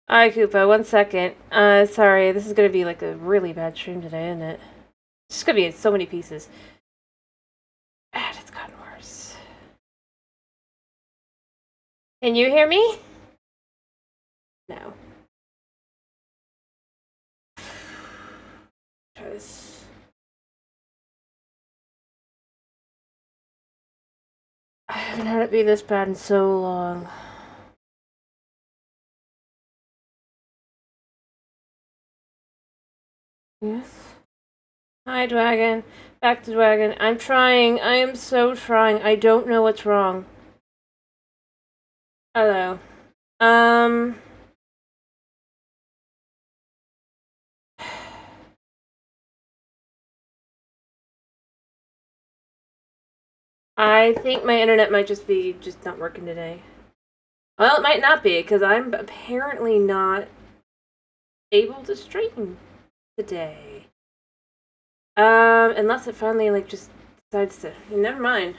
Alright, Koopa, 1 second. Sorry, this is gonna be like a really bad stream today, isn't it? It's just gonna be in so many pieces. And it's gotten worse. Can you hear me? No. Try this. I haven't had it be this bad in so long. Yes. Hi, Dragon. Back to Dragon. I'm trying. I am so trying. I don't know what's wrong. Hello. I think my internet might just be not working today. Well, it might not be, because I'm apparently not able to stream today. Unless it finally, like, just decides to... Never mind.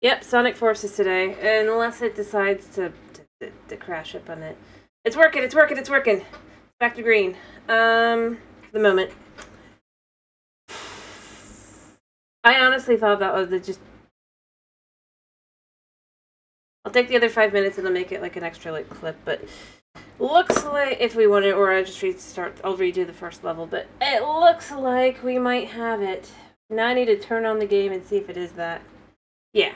Yep, Sonic Forces today. Unless it decides to crash up on it. It's working, it's working, it's working! Back to green. For the moment. I honestly thought that was just... I'll take the other 5 minutes and I'll make it like an extra like clip, but looks like if we want it, or I'll just I'll redo the first level, but it looks like we might have it. Now I need to turn on the game and see if it is that. Yeah.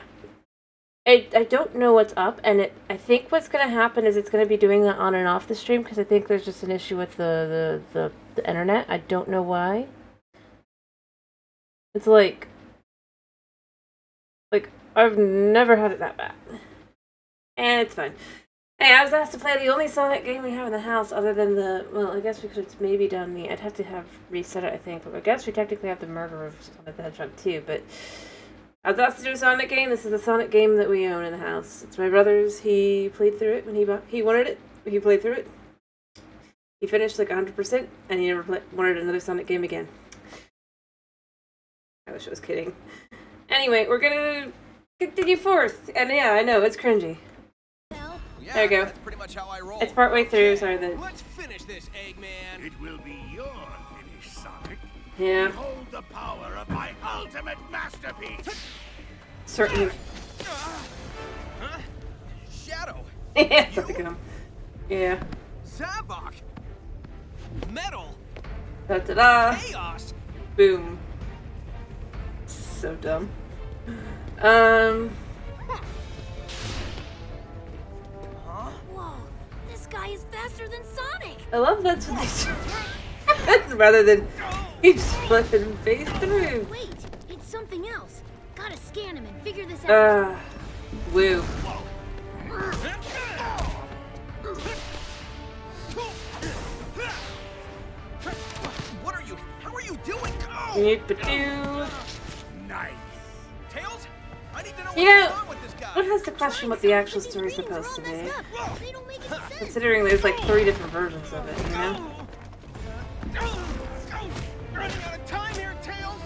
I don't know what's up, and I think what's going to happen is it's going to be doing that on and off the stream, because I think there's just an issue with the internet. I don't know why. It's like I've never had it that bad. And it's fine. Hey, I was asked to play the only Sonic game we have in the house other than the... Well, I guess we could have maybe done the... I'd have to have reset it, I think. But I guess we technically have the Murder of Sonic the Hedgehog too. But I was asked to do a Sonic game. This is the Sonic game that we own in the house. It's my brother's. He played through it when he wanted it. He played through it. He finished like 100%. And he never wanted another Sonic game again. I wish I was kidding. Anyway, we're gonna continue forth. And yeah, I know, it's cringy. Yeah, there you go. That's pretty much how I roll. It's partway through, sorry then. Let's finish this, Eggman. It will be your finish, Sonic. Yeah. Behold the power of my ultimate masterpiece. Certainly. Huh? Shadow. Yeah, it's to come. Yeah. Zavok. Metal. Da-da-da. Chaos. Boom. So dumb. Whoa, this guy is faster than Sonic! I love that's what they do. Rather than he just let him phase through. Wait, it's something else. Gotta scan him and figure this out. Woo. What are you? How are you doing? Yip-a-doo. Nice. Tails? I need to know You what's know, going on with this guy. one has to question what the actual story's These readings supposed are to all be. messed up. They don't make any sense. Considering there's like 3 different versions of it, you know? Running out of time here, Tails.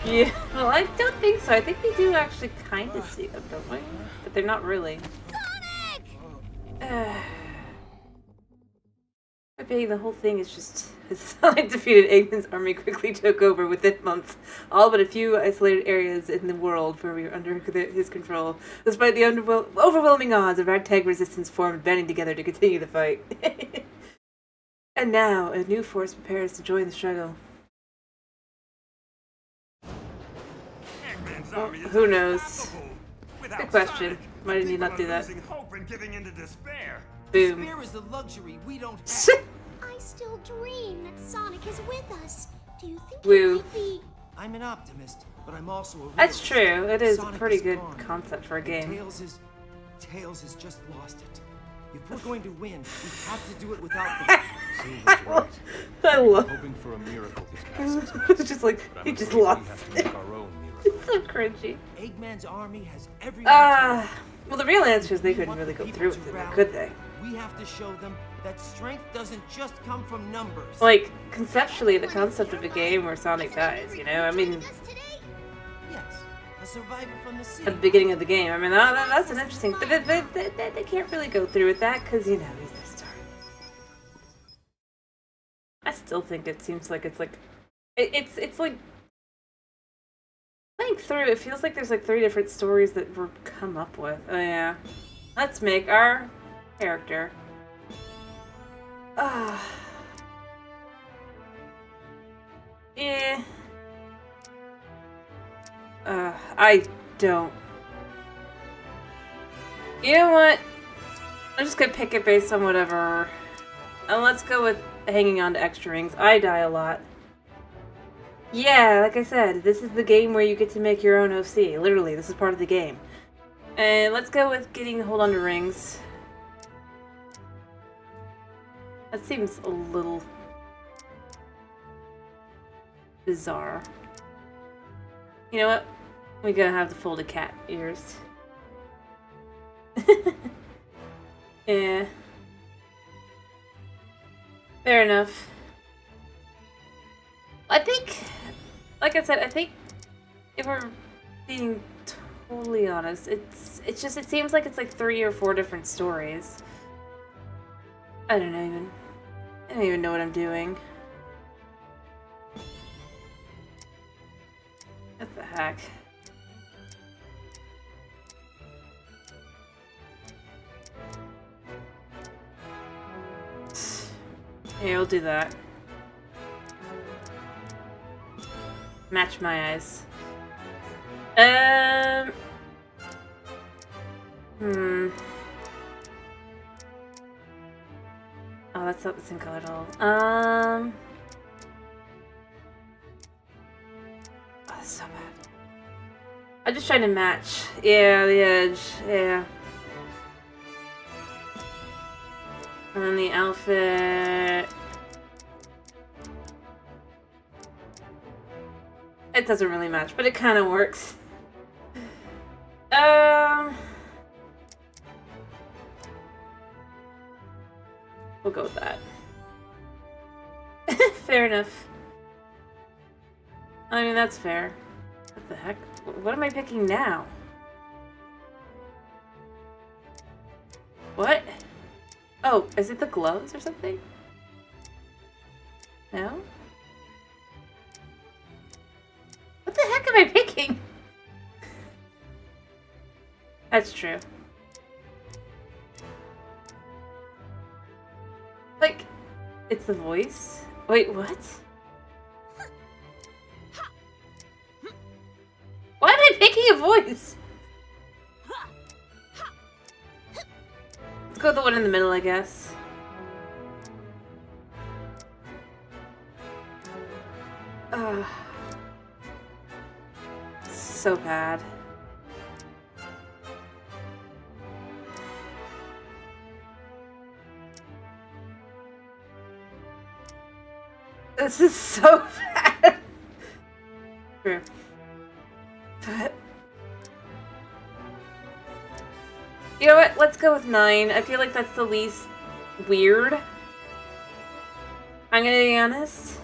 Yeah, well, I don't think so. I think we do actually kind of see them, don't we? But they're not really. Sonic! Maybe the whole thing is just Sonic defeated Eggman's army quickly took over within months, all but a few isolated areas in the world where we were under his control. Despite the overwhelming odds, a ragtag resistance formed, banding together to continue the fight. And now, a new force prepares to join the struggle. Well, who knows? Good question. Why didn't you not do that? Hope and giving into despair. Boom. Despair is a luxury we don't have. I still dream that Sonic is with us. Do you think Woo. he might be... I'm an optimist, but I'm also a realist. That's true. It is a Sonic pretty is good gone. concept for a game. Tails has just lost it. If we're going to win, we have to do it without them. Silver's right. I love Hoping for a miracle this past 6 months. It's just like, But I'm he just afraid we lost have to it. make our own miracle. It's so cringy. Eggman's army has every Well, the real answer is they couldn't really go through with it, could they? We have to show them that strength doesn't just come from numbers. Like, conceptually, the concept of a game where Sonic dies, you know? I mean, Yes, a survivor from the sea. at the beginning of the game. I mean, that's an interesting... But they can't really go through with that, because, you know, he's the still think it seems like it's like it's like playing through. It feels like there's like 3 different stories that were come up with. Oh yeah, let's make our character. Yeah. I don't. You know what? I'm just gonna pick it based on whatever. And let's go with hanging on to extra rings. I die a lot. Yeah, like I said, this is the game where you get to make your own OC. Literally, this is part of the game. And let's go with getting hold on to rings. That seems a little bizarre. You know what? We're gonna have the folded cat ears. Yeah. Fair enough. I think, like I said, I think if we're being totally honest, it seems like it's like 3 or 4 different stories. I don't even know what I'm doing. What the heck? Yeah, we'll do that. Match my eyes. Oh, that's not the same color at all. Oh, that's so bad. I'm just trying to match. Yeah, the edge. Yeah. And then the outfit. It doesn't really match, but it kind of works. We'll go with that. Fair enough. I mean, that's fair. What the heck? What am I picking now? What? Oh, is it the gloves or something? No? What the heck am I picking? That's true. Like, it's the voice? Wait, what? Why am I picking a voice? Let's go with the one in the middle, I guess. So bad. This is so bad. True. But you know what? Let's go with 9. I feel like that's the least weird. I'm gonna be honest.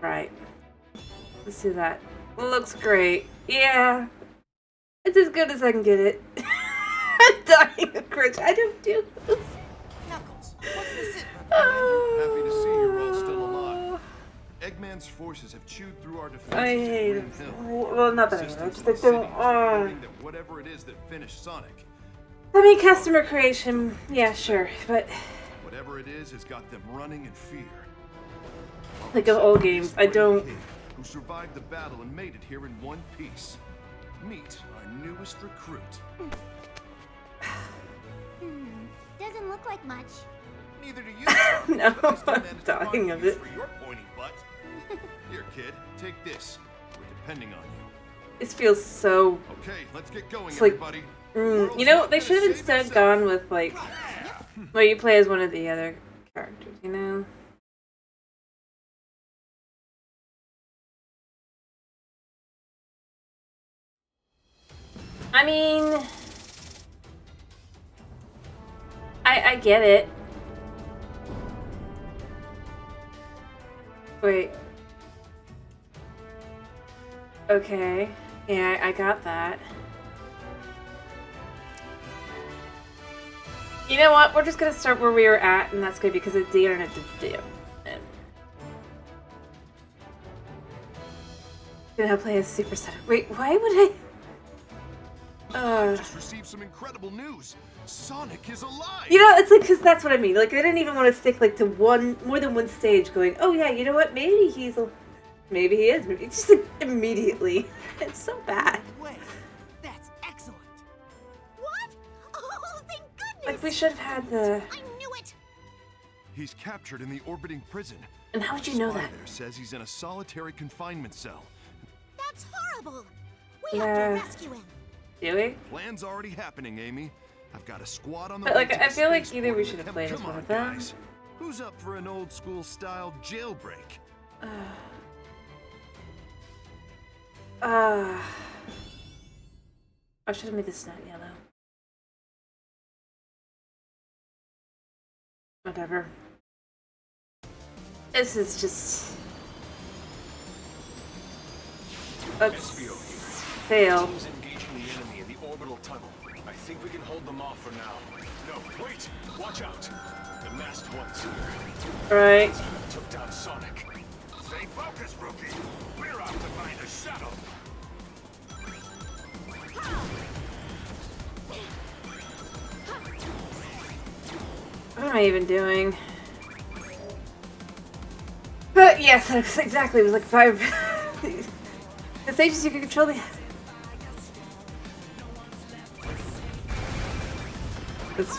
Right. Let's do that. Looks great. Yeah. It's as good as I can get it. I'm dying of courage. I don't do this. Knuckles, what's this? Happy to see you're all still alive. Eggman's forces have chewed through our defenses. I hate at it. Green Hill. Well, not that I Resistance just in the city don't. is reporting that whatever it is that finished Sonic, I mean, customer creation. Yeah, sure, but whatever it is has got them running in fear. like of old games, I don't. Who survived the battle and made it here in one piece. Meet our newest recruit. Doesn't look like much. Neither do you. No, but I still I'm managed to find dying a of use it. For your pointy butt. Here, kid, take this. We're depending on you. This feels so. Okay, let's get going, It's like, everybody. You know, they should have instead gone with like, well, you play as one of the other characters. You know. I mean, I get it. Wait. Okay. Yeah, I got that. You know what? We're just gonna start where we were at, and that's good because it's the internet to do. And gonna play a Super Set. Wait, why would I? I just received some incredible news. Sonic is alive. You know, it's like because that's what I mean. Like they didn't even want to stick like to more than one stage. Going, oh yeah, you know what? Maybe he is. Maybe it's just like immediately. It's so bad. Way. That's excellent. What? Oh, thank goodness! Like we should have had the. I knew it! He's captured in the orbiting prison. And how would you know Spy that? there says he's in a solitary confinement cell. That's horrible! We Yeah. have to rescue him. Do we? Plan's already happening, Amy. I've got a squad on the But, way like, to I the feel like spaceport either we with should have him. played as Come one on, of them. guys. Who's up for an old school style jailbreak? I should have made this not yellow. Whatever. This is just. Let's fail. Teams engaging the enemy in the orbital tunnel. I think we can hold them off for now. No, wait! Watch out! The masked one's here. Right. Took down Sonic. Stay focused, rookie! We're off to find a shuttle! What am I even doing? But yes, that's exactly. It was like 5. The stages you can control the. It's...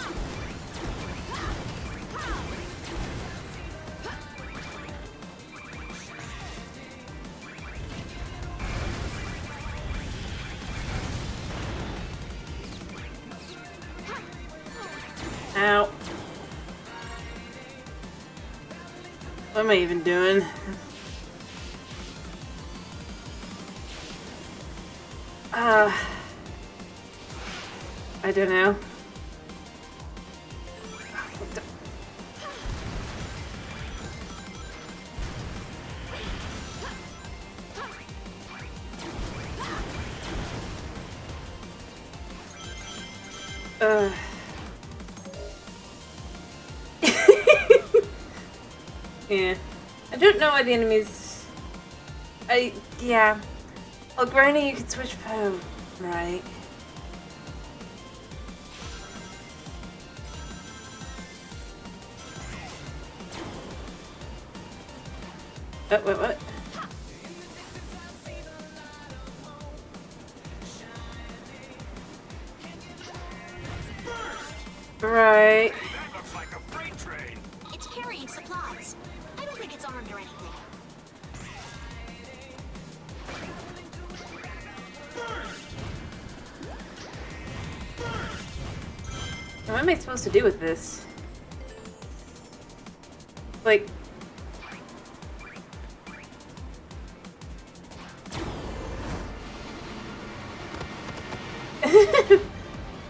Ow. What am I even doing? I don't know. Yeah. I don't know why the enemies... yeah. Oh, Granny, you can switch phone. Right. Oh, what? Right. That looks like a freight train! It's carrying supplies. I don't think it's armed or anything. What am I supposed to do with this? Like...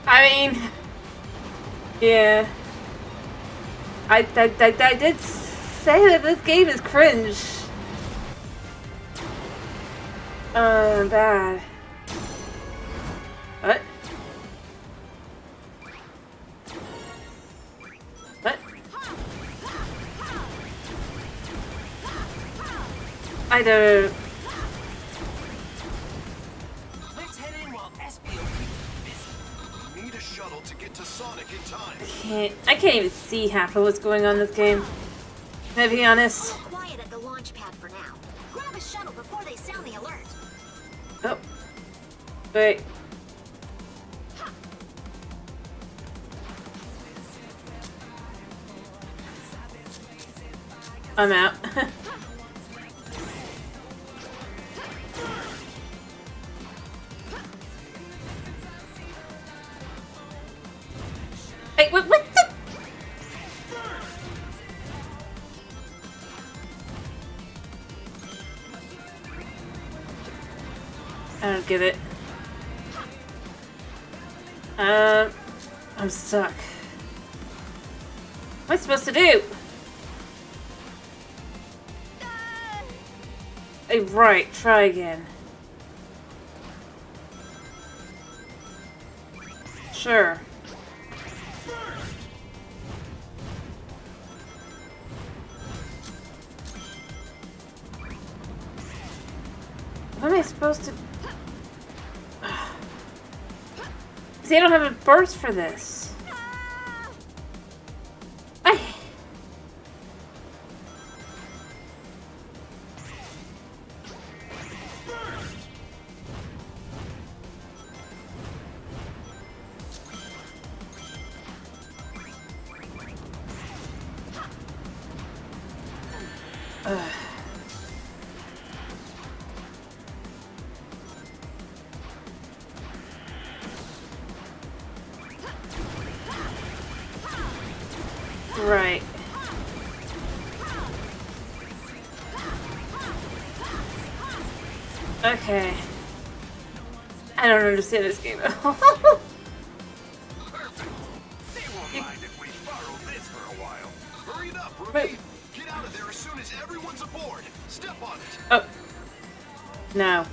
I mean... Yeah. I did say that this game is cringe. Bad. What? What? I don't... Let's head in while SBO keeps busy. We need a shuttle to get to Sonic in time. I can't even see half of what's going on in this game. Can I be honest? Quiet at the launch pad for now. Grab a shuttle before they sound the alert. Oh. Wait. I'm out. Hey, what the? I don't get it. I'm stuck. What am I supposed to do? Hey, right, try again. Sure. I supposed to... See, I don't have a burst for this. I... Right. Okay. I don't understand this game at all. They won't mind if we borrow this for a while. Hurry it up, rookie. Wait. Get out of there as soon as everyone's aboard. Step on it. Oh. No.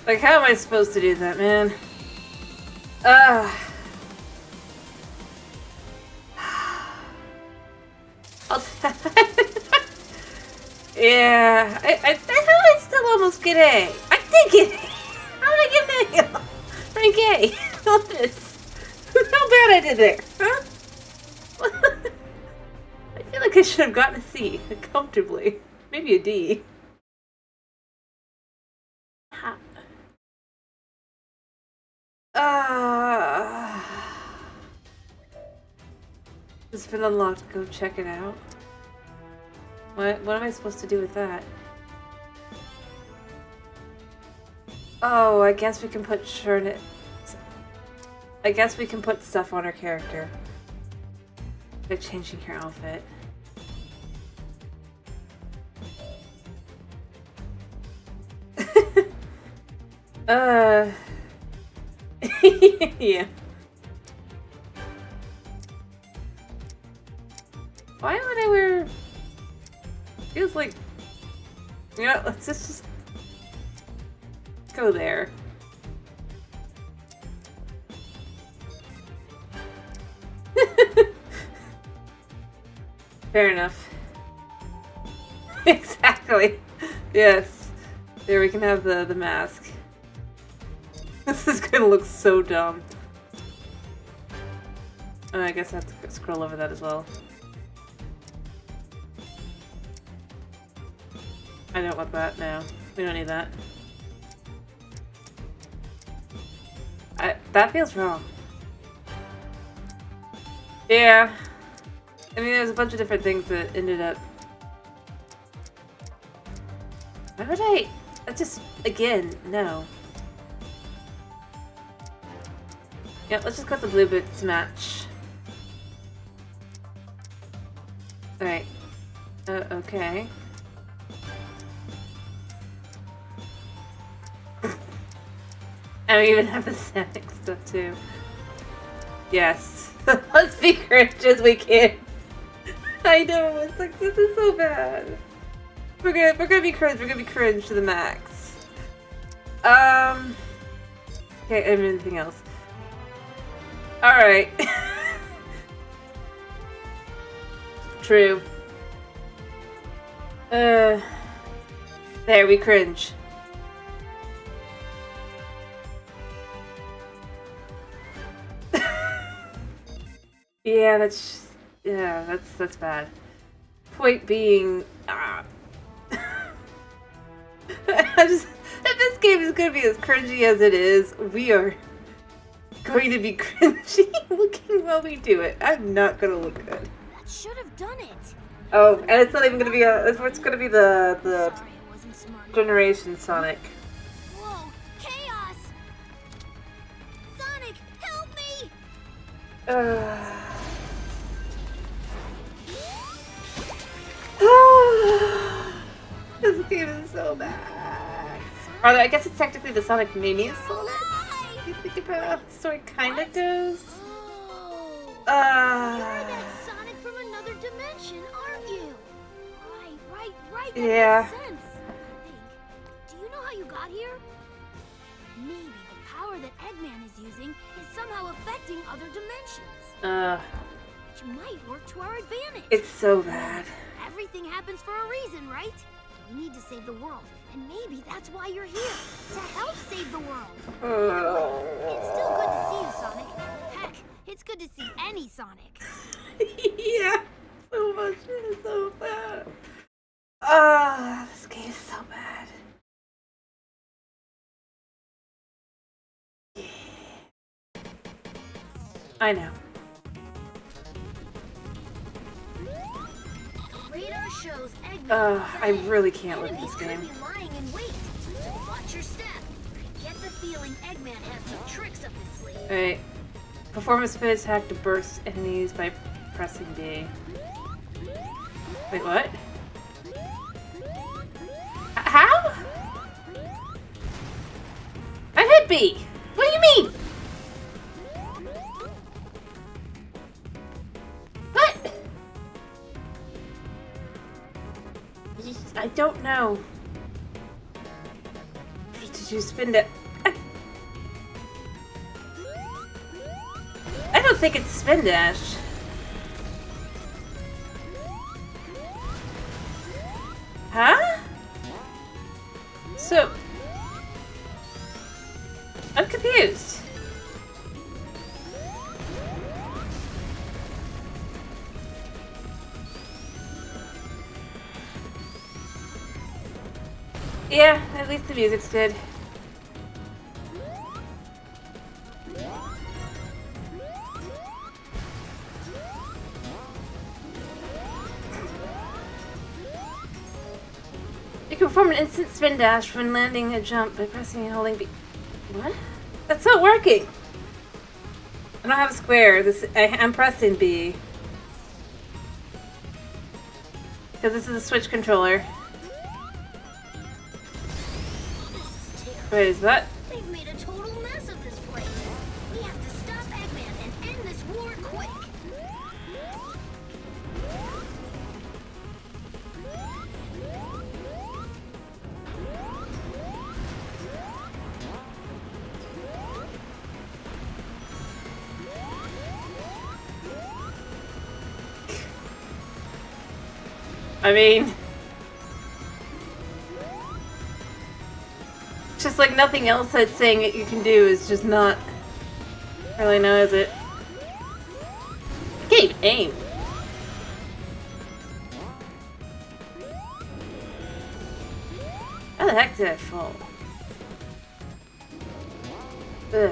Like, how am I supposed to do that, man? I'll yeah, I think I still almost get A. I did get A. How did I get an A? Rank A. Look at this. How bad I did there, huh? I feel like I should have gotten a C comfortably. Maybe a D. Ha. It's been unlocked. Go check it out. What am I supposed to do with that? Oh, I guess we can put I guess we can put stuff on our character. By changing her outfit. Yeah. Why would I wear... Feels like... You know, let's just go there. Fair enough. Exactly. Yes. There we can have the mask. This is gonna look so dumb. Oh, I guess I have to scroll over that as well. I don't want that now. We don't need that. That feels wrong. Yeah. I mean, there's a bunch of different things that ended up... Why would I just... Again, no. Yeah, let's just cut the blue boots to match. Alright. Okay. And we even have the static stuff too. Yes. Let's be cringe as we can. I know, it's like, this is so bad. We're gonna be cringe, we're gonna be cringe to the max. Okay, anything else? Alright. True. There, we cringe. Yeah, that's bad. Point being, if this game is gonna be as cringy as it is, we are going to be cringy looking while we do it. I'm not gonna look good. That should have done it. Oh, and it's not even gonna be it's gonna be the Sorry, I wasn't smart enough. Generation Sonic. Whoa, chaos! Sonic, help me! This game is so bad. Or I guess it's technically the Sonic Mania Sonic. You think about how the story kind of goes. Oh, you're that Sonic from another dimension, aren't you? Right. That Yeah. makes sense. I think. Do you know how you got here? Maybe the power that Eggman is using is somehow affecting other dimensions. which might work to our advantage. It's so bad. Everything happens for a reason, right? We need to save the world, and maybe that's why you're here, to help save the world. Either way, it's still good to see you, Sonic. Heck, it's good to see any Sonic. Yeah, so much. It's so bad. Ah, this game is so bad. Yeah. I know. Radar shows Eggman. I really can't with Enemies this could game. be lying in wait, so watch your step. I get the feeling Eggman has some tricks up his sleeve. Alright. Perform a spin attack to burst enemies by pressing B. Wait, what? How? I hit B! What do you mean? What? I don't know. Did you spin it? I don't think it's spin dash. Huh? So, I'm confused. Yeah, at least the music's good. You can perform an instant spin dash when landing a jump by pressing and holding B. What? That's not working. I don't have a square. I'm pressing B. Because this is a Switch controller. This is terrible. Wait, is that? They've made a total mess of this place. We have to stop Eggman and end this war quick. I mean, just like nothing else that's saying that you can do is just not really know, is it? I can't even aim. How the heck did I fall? Ugh.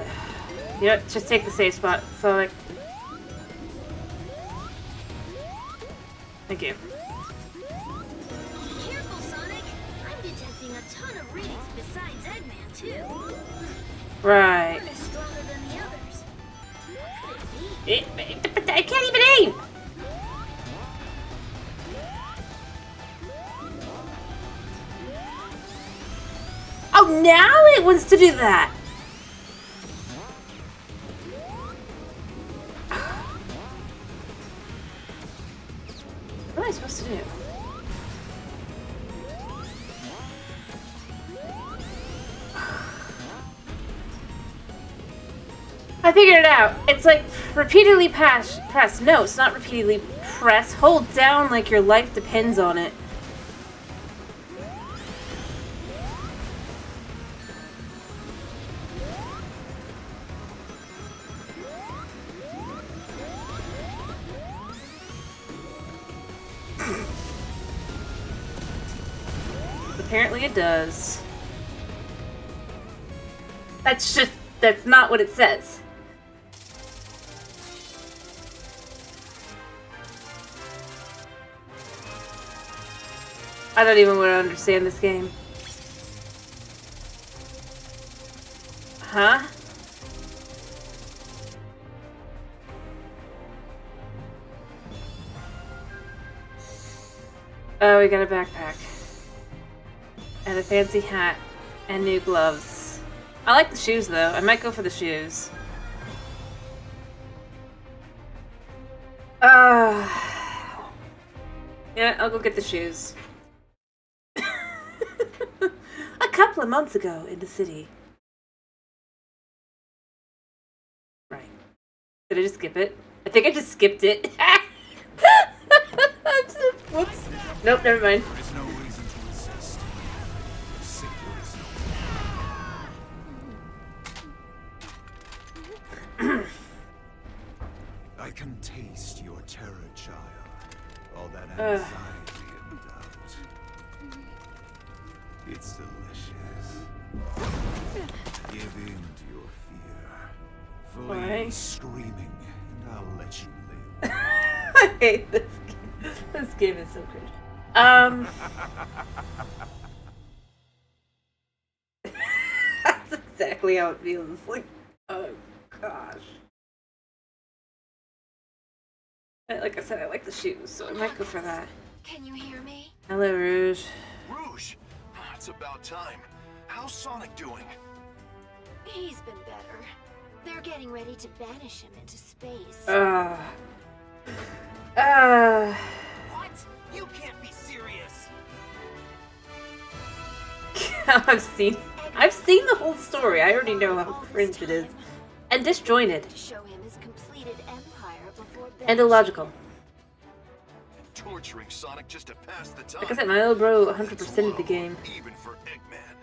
You know, just take the safe spot. So like, thank you. Careful, Sonic. I'm detecting a ton of readings besides Eggman, too. Right. One is stronger than the others. What could it be? But I can't even aim. Oh, now it wants to do that. What am I supposed to do? I figured it out. It's like repeatedly press. No, it's not repeatedly press. Hold down like your life depends on it. Apparently it does. That's not what it says. I don't even want to understand this game. Huh? Oh, we got a backpack. And a fancy hat. And new gloves. I like the shoes, though. I might go for the shoes. Yeah, I'll go get the shoes. A couple of months ago in the city. Right. Did I just skip it? I think I just skipped it. Whoops. Nope, never mind. There is no reason to resist. Sick there is no. I can taste your terror, child. All that anxiety and doubt. It's delicious. Give in to your fear. Flee Why? screaming, and I'll let you live. I hate this game. This game is so cringe. That's exactly how it feels. It's like, oh gosh. Like I said, I like the shoes, so I might go for that. Can you hear me? Hello, Rouge. Rouge! It's about time. How's Sonic doing? He's been better. They're getting ready to banish him into space. What? You can't be serious. I've seen the whole story. I already know how cringe it is. And disjointed. To show him his completed empire before And illogical. Torturing Sonic just to pass the time. Like I said, my little bro 100%ed the game. Even for Eggman.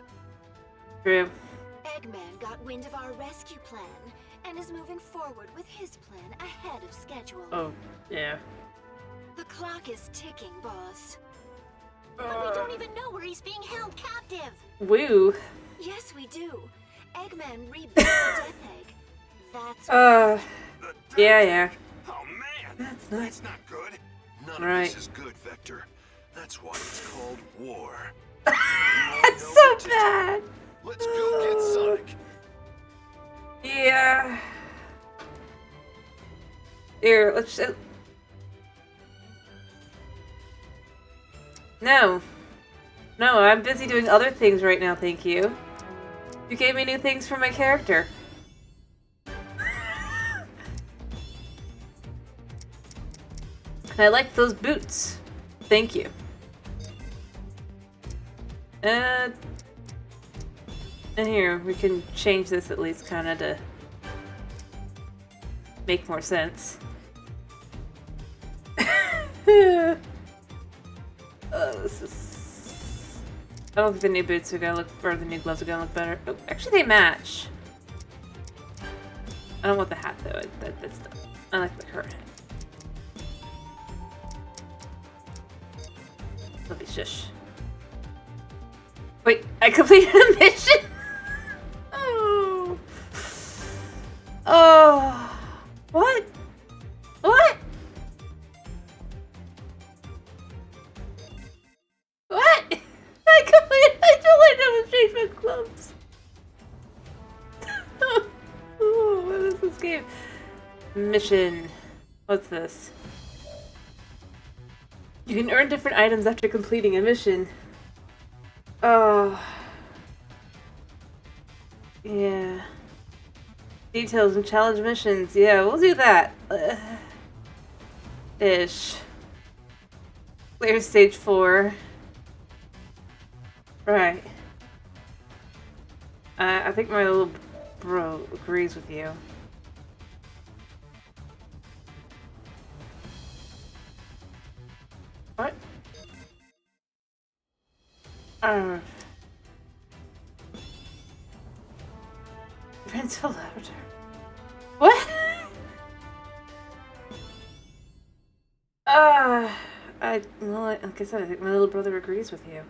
True. Eggman got wind of our rescue plan and is moving forward with his plan ahead of schedule. Oh, yeah. The clock is ticking, boss. But we don't even know where he's being held captive. Woo. Yes, we do. Eggman rebuilt the Death Egg. That's Yeah. Oh man! That's not good. None Right. of this is good, Vector. That's why it's called war. That's so bad. Let's go get Sonic. Yeah. Here, let's just... No. No, I'm busy doing other things right now, thank you. You gave me new things for my character. I like those boots. Thank you. And here, we can change this at least kind of to make more sense. This is... I don't think the new boots are gonna look, or the new gloves are gonna look better. Oh, actually they match. I don't want the hat though, that's dumb. I like the current hat. Lovely shush. Wait, I completed a mission? Oh. Oh. What? What? What? I totally demonstrate my gloves. Oh, what is this game? Mission. What's this? You can earn different items after completing a mission. Oh. Yeah. Details and challenge missions. Yeah, we'll do that. Ish. Clear stage 4. Right. I think my little bro agrees with you. What? Pretzel lavender. What? Well, like I said, I think my little brother agrees with you.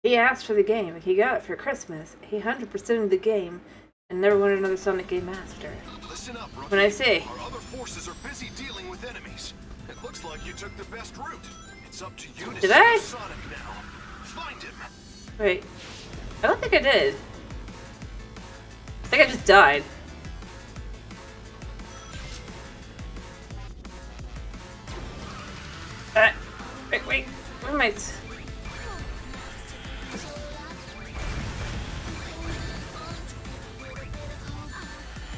He asked for the game. He got it for Christmas. He 100%ed the game and never wanted another Sonic game after. Listen up, Rookie. When I say... Our other forces are busy dealing with enemies. It looks like you took the best route. It's up to you to Did I? save Sonic now. Find him. Wait. I don't think I did. I think I just died. Wait. Where am I?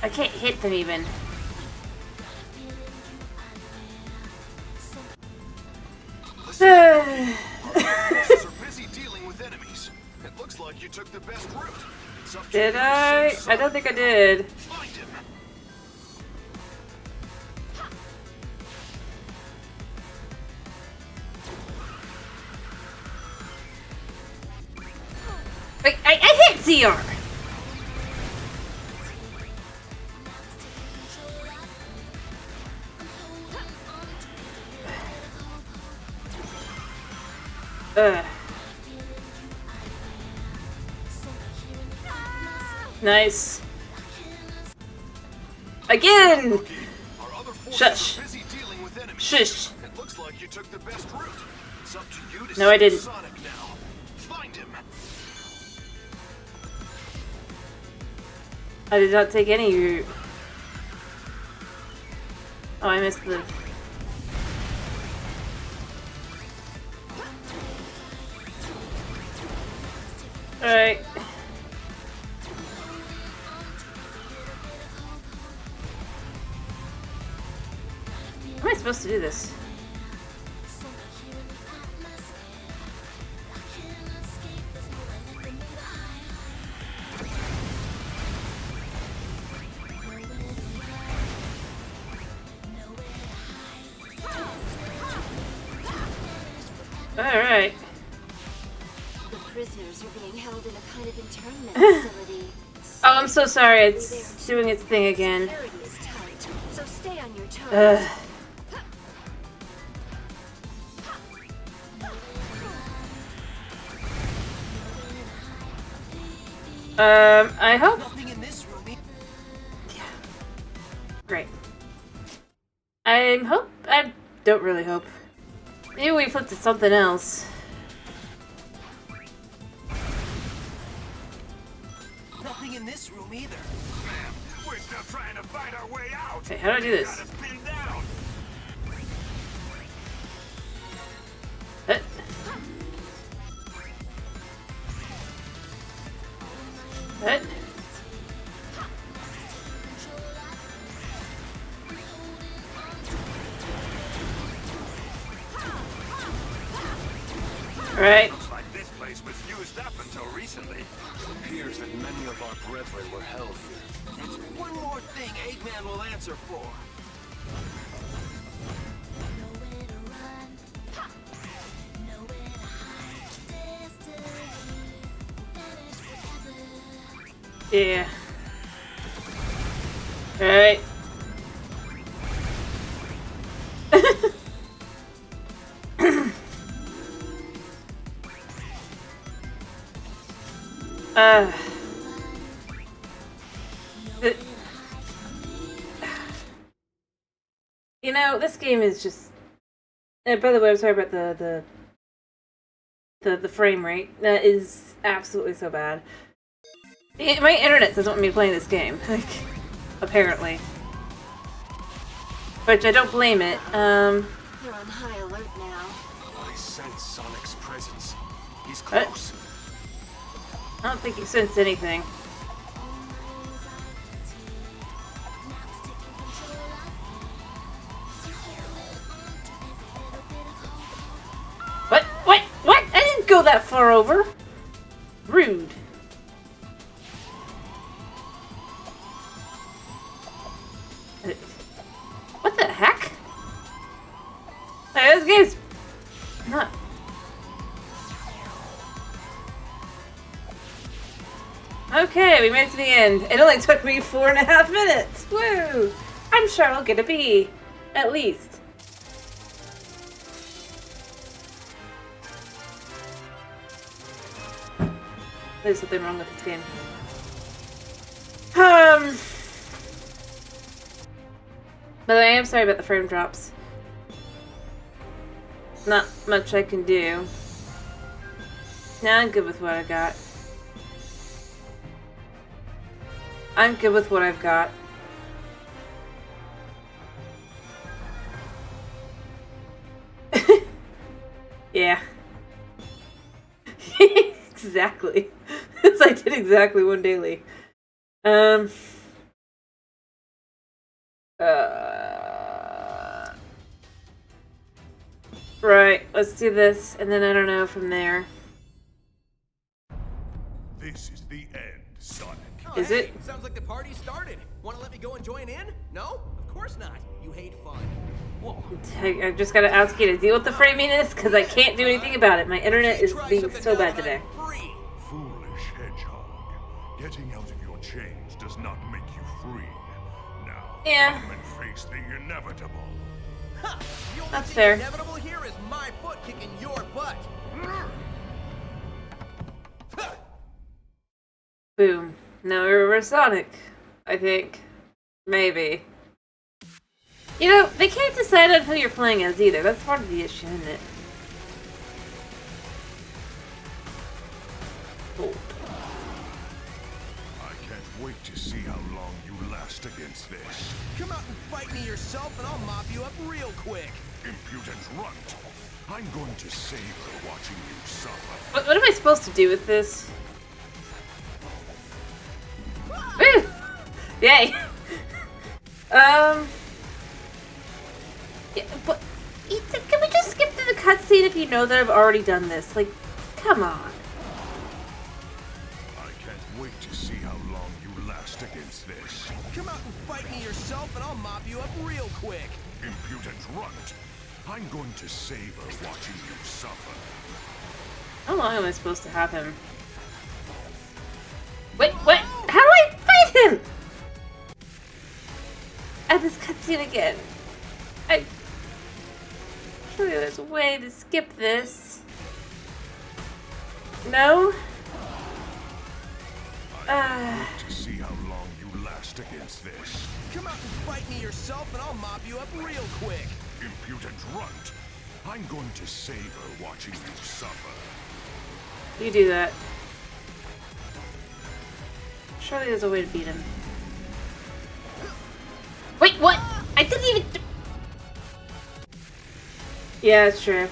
I can't hit them even. Forces are busy dealing with enemies. It looks like you took the best route. It's up to Did you to I? save I don't think I did. Find him. Wait, I hit CR! Nice. Again! Our other forces Shush. are busy dealing with enemies. Shush. It looks like you took the best route. It's up to you to No, I save didn't. Sonic now. Find him. I did not take any route. Oh, I missed the... Alright. How am I supposed to do this? Alright. The prisoners are being held in a kind of internment facility. Oh, I'm so sorry. It's doing its thing again. Security is tight, so stay on your toes. I hope. Nothing in this room. Great. I don't really hope. Maybe we flip to something else. Nothing in this room either. Man, we're still trying to find our way out. Okay, how do I do this? Got us pinned down. What? Right. Looks like this place was used up until recently. It appears that many of our brethren were held here. That's one more thing Eggman will answer for. Yeah. Alright. You know, this game is just... And by the way, I'm sorry about the frame rate. That is absolutely so bad. My internet doesn't want me playing this game. Like, apparently. Which I don't blame it. You're on high alert now. I sense Sonic's presence. He's What? close. I don't think you sense anything. What? What? What? I didn't go that far over. Rude. What the heck? Hey, this game's not. Okay, we made it to the end. It only took me 4.5 minutes. Woo! I'm sure I'll get a B. At least. There's something wrong with this game. By the way, I am sorry about the frame drops. Not much I can do. Now I'm good with what I got. I'm good with what I've got. Yeah. Exactly. I did exactly one daily. Right, let's do this, and then I don't know from there. This is the end, Sonic. Oh, Is hey, it? Sounds like the party started. Want to let me go and join in? No? Of course not. You hate fun. Whoa. I just gotta ask you to deal with the framiness, because I can't do anything about it. My internet is being so bad today. Free. Foolish Getting out of your chains does not make you free. Now, Yeah. come and face the inevitable. Ha! The only That's thing fair. inevitable here is my foot kicking your butt. Boom. Now we're Sonic, I think. Maybe. You know, they can't decide on who you're playing as either. That's part of the issue, isn't it? Oh. I can't wait to see how long you last against this. Come out and fight me yourself and I'll mop you up real quick. Impudent runt. I'm going to savor watching you suffer. What am I supposed to do with this? Woo! Yay! Yeah, but can we just skip to the cutscene if you know that I've already done this? Like, come on. I can't wait to see how long you last against this. Come out and fight me yourself and I'll mop you up real quick. Impudent runt. I'm going to savor watching you suffer. How long am I supposed to have him? Wait, what? How do I fight him? At this cutscene again. Surely there's a way to skip this. No? To see how long you last against this. Come out and fight me yourself and I'll mop you up real quick. Impudent runt. I'm going to savor watching you suffer. You do that. Surely there's a way to beat him. Wait, what? I didn't even... Yeah, it's true.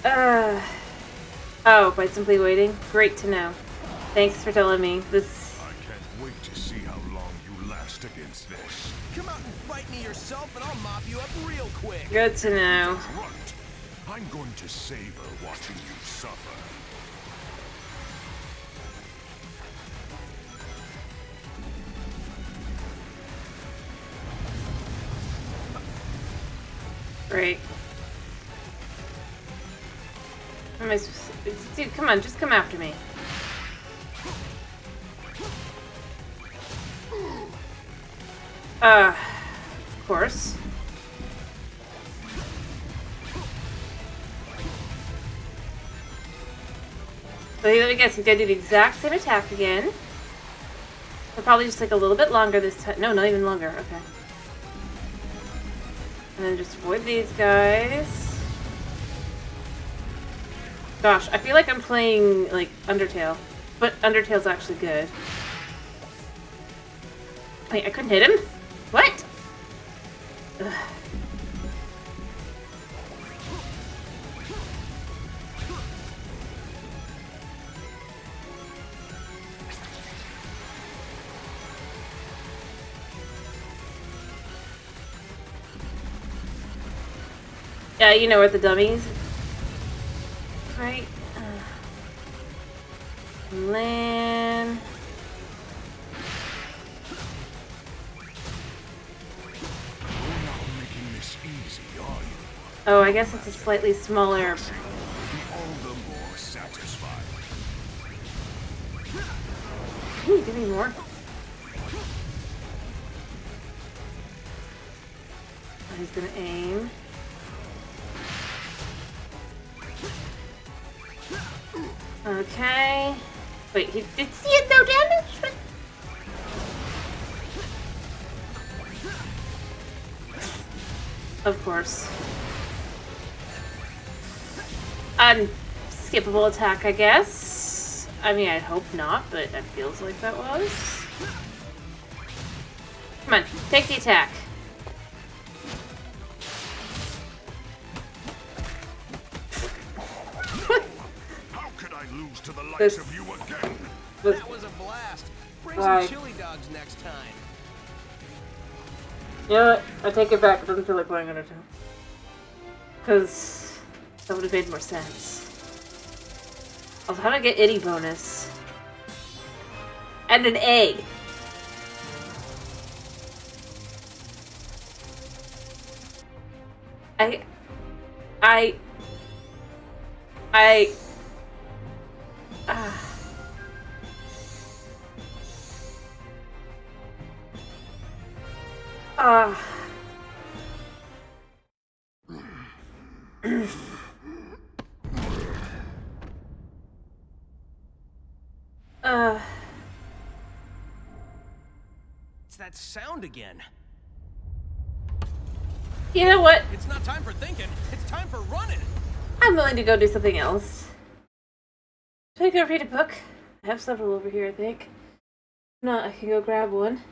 Oh, by simply waiting? Great to know. Thanks for telling me. This... I can't wait to see how long you last against this. Come out and fight me yourself and I'll mop you up real quick. Good to know. Runt. I'm going to savor watching you suffer. Great. Am I supposed to... Dude, come on, just come after me. Of course. So let me guess, he's gonna do the exact same attack again. It'll probably just take a little bit longer this time. No, not even longer. Okay. And then just avoid these guys. Gosh, I feel like I'm playing, like, Undertale. But Undertale's actually good. Wait, I couldn't hit him? What? Ugh. Yeah, you know what the dummies. Right. Land. You're not making this easy, are you? Oh, I guess it's a slightly smaller. Be all the more satisfied. Can you give me more? He's gonna aim. Okay. Wait, he had no damage? Of course. Unskippable attack, I guess. I mean, I hope not, but it feels like that was. Come on, take the attack. Lose to the likes This- of you again. That was a blast. Bring Right. some chili dogs next time. You know what? I take it back. It doesn't feel like playing Undertale. Because that would have made more sense. Also, how do I get any bonus? And an egg. Ah. It's that sound again. You know what? It's not time for thinking. It's time for running. I'm willing to go do something else. Should I go read a book? I have several over here, I think. If not, I can go grab one.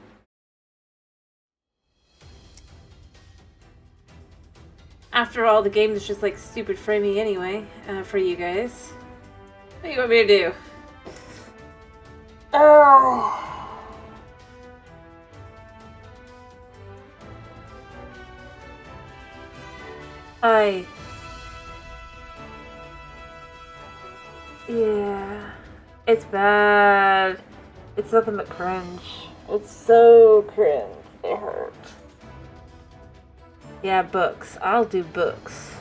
After all, the game is just like stupid framing anyway, for you guys. What do you want me to do? Oh. Yeah. It's bad. It's nothing but cringe. It's so cringe. It hurts. Yeah, books. I'll do books.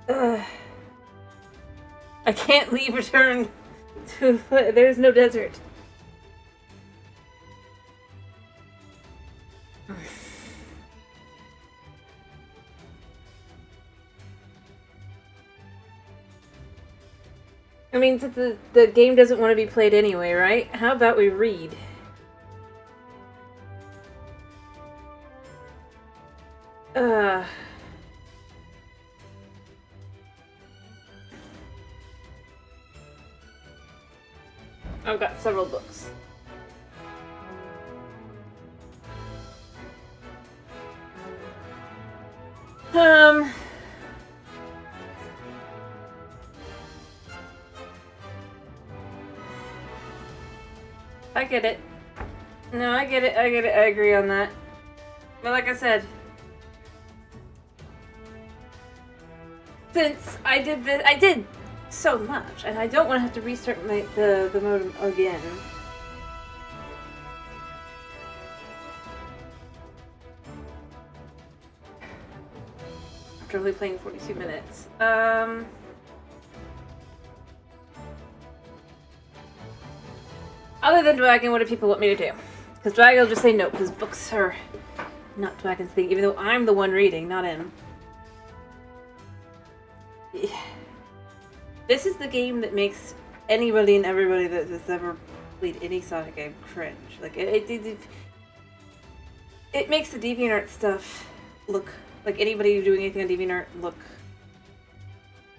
Ugh. I can't leave return to... There's no desert. I mean, since the game doesn't want to be played anyway, right? How about we read? I've got several books. I get it. No, I get it. I get it. I agree on that. But like I said, since I did this, I did so much, and I don't want to have to restart the modem again. After only playing 42 minutes. Other than Dragon, what do people want me to do? Because Dragon will just say no, because books are not Dragon's thing, even though I'm the one reading, not him. Yeah. This is the game that makes anybody and everybody that has ever played any Sonic game cringe. Like, it makes the DeviantArt stuff look like anybody doing anything on DeviantArt look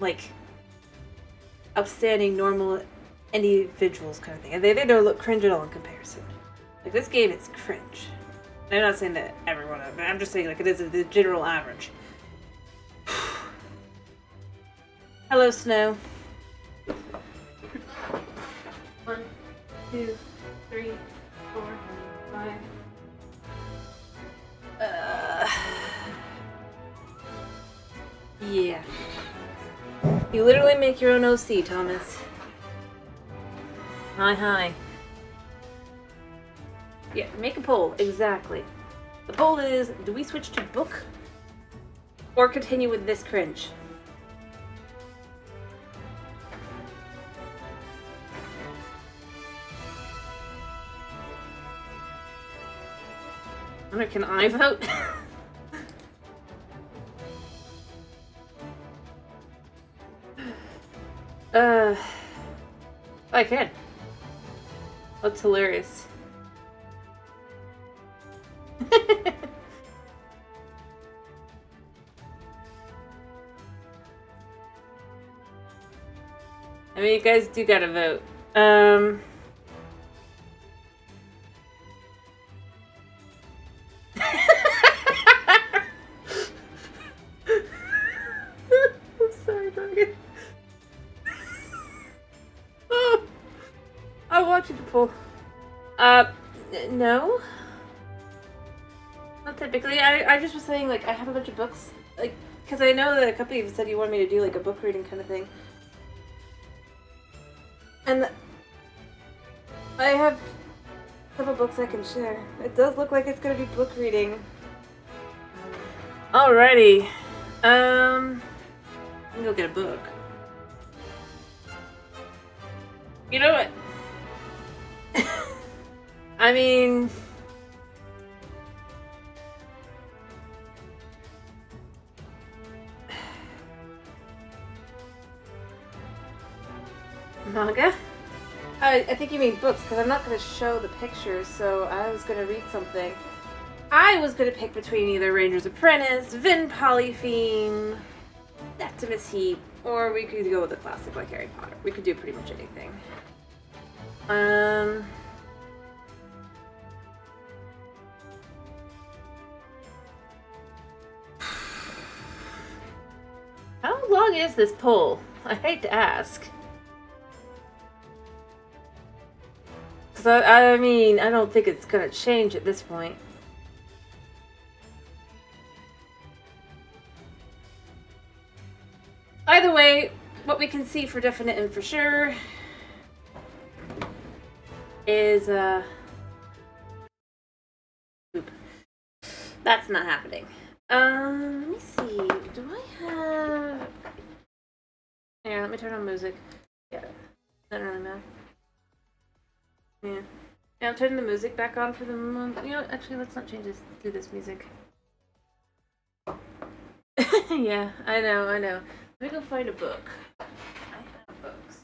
like upstanding, normal individuals kind of thing. And they don't look cringe at all in comparison. Like, this game is cringe. I'm not saying that everyone, I'm just saying like it is the general average. Hello, Snow. 1, 2, 3, 4, 5. Yeah. You literally make your own OC, Thomas. Hi. Yeah, make a poll, exactly. The poll is, do we switch to book? Or continue with this cringe? Or can I vote? I can. That's hilarious. I mean, you guys do gotta vote. I'm sorry, Dragon. Oh, I want you to pull. No. Not typically. I just was saying, like, I have a bunch of books, like, because I know that a couple of you said you wanted me to do, like, a book reading kind of thing. And I have several books I can share. It does look like it's gonna be book reading. Alrighty. I can go get a book. You know what? I mean... Manga? I think you mean books, because I'm not going to show the pictures, so I was going to read something. I was going to pick between either Ranger's Apprentice, Vin Polyphene, Septimus Heap, or we could go with a classic like Harry Potter. We could do pretty much anything. How long is this poll? I hate to ask. Because I mean, I don't think it's going to change at this point. Either way, what we can see for definite and for sure is, oop. That's not happening. Let me see. Do I have... Here, let me turn on music. Yeah, doesn't really matter. Yeah. Yeah, I'm turning the music back on for the moment. You know, actually, let's not change this to this music. Yeah, I know. Let me go find a book. I have books.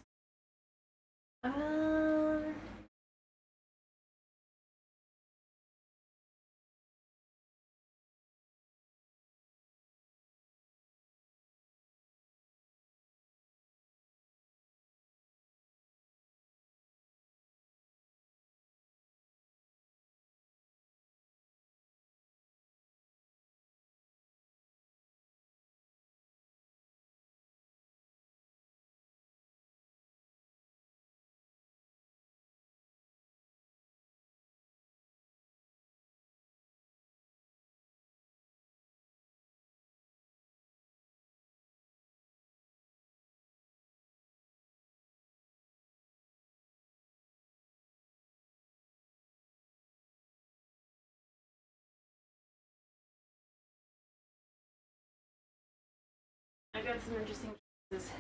I got some interesting choices.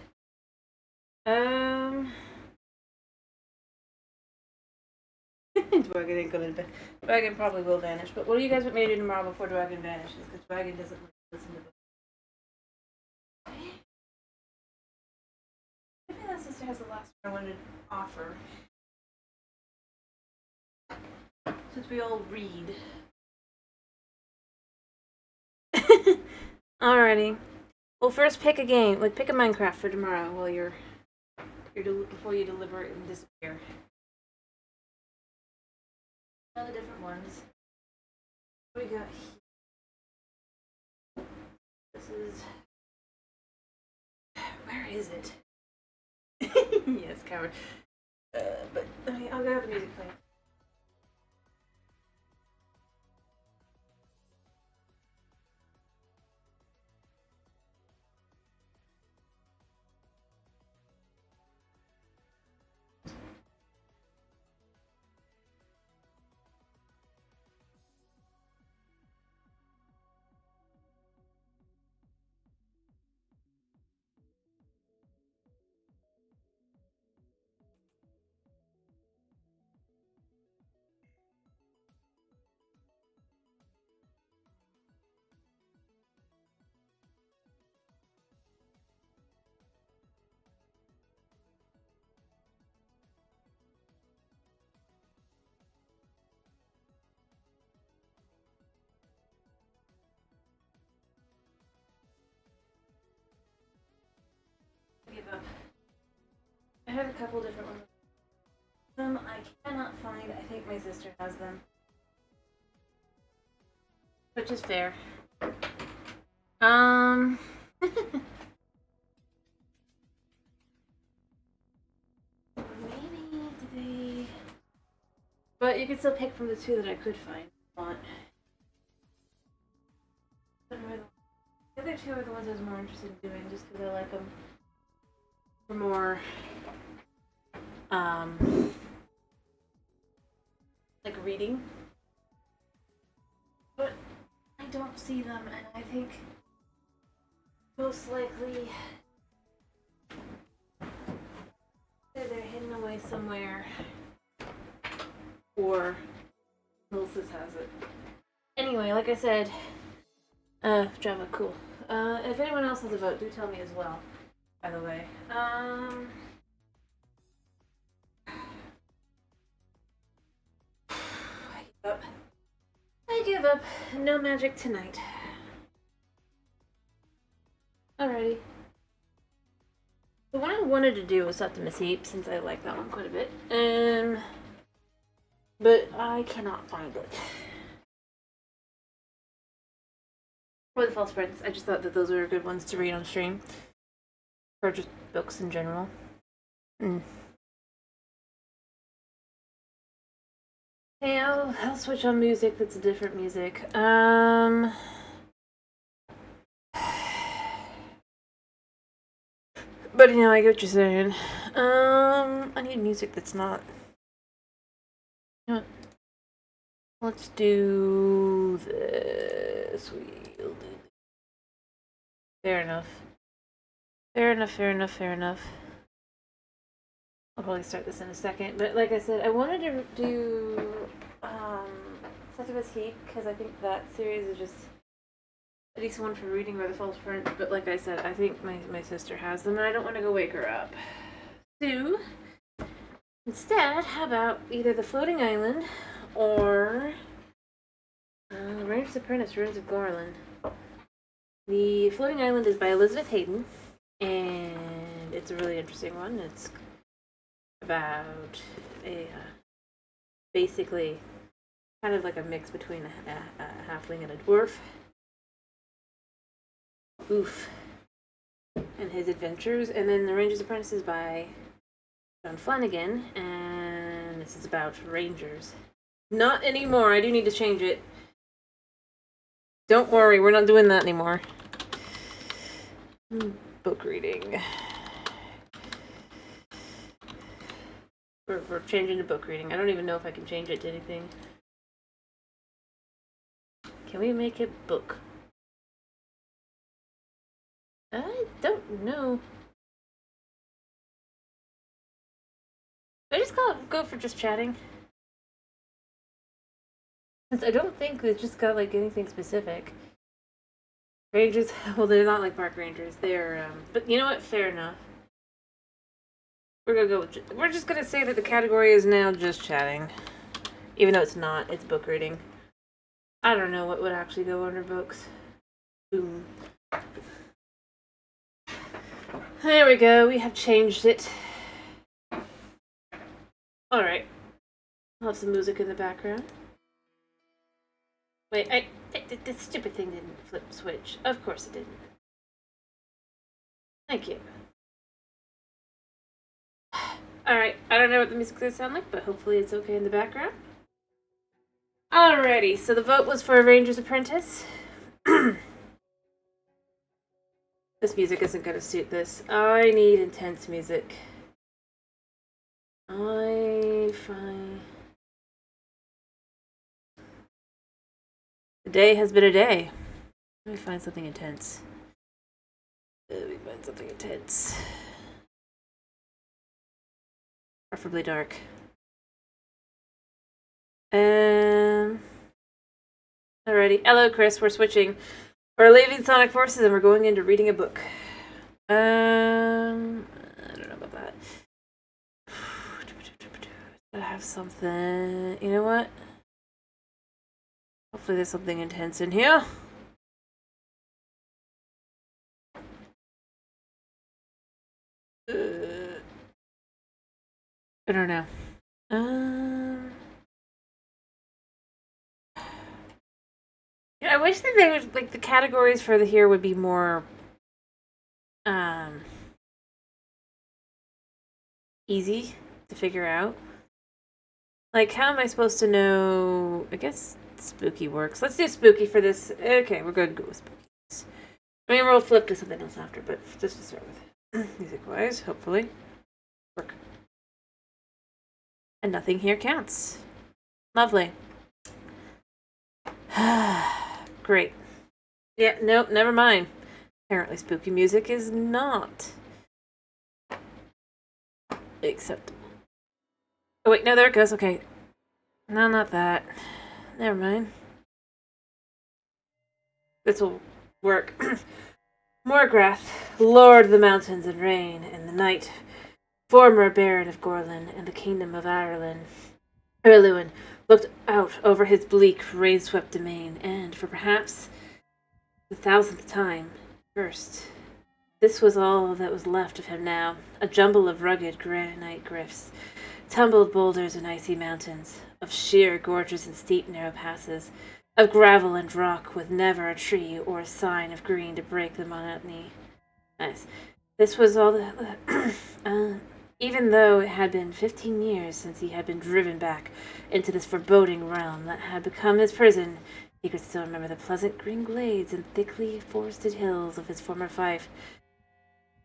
Dragon ain't gonna Dragon probably will vanish, but what do you guys want me to do tomorrow before Dragon vanishes? Because Dragon doesn't listen to books. Maybe that sister has the last one I wanted to offer. Since we all read. Alrighty. Well, first pick a game. Like, pick a Minecraft for tomorrow while you're before you deliver it and disappear. All the different ones. What do we got here? This is... Where is it? Yes, coward. But I'll go have the music playing. I have a couple different ones. Some I cannot find. I think my sister has them. Which is fair. Maybe they... But you can still pick from the two that I could find if you want. The other two are the ones I was more interested in doing just because I like them for more like reading, but I don't see them, and I think most likely they're hidden away somewhere. Or Melissa's has it. Anyway, like I said, Java, cool. If anyone else has a vote, do tell me as well, by the way. I give up. No magic tonight. Alrighty. The one I wanted to do was Septimus Heap, since I like that one quite a bit. But I cannot find it. Or the False Prince. I just thought that those were good ones to read on stream. Or just books in general. Hey, I'll switch on music that's a different music. But you know, I get what you're saying. I need music that's not. You know what? Let's do this. We'll do. Fair enough. Fair enough, fair enough, fair enough. I'll probably start this in a second, but like I said, I wanted to do Septimus Heap because I think that series is just a decent one for reading or the False Prince, but like I said, I think my sister has them and I don't want to go wake her up. So, instead, how about either The Floating Island or Rangers Apprentice, Ruins of Gorlan. The Floating Island is by Elizabeth Hayden, and it's a really interesting one. It's about a basically kind of like a mix between a halfling and a dwarf. Oof. And his adventures. And then The Ranger's Apprentice is by John Flanagan, and this is about rangers. Not anymore. I do need to change it. Don't worry, we're not doing that anymore. Book reading. We're changing to book reading. I don't even know if I can change it to anything. Can we make it book? I don't know. I just go for just chatting. Since I don't think it's just got like anything specific. Rangers, well, they're not like park rangers. They're, but you know what? Fair enough. We're gonna go with, we're just gonna say that the category is now just chatting. Even though it's not, it's book reading. I don't know what would actually go under books. Boom. There we go, we have changed it. Alright. I'll have some music in the background. Wait, this stupid thing didn't flip switch. Of course it didn't. Thank you. Alright, I don't know what the music's gonna sound like, but hopefully it's okay in the background. Alrighty, so the vote was for Ranger's Apprentice. This music isn't gonna suit this. I need intense music. I find... The day has been a day. Let me find something intense. Preferably dark. Alrighty. Hello, Chris. We're switching. We're leaving Sonic Forces and we're going into reading a book. I don't know about that. Gotta have something. You know what? Hopefully there's something intense in here. I don't know. Yeah, I wish that they would, like, the categories for here would be more easy to figure out. Like, how am I supposed to know? I guess spooky works. Let's do spooky for this. Okay, we're going to go with spooky. I mean, we'll flip to something else after, but just to start with. Music-wise, hopefully. Work. And nothing here counts. Lovely. Great. Yeah, nope, never mind. Apparently spooky music is not acceptable. Oh, wait, no, there it goes. Okay. No, not that. Never mind. This will work. Morgrath, lord of the mountains and rain and the night, former baron of Gorlan and the kingdom of Ireland, Erluin looked out over his bleak, rain-swept domain, and, for perhaps the 1000th time, cursed. This was all that was left of him now, a jumble of rugged granite cliffs, tumbled boulders and icy mountains, of sheer gorges and steep narrow passes, of gravel and rock with never a tree or a sign of green to break the monotony. Nice. This was all even though it had been 15 years since he had been driven back into this foreboding realm that had become his prison, he could still remember the pleasant green glades and thickly forested hills of his former fief.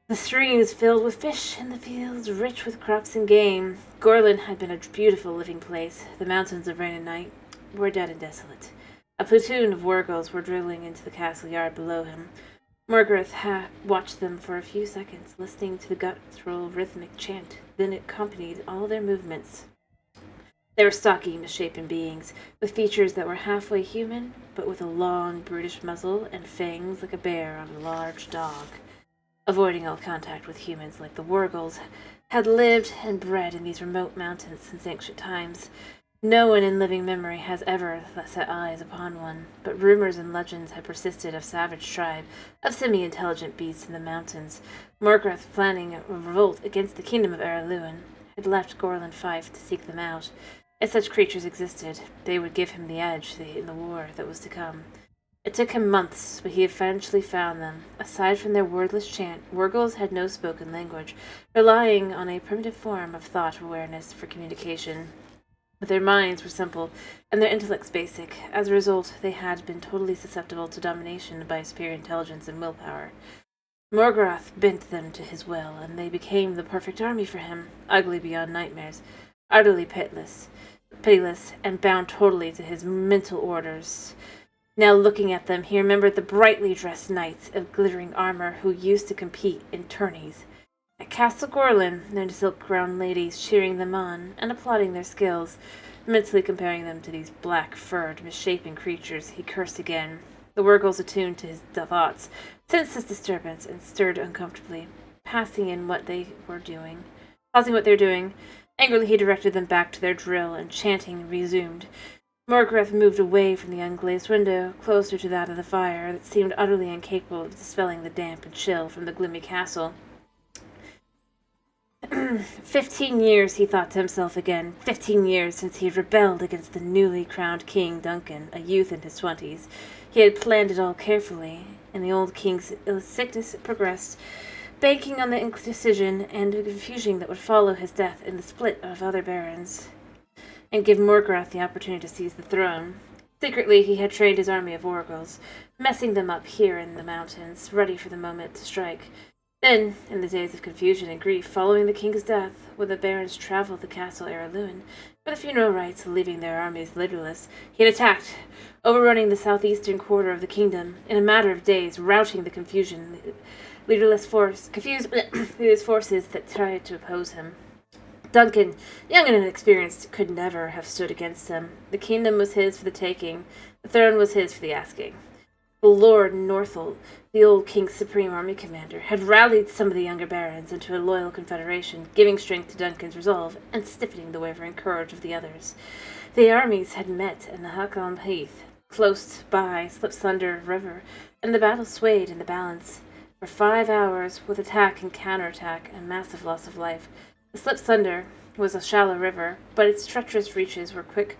The streams filled with fish, and the fields rich with crops and game. Gorlan had been a beautiful living place. The mountains of rain and night were dead and desolate. A platoon of wargulls were drilling into the castle yard below him. Morgrath watched them for a few seconds, listening to the guttural rhythmic chant, then accompanied all their movements. They were stocky, misshapen beings, with features that were halfway human, but with a long, brutish muzzle and fangs like a bear on a large dog. Avoiding all contact with humans like the wargulls, had lived and bred in these remote mountains since ancient times. No one in living memory has ever set eyes upon one, but rumors and legends had persisted of savage tribe, of semi-intelligent beasts in the mountains. Morgrath, planning a revolt against the kingdom of Erluin, had left Gorlan Fife to seek them out. If such creatures existed, they would give him the edge in the war that was to come. It took him months, but he eventually found them. Aside from their wordless chant, wargulls had no spoken language, relying on a primitive form of thought awareness for communication. But their minds were simple, and their intellects basic. As a result, they had been totally susceptible to domination by superior intelligence and willpower. Morgrath bent them to his will, and they became the perfect army for him, ugly beyond nightmares, utterly pitiless, and bound totally to his mental orders. Now looking at them, he remembered the brightly dressed knights of glittering armor who used to compete in tourneys. At Castle Gorlan, their silk-gowned ladies cheering them on and applauding their skills. Mentally comparing them to these black-furred, misshapen creatures, he cursed again. The wargulls, attuned to his thoughts, sensed this disturbance and stirred uncomfortably, pausing what they were doing. Angrily he directed them back to their drill, and chanting resumed. Morgrath moved away from the unglazed window, closer to that of the fire, that seemed utterly incapable of dispelling the damp and chill from the gloomy castle. 15 years, he thought to himself again. 15 years since he had rebelled against the newly crowned King Duncan, a youth in his 20s. He had planned it all carefully, and the old king's sickness progressed, banking on the indecision and the confusion that would follow his death in the split of other barons, and give Morgrath the opportunity to seize the throne. Secretly, he had trained his army of wargulls, messing them up here in the mountains, ready for the moment to strike. Then, in the days of confusion and grief following the king's death, when the barons traveled to Castle Erluin for the funeral rites, leaving their armies leaderless, he had attacked, overrunning the southeastern quarter of the kingdom in a matter of days, routing the confused forces that tried to oppose him. Duncan, young and inexperienced, could never have stood against him. The kingdom was his for the taking, the throne was his for the asking. The Lord Northolt, the old king's supreme army commander, had rallied some of the younger barons into a loyal confederation, giving strength to Duncan's resolve and stiffening the wavering courage of the others. The armies had met in the Huckam Heath, close by Slipsunder River, and the battle swayed in the balance. For 5 hours, with attack and counterattack and massive loss of life, the Slipsunder was a shallow river, but its treacherous reaches were quick.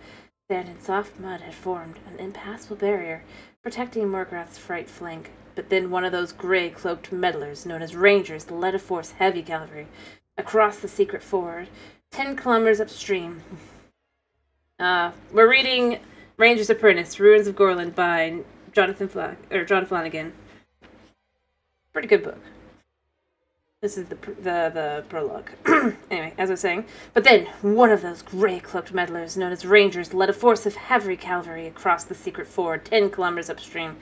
Sand and soft mud had formed an impassable barrier, protecting Morgrath's right flank. But then one of those gray-cloaked meddlers, known as Rangers, led a force heavy cavalry across the secret ford, 10 kilometers upstream. We're reading Ranger's Apprentice, Ruins of Gorlan by John Flanagan. Pretty good book. This is the prologue. Anyway, as I was saying, but then one of those gray-cloaked meddlers, known as Rangers, led a force of heavy cavalry across the secret ford, 10 kilometers upstream.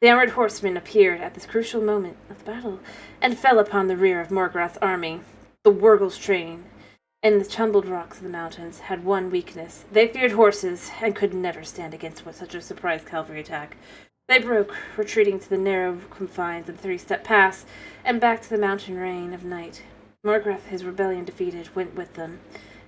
The armored horsemen appeared at this crucial moment of the battle, and fell upon the rear of Morgrath's army. The wargulls train and the tumbled rocks of the mountains had one weakness. They feared horses, and could never stand against such a surprise cavalry attack. They broke, retreating to the narrow confines of the three-step pass, and back to the mountain reign of night. Morgoth, his rebellion defeated, went with them,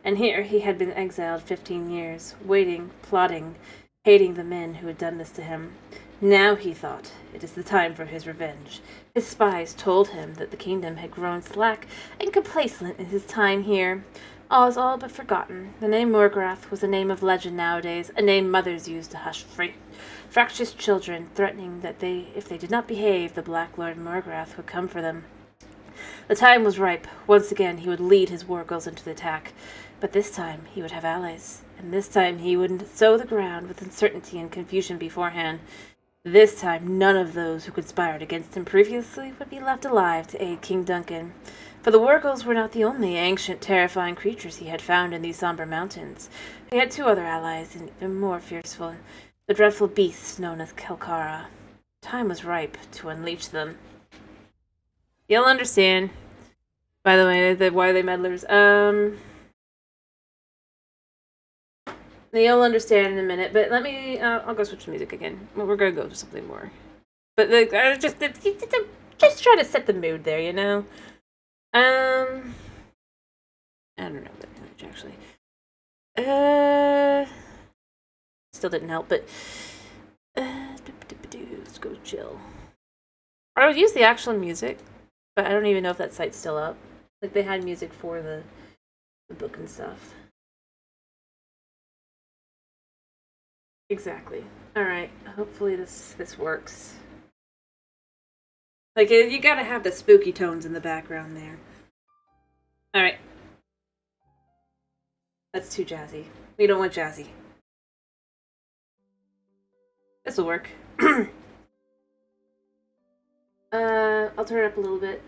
and here he had been exiled 15 years, waiting, plotting, hating the men who had done this to him. Now, he thought, it is the time for his revenge. His spies told him that the kingdom had grown slack and complacent in his time here. All is all but forgotten. The name Morgoth was a name of legend nowadays, a name mothers used to hush fractious children, threatening that if they did not behave, the Black Lord Morgoth would come for them. The time was ripe. Once again he would lead his war girls into the attack. But this time he would have allies, and this time he would sow the ground with uncertainty and confusion beforehand. This time none of those who conspired against him previously would be left alive to aid King Duncan. For the Wargles were not the only ancient, terrifying creatures he had found in these somber mountains. He had two other allies, and even more fearful, the dreadful beasts known as Kelkara. Time was ripe to unleash them. You'll understand, by the way, why they meddlers. You'll understand in a minute, but let me, I'll go switch to music again. Well, we're gonna go to something more. But just try to set the mood there, you know? I don't know that much, actually. Still didn't help, but, let's go chill. I would use the actual music, but I don't even know if that site's still up. Like, they had music for the book and stuff. Exactly. Alright, hopefully this works. Like, you gotta have the spooky tones in the background there. Alright. That's too jazzy. We don't want jazzy. This'll work. I'll turn it up a little bit.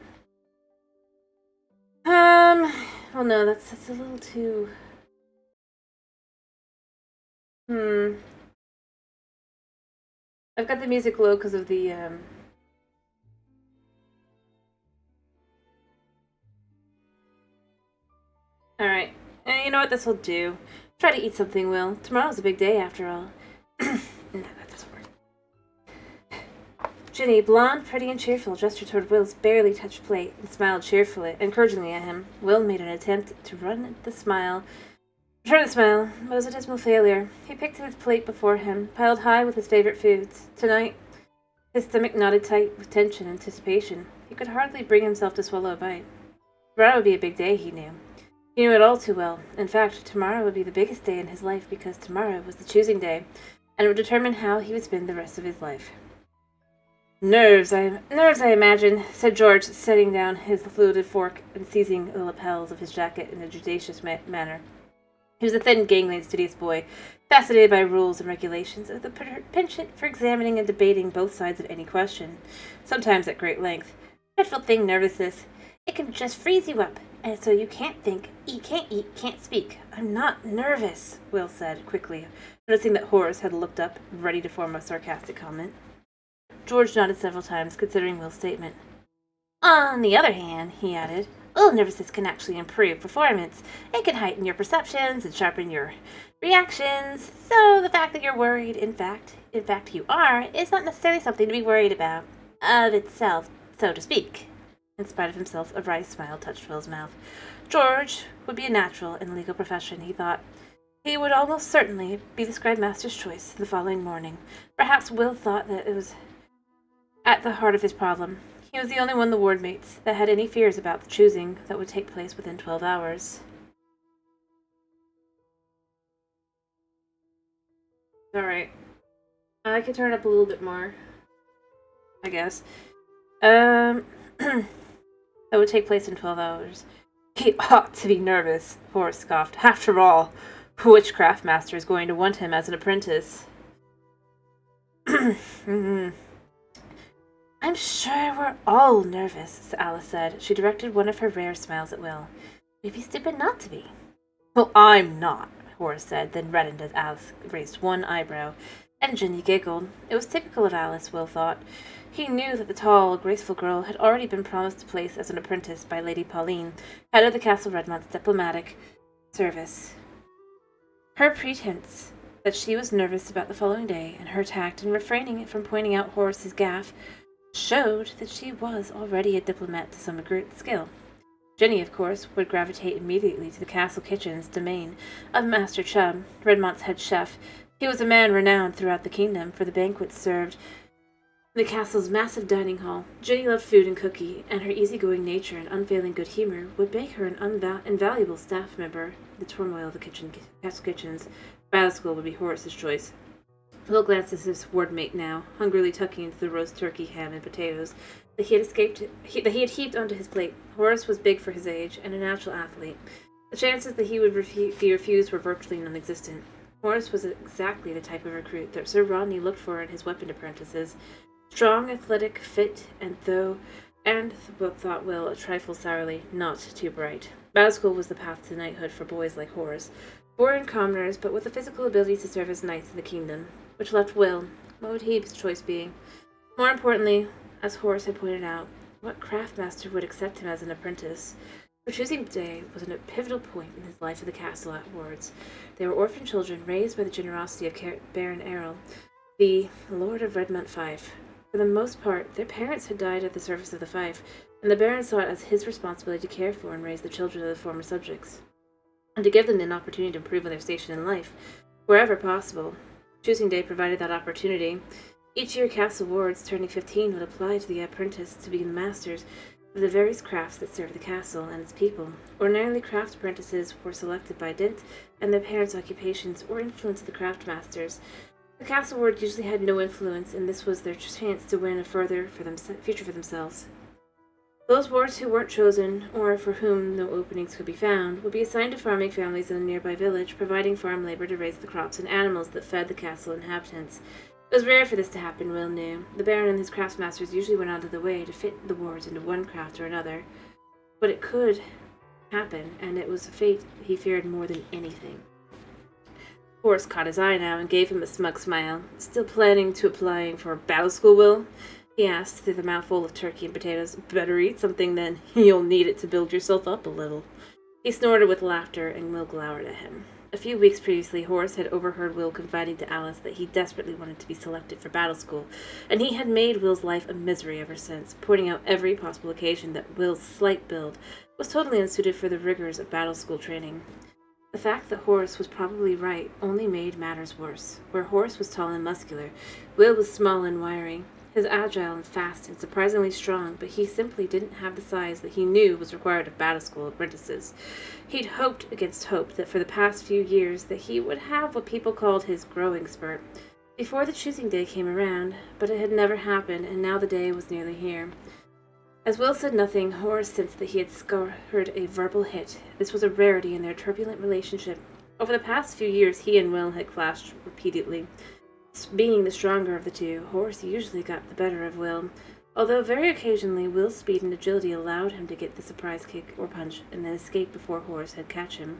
Well no, that's a little too... I've got the music low because of the, Alright. You know what this will do? Try to eat something, Will. Tomorrow's a big day, after all. No, that doesn't work. Ginny, blonde, pretty, and cheerful, gestured toward Will's barely touched plate and smiled cheerfully, encouragingly at him. Will made an attempt to return the smile, but it was a dismal failure. He picked his plate before him, piled high with his favorite foods. Tonight, his stomach knotted tight with tension and anticipation. He could hardly bring himself to swallow a bite. Tomorrow would be a big day, he knew. He knew it all too well. In fact, tomorrow would be the biggest day in his life because tomorrow was the choosing day, and it would determine how he would spend the rest of his life. Nerves, I imagine, said George, setting down his loaded fork and seizing the lapels of his jacket in a judicious manner. He was a thin, gangling, studious boy, fascinated by rules and regulations, with a penchant for examining and debating both sides of any question, sometimes at great length. Dreadful thing, nervousness. It can just freeze you up, and so you can't think, can't eat, can't speak. I'm not nervous, Will said, quickly, noticing that Horace had looked up, ready to form a sarcastic comment. George nodded several times, considering Will's statement. On the other hand, he added, nervousness can actually improve performance. It can heighten your perceptions and sharpen your reactions. So the fact that you're worried, in fact you are, is not necessarily something to be worried about, of itself, so to speak. In spite of himself, a wry smile touched Will's mouth. George would be a natural in the legal profession, he thought. He would almost certainly be the scribe master's choice the following morning. Perhaps Will thought that it was at the heart of his problem. He was the only one of the wardmates that had any fears about the choosing that would take place within 12 hours. Alright. I could turn it up a little bit more, I guess. That would take place in 12 hours. He ought to be nervous, Horace scoffed. After all, which craft master is going to want him as an apprentice? I'm sure we're all nervous, Alice said. She directed one of her rare smiles at Will. We'd be stupid not to be. Well, I'm not, Horace said, then reddened as Alice raised one eyebrow. And Ginny giggled. It was typical of Alice, Will thought. He knew that the tall, graceful girl had already been promised a place as an apprentice by Lady Pauline, head of the Castle Redmont's diplomatic service. Her pretense that she was nervous about the following day, and her tact in refraining from pointing out Horace's gaffe, showed that she was already a diplomat to some great skill. Ginny, of course, would gravitate immediately to the castle kitchen's domain of Master Chubb, Redmont's head chef. He was a man renowned throughout the kingdom for the banquets served in the castle's massive dining hall. Ginny loved food and cooking, and her easygoing nature and unfailing good humor would make her an invaluable staff member. The turmoil of the castle kitchens. Battle school would be Horace's choice. Will glanced at his wardmate now, hungrily tucking into the roast turkey, ham, and potatoes that he had heaped onto his plate. Horace was big for his age, and a natural athlete. The chances that he would be refused were virtually non-existent. Horace was exactly the type of recruit that Sir Rodney looked for in his weapon apprentices. Strong, athletic, fit, and thought Will a trifle sourly, not too bright. Battle school was the path to knighthood for boys like Horace, born commoners, but with the physical ability to serve as knights in the kingdom, which left Will. What would his choice be? More importantly, as Horace had pointed out, what craftmaster would accept him as an apprentice? For choosing day was a pivotal point in his life at the castle at Wards. They were orphan children raised by the generosity of Baron Errol, the Lord of Redmont Fife. For the most part, their parents had died at the service of the Fife, and the Baron saw it as his responsibility to care for and raise the children of the former subjects, and to give them an opportunity to improve on their station in life, wherever possible. Choosing day provided that opportunity. Each year, Castle Wards, turning 15, would apply to the apprentice to be the masters of the various crafts that served the castle and its people. Ordinarily, craft apprentices were selected by dint and their parents' occupations or influence of the craft masters. The Castle Ward usually had no influence, and this was their chance to win a future for themselves. Those wards who weren't chosen, or for whom no openings could be found, would be assigned to farming families in a nearby village, providing farm labor to raise the crops and animals that fed the castle inhabitants. It was rare for this to happen, Will knew. The Baron and his craftsmasters usually went out of the way to fit the wards into one craft or another. But it could happen, and it was a fate he feared more than anything. Horace caught his eye now and gave him a smug smile. "Still planning to applying for battle school, Will?" he asked through the mouthful of turkey and potatoes. "Better eat something then. You'll need it to build yourself up a little." He snorted with laughter, and Will glowered at him. A few weeks previously, Horace had overheard Will confiding to Alice that he desperately wanted to be selected for battle school, and he had made Will's life a misery ever since, pointing out every possible occasion that Will's slight build was totally unsuited for the rigors of battle school training. The fact that Horace was probably right only made matters worse. Where Horace was tall and muscular, Will was small and wiry. He was agile and fast and surprisingly strong, but he simply didn't have the size that he knew was required of battle school apprentices. He'd hoped against hope that for the past few years that he would have what people called his growing spurt before the choosing day came around, but it had never happened, and now the day was nearly here. As Will said nothing, Horace sensed that he had scored a verbal hit. This was a rarity in their turbulent relationship. Over the past few years, he and Will had clashed repeatedly. Being the stronger of the two, Horace usually got the better of Will, although very occasionally Will's speed and agility allowed him to get the surprise kick or punch and then escape before Horace had catch him.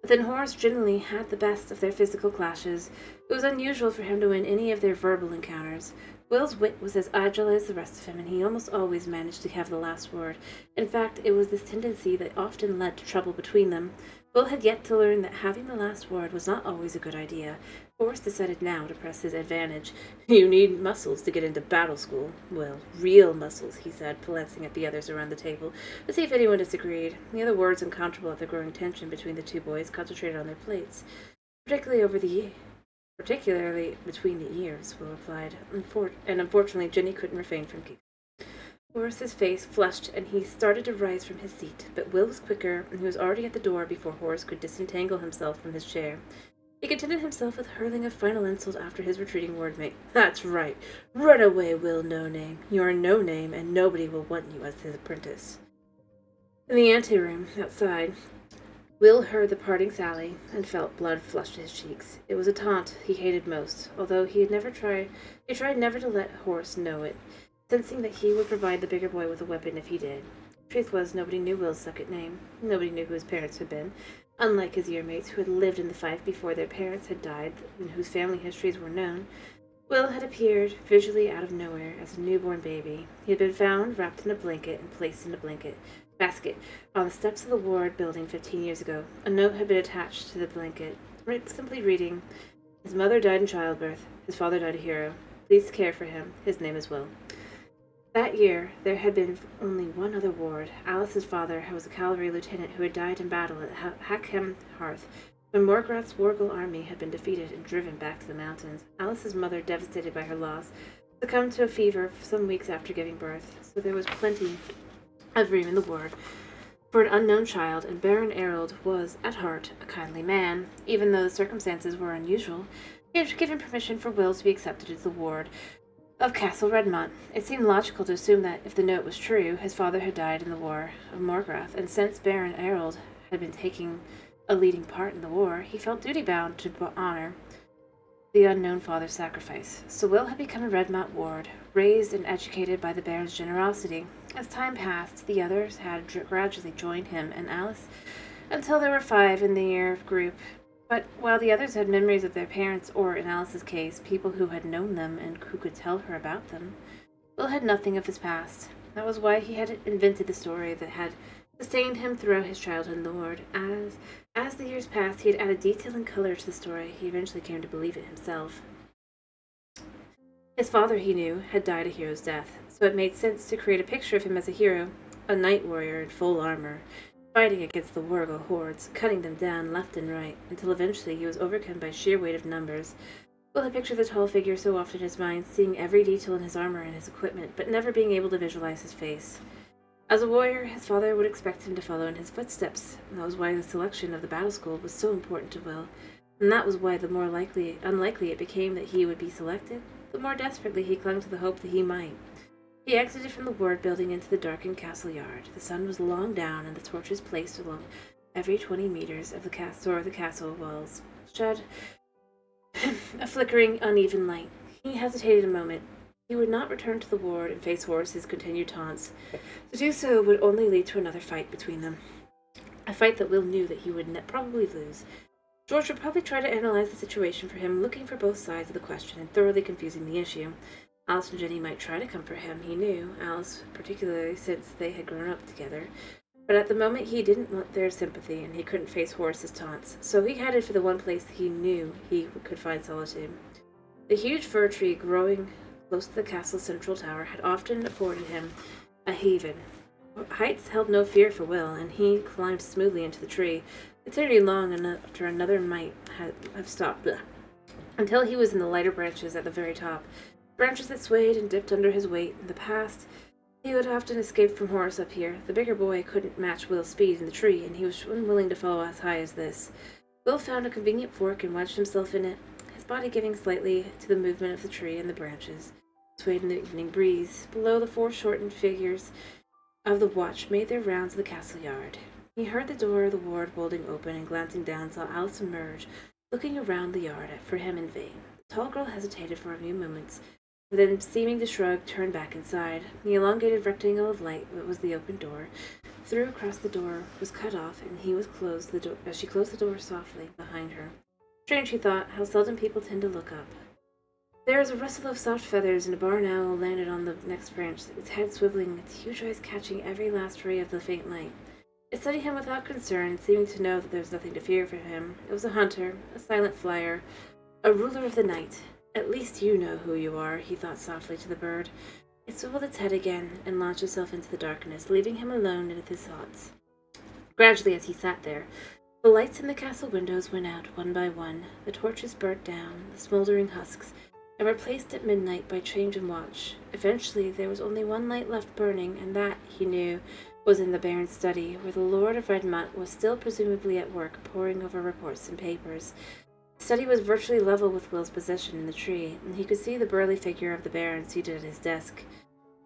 But then Horace generally had the best of their physical clashes. It was unusual for him to win any of their verbal encounters. Will's wit was as agile as the rest of him, and he almost always managed to have the last word. In fact, it was this tendency that often led to trouble between them. Will had yet to learn that having the last word was not always a good idea. Horace decided now to press his advantage. "You need muscles to get into battle school." "Well, real muscles," he said, glancing at the others around the table to see if anyone disagreed. The other words, uncomfortable at the growing tension between the two boys, concentrated on their plates. Particularly between the ears," Will replied, and unfortunately Ginny couldn't refrain from giggling. Horace's face flushed, and he started to rise from his seat, but Will was quicker, and he was already at the door before Horace could disentangle himself from his chair. He contented himself with hurling a final insult after his retreating wardmate. "That's right. Run away, Will No-Name. You're no-name, and nobody will want you as his apprentice." In the anteroom, outside, Will heard the parting sally, and felt blood flush to his cheeks. It was a taunt he hated most, although he tried never to let Horace know it, sensing that he would provide the bigger boy with a weapon if he did. The truth was, nobody knew Will's second name. Nobody knew who his parents had been. Unlike his yearmates who had lived in the fife before their parents had died and whose family histories were known, Will had appeared visually out of nowhere as a newborn baby. He had been found wrapped in a blanket and placed in a basket on the steps of the ward building 15 years ago. A note had been attached to the blanket, simply reading, "His mother died in childbirth. His father died a hero. Please care for him. His name is Will." That year, there had been only one other ward. Alice's father was a cavalry lieutenant who had died in battle at Hackham Hearth, when Morgoth's Wargle army had been defeated and driven back to the mountains. Alice's mother, devastated by her loss, succumbed to a fever some weeks after giving birth, so there was plenty of room in the ward for an unknown child, and Baron Erold was, at heart, a kindly man. Even though the circumstances were unusual, he had given permission for Will to be accepted into the ward of Castle Redmont. It seemed logical to assume that, if the note was true, his father had died in the War of Morgoth, and since Baron Erold had been taking a leading part in the war, he felt duty-bound to honor the unknown father's sacrifice. So Will had become a Redmont ward, raised and educated by the Baron's generosity. As time passed, the others had gradually joined him and Alice, until there were 5 in the year group. But while the others had memories of their parents, or, in Alice's case, people who had known them and who could tell her about them, Will had nothing of his past. That was why he had invented the story that had sustained him throughout his childhood in the ward. As the years passed, he had added detail and color to the story. He eventually came to believe it himself. His father, he knew, had died a hero's death, so it made sense to create a picture of him as a hero, a knight warrior in full armor, fighting against the Wargle hordes, cutting them down left and right, until eventually he was overcome by sheer weight of numbers. Will had pictured the tall figure so often in his mind, seeing every detail in his armor and his equipment, but never being able to visualize his face. As a warrior, his father would expect him to follow in his footsteps, and that was why the selection of the battle school was so important to Will, and that was why the more unlikely it became that he would be selected, the more desperately he clung to the hope that he might. He exited from the ward building into the darkened castle yard. The sun was long down, and the torches placed along every 20 meters of the castle walls shed a flickering, uneven light. He hesitated a moment. He would not return to the ward and face Horace's continued taunts. To do so would only lead to another fight between them. A fight that Will knew that he would probably lose. George would probably try to analyze the situation for him, looking for both sides of the question and thoroughly confusing the issue. Alice and Jenny might try to comfort him, he knew, Alice particularly since they had grown up together. But at the moment he didn't want their sympathy, and he couldn't face Horace's taunts, so he headed for the one place he knew he could find solitude. The huge fir tree growing close to the castle's central tower had often afforded him a haven. Heights held no fear for Will, and he climbed smoothly into the tree, considerably long after another might have stopped, until he was in the lighter branches at the very top. Branches that swayed and dipped under his weight. In the past, he would often escape from Horace up here. The bigger boy couldn't match Will's speed in the tree, and he was unwilling to follow as high as this. Will found a convenient fork and wedged himself in it, his body giving slightly to the movement of the tree and the branches. Swayed in the evening breeze. Below, the foreshortened figures of the watch made their rounds of the castle yard. He heard the door of the ward holding open, and glancing down saw Alice emerge, looking around the yard for him in vain. The tall girl hesitated for a few moments, then, seeming to shrug, turned back inside. The elongated rectangle of light that was the open door, through across the door, was cut off, and as she closed the door softly behind her. Strange, he thought, how seldom people tend to look up. There was a rustle of soft feathers, and a barn owl landed on the next branch, its head swiveling, its huge eyes catching every last ray of the faint light. It studied him without concern, seeming to know that there was nothing to fear for him. It was a hunter, a silent flyer, a ruler of the night. At least you know who you are, he thought softly to the bird. It swiveled its head again and launched itself into the darkness, leaving him alone with his thoughts. Gradually, as he sat there, the lights in the castle windows went out one by one. The torches burnt down, the smoldering husks, and were replaced at midnight by change and watch. Eventually, there was only one light left burning, and that, he knew, was in the Baron's study, where the Lord of Redmont was still presumably at work, poring over reports and papers. The study was virtually level with Will's position in the tree, and he could see the burly figure of the Baron seated at his desk.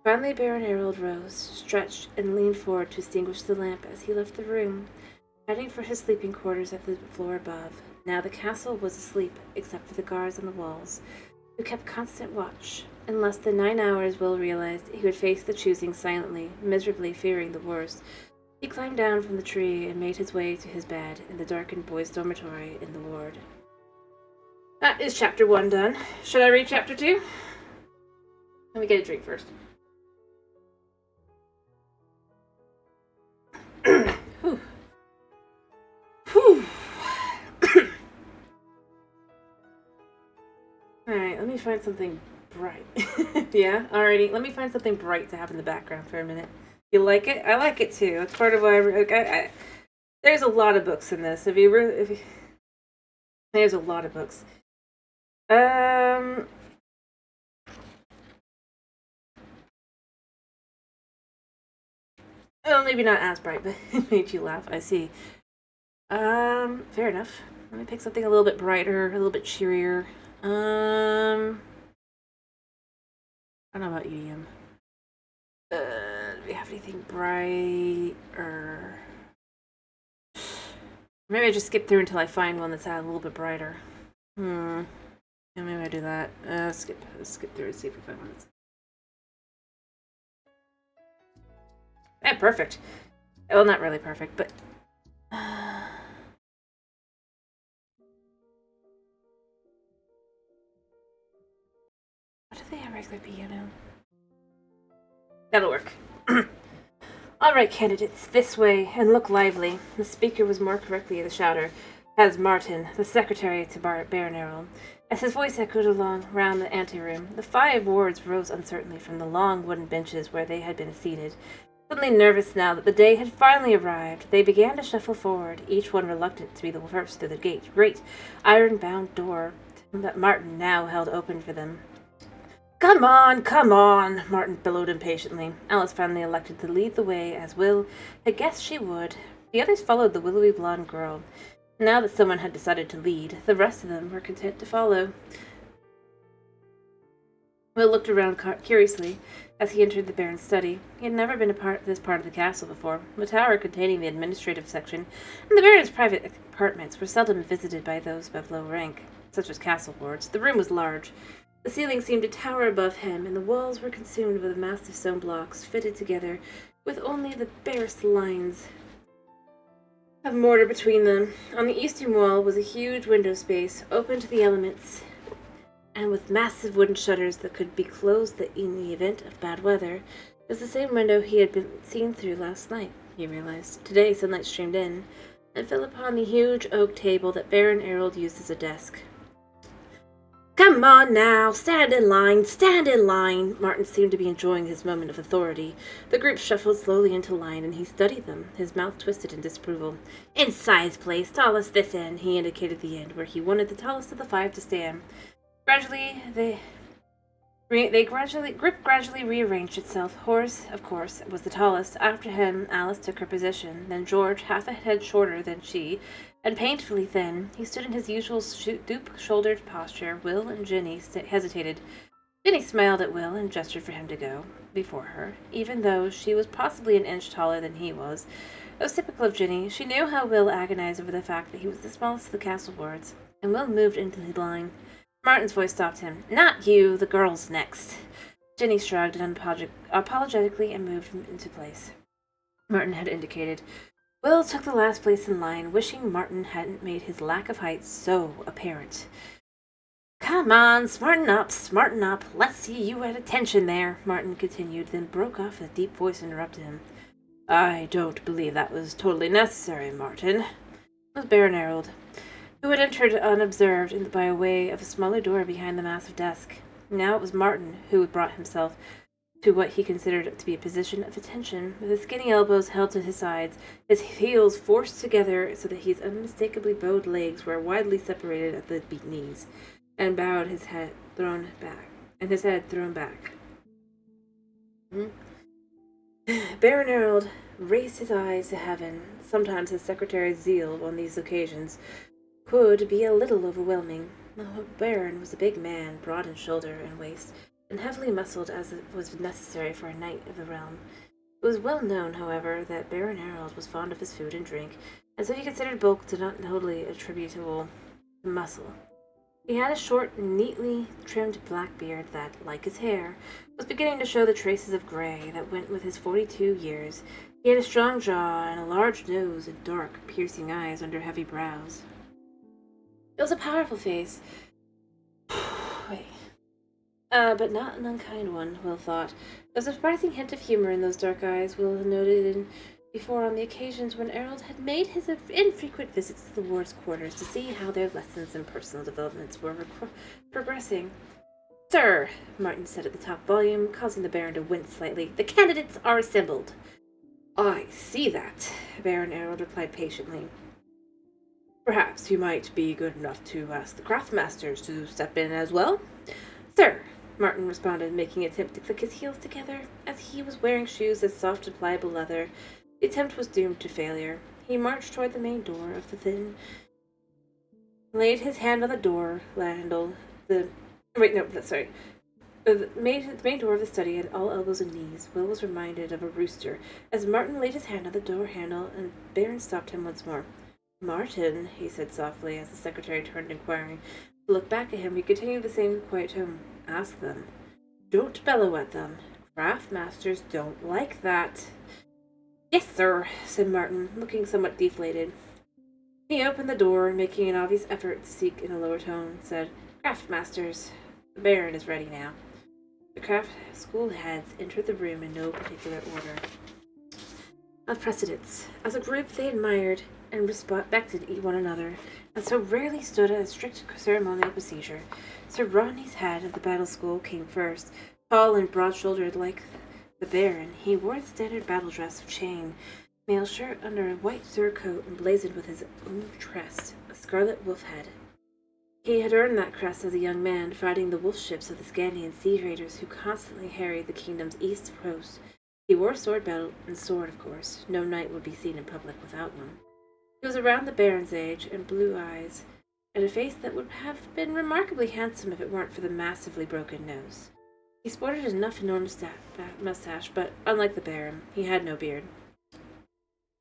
Finally, Baron Erold rose, stretched, and leaned forward to extinguish the lamp as he left the room, heading for his sleeping quarters at the floor above. Now the castle was asleep, except for the guards on the walls, who kept constant watch. In less than 9 hours, Will realized he would face the choosing silently, miserably fearing the worst. He climbed down from the tree and made his way to his bed in the darkened boys' dormitory in the ward. That is chapter 1 done. Should I read chapter 2? Let me get a drink first. Whew. Whew. Alright, let me find something bright. Yeah, alrighty. Let me find something bright to have in the background for a minute. You like it? I like it too. That's part of why there's a lot of books in this. There's a lot of books. Oh, maybe not as bright, but it made you laugh. I see. Fair enough. Let me pick something a little bit brighter, a little bit cheerier. I don't know about EDM. Do we have anything bright or maybe I just skip through until I find one that's a little bit brighter. Yeah, maybe I do that. Skip through and see if we find one that's... perfect. Well, not really perfect, but what do they have regular piano? That'll work. Alright, candidates, this way, and look lively. The speaker was more correctly the shouter, as Martin, the secretary to Baron Errol. As his voice echoed along round the anteroom, the 5 wards rose uncertainly from the long wooden benches where they had been seated. Suddenly nervous now that the day had finally arrived, they began to shuffle forward, each one reluctant to be the first through the great iron-bound door that Martin now held open for them. Come on, Martin bellowed impatiently. Alice finally elected to lead the way, as Will had guessed she would. The others followed the willowy blonde girl. Now that someone had decided to lead, the rest of them were content to follow. Will looked around curiously as he entered the Baron's study. He had never been this part of the castle before. The tower containing the administrative section and the Baron's private apartments were seldom visited by those of low rank, such as castle wards. The room was large. The ceiling seemed to tower above him, and the walls were consumed with massive stone blocks fitted together with only the barest lines of mortar between them. On the eastern wall was a huge window space, open to the elements, and with massive wooden shutters that could be closed in the event of bad weather. It was the same window he had been seen through last night, he realized. Today sunlight streamed in, and fell upon the huge oak table that Baron Errol used as a desk. Come on now, stand in line, stand in line! Martin seemed to be enjoying his moment of authority. The group shuffled slowly into line, and he studied them, his mouth twisted in disapproval. Inside, place, tallest this end, he indicated the end, where he wanted the tallest of the 5 to stand. Gradually, the group gradually rearranged itself. Horace, of course, was the tallest. After him, Alice took her position. Then George, half a head shorter than she, and painfully thin. He stood in his usual stoop-shouldered posture. Will and Ginny hesitated. Ginny smiled at Will and gestured for him to go before her, even though she was possibly an inch taller than he was. It was typical of Ginny. She knew how Will agonized over the fact that he was the smallest of the castle wards, and Will moved into the line. Martin's voice stopped him. Not you, the girl's next. Ginny shrugged apologetically and moved into place. Martin had indicated. Will took the last place in line, wishing Martin hadn't made his lack of height so apparent. Come on, smarten up. Let's see you at attention there, Martin continued, then broke off as a deep voice interrupted him. I don't believe that was totally necessary, Martin. It was Baron Errol, who had entered unobserved by way of a smaller door behind the massive desk. Now it was Martin who had brought himself to what he considered to be a position of attention, with his skinny elbows held to his sides, his heels forced together so that his unmistakably bowed legs were widely separated at the knees, and bowed his head thrown back. Baron Errol raised his eyes to heaven. Sometimes his secretary's zeal on these occasions could be a little overwhelming. The Baron was a big man, broad in shoulder and waist, and heavily muscled as it was necessary for a knight of the realm. It was well known, however, that Baron Errol was fond of his food and drink, and so he considered bulk to not totally attributable to muscle. He had a short, neatly trimmed black beard that, like his hair, was beginning to show the traces of gray that went with his 42 years. He had a strong jaw and a large nose and dark, piercing eyes under heavy brows. It was a powerful face. Wait. But not an unkind one, Will thought. There was a surprising hint of humor in those dark eyes. Will had noted before on the occasions when Errol had made his infrequent visits to the ward's quarters to see how their lessons and personal developments were progressing. Sir, Martin said at the top volume, causing the Baron to wince slightly, the candidates are assembled. I see that, Baron Errol replied patiently. Perhaps you might be good enough to ask the craftmasters to step in as well? Sir, Martin responded, making an attempt to click his heels together. As he was wearing shoes as soft and pliable leather, the attempt was doomed to failure. He marched toward the main door of the thin, laid his hand on the door handle. The main door of the study at all elbows and knees. Will was reminded of a rooster as Martin laid his hand on the door handle, and Baron stopped him once more. Martin, he said softly as the secretary turned inquiring. To look back at him, he continued the same quiet tone. Ask them. Don't bellow at them. Craftmasters don't like that. Yes, sir, said Martin, looking somewhat deflated. He opened the door, making an obvious effort to speak in a lower tone, said, Craftmasters, the Baron is ready now. The craft school heads entered the room in no particular order of precedence. As a group, they admired and respected one another, and so rarely stood at a strict ceremonial procedure. Sir Rodney's head of the battle school came first. Tall and broad-shouldered like the Baron, he wore the standard battle dress of chain mail shirt under a white surcoat emblazoned with his own crest, a scarlet wolf head. He had earned that crest as a young man, fighting the wolf ships of the Scandian sea raiders who constantly harried the kingdom's east coast. He wore a sword belt and sword, of course. No knight would be seen in public without one. He was around the Baron's age, and blue eyes, and a face that would have been remarkably handsome if it weren't for the massively broken nose. He sported enough enormous mustache, but unlike the Baron, he had no beard.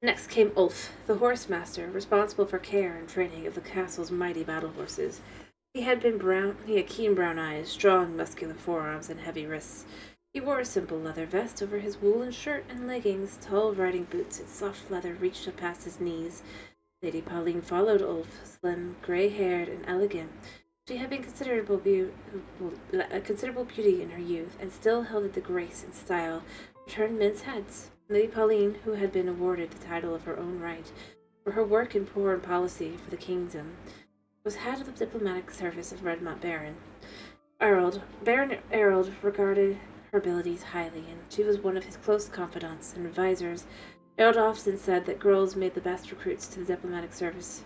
Next came Ulf, the horse master, responsible for care and training of the castle's mighty battle horses. He had keen brown eyes, strong muscular forearms, and heavy wrists. He wore a simple leather vest over his woolen shirt and leggings. Tall riding boots in soft leather reached up past his knees. Lady Pauline followed Ulf, slim, gray-haired, and elegant. She had been considerable beauty in her youth, and still held the grace and style that turned men's heads. Lady Pauline, who had been awarded the title of her own right for her work in foreign policy for the kingdom, was head of the diplomatic service of Redmont Baron. Baron Errol regarded her abilities highly, and she was one of his close confidants and advisors. Errol often said that girls made the best recruits to the diplomatic service.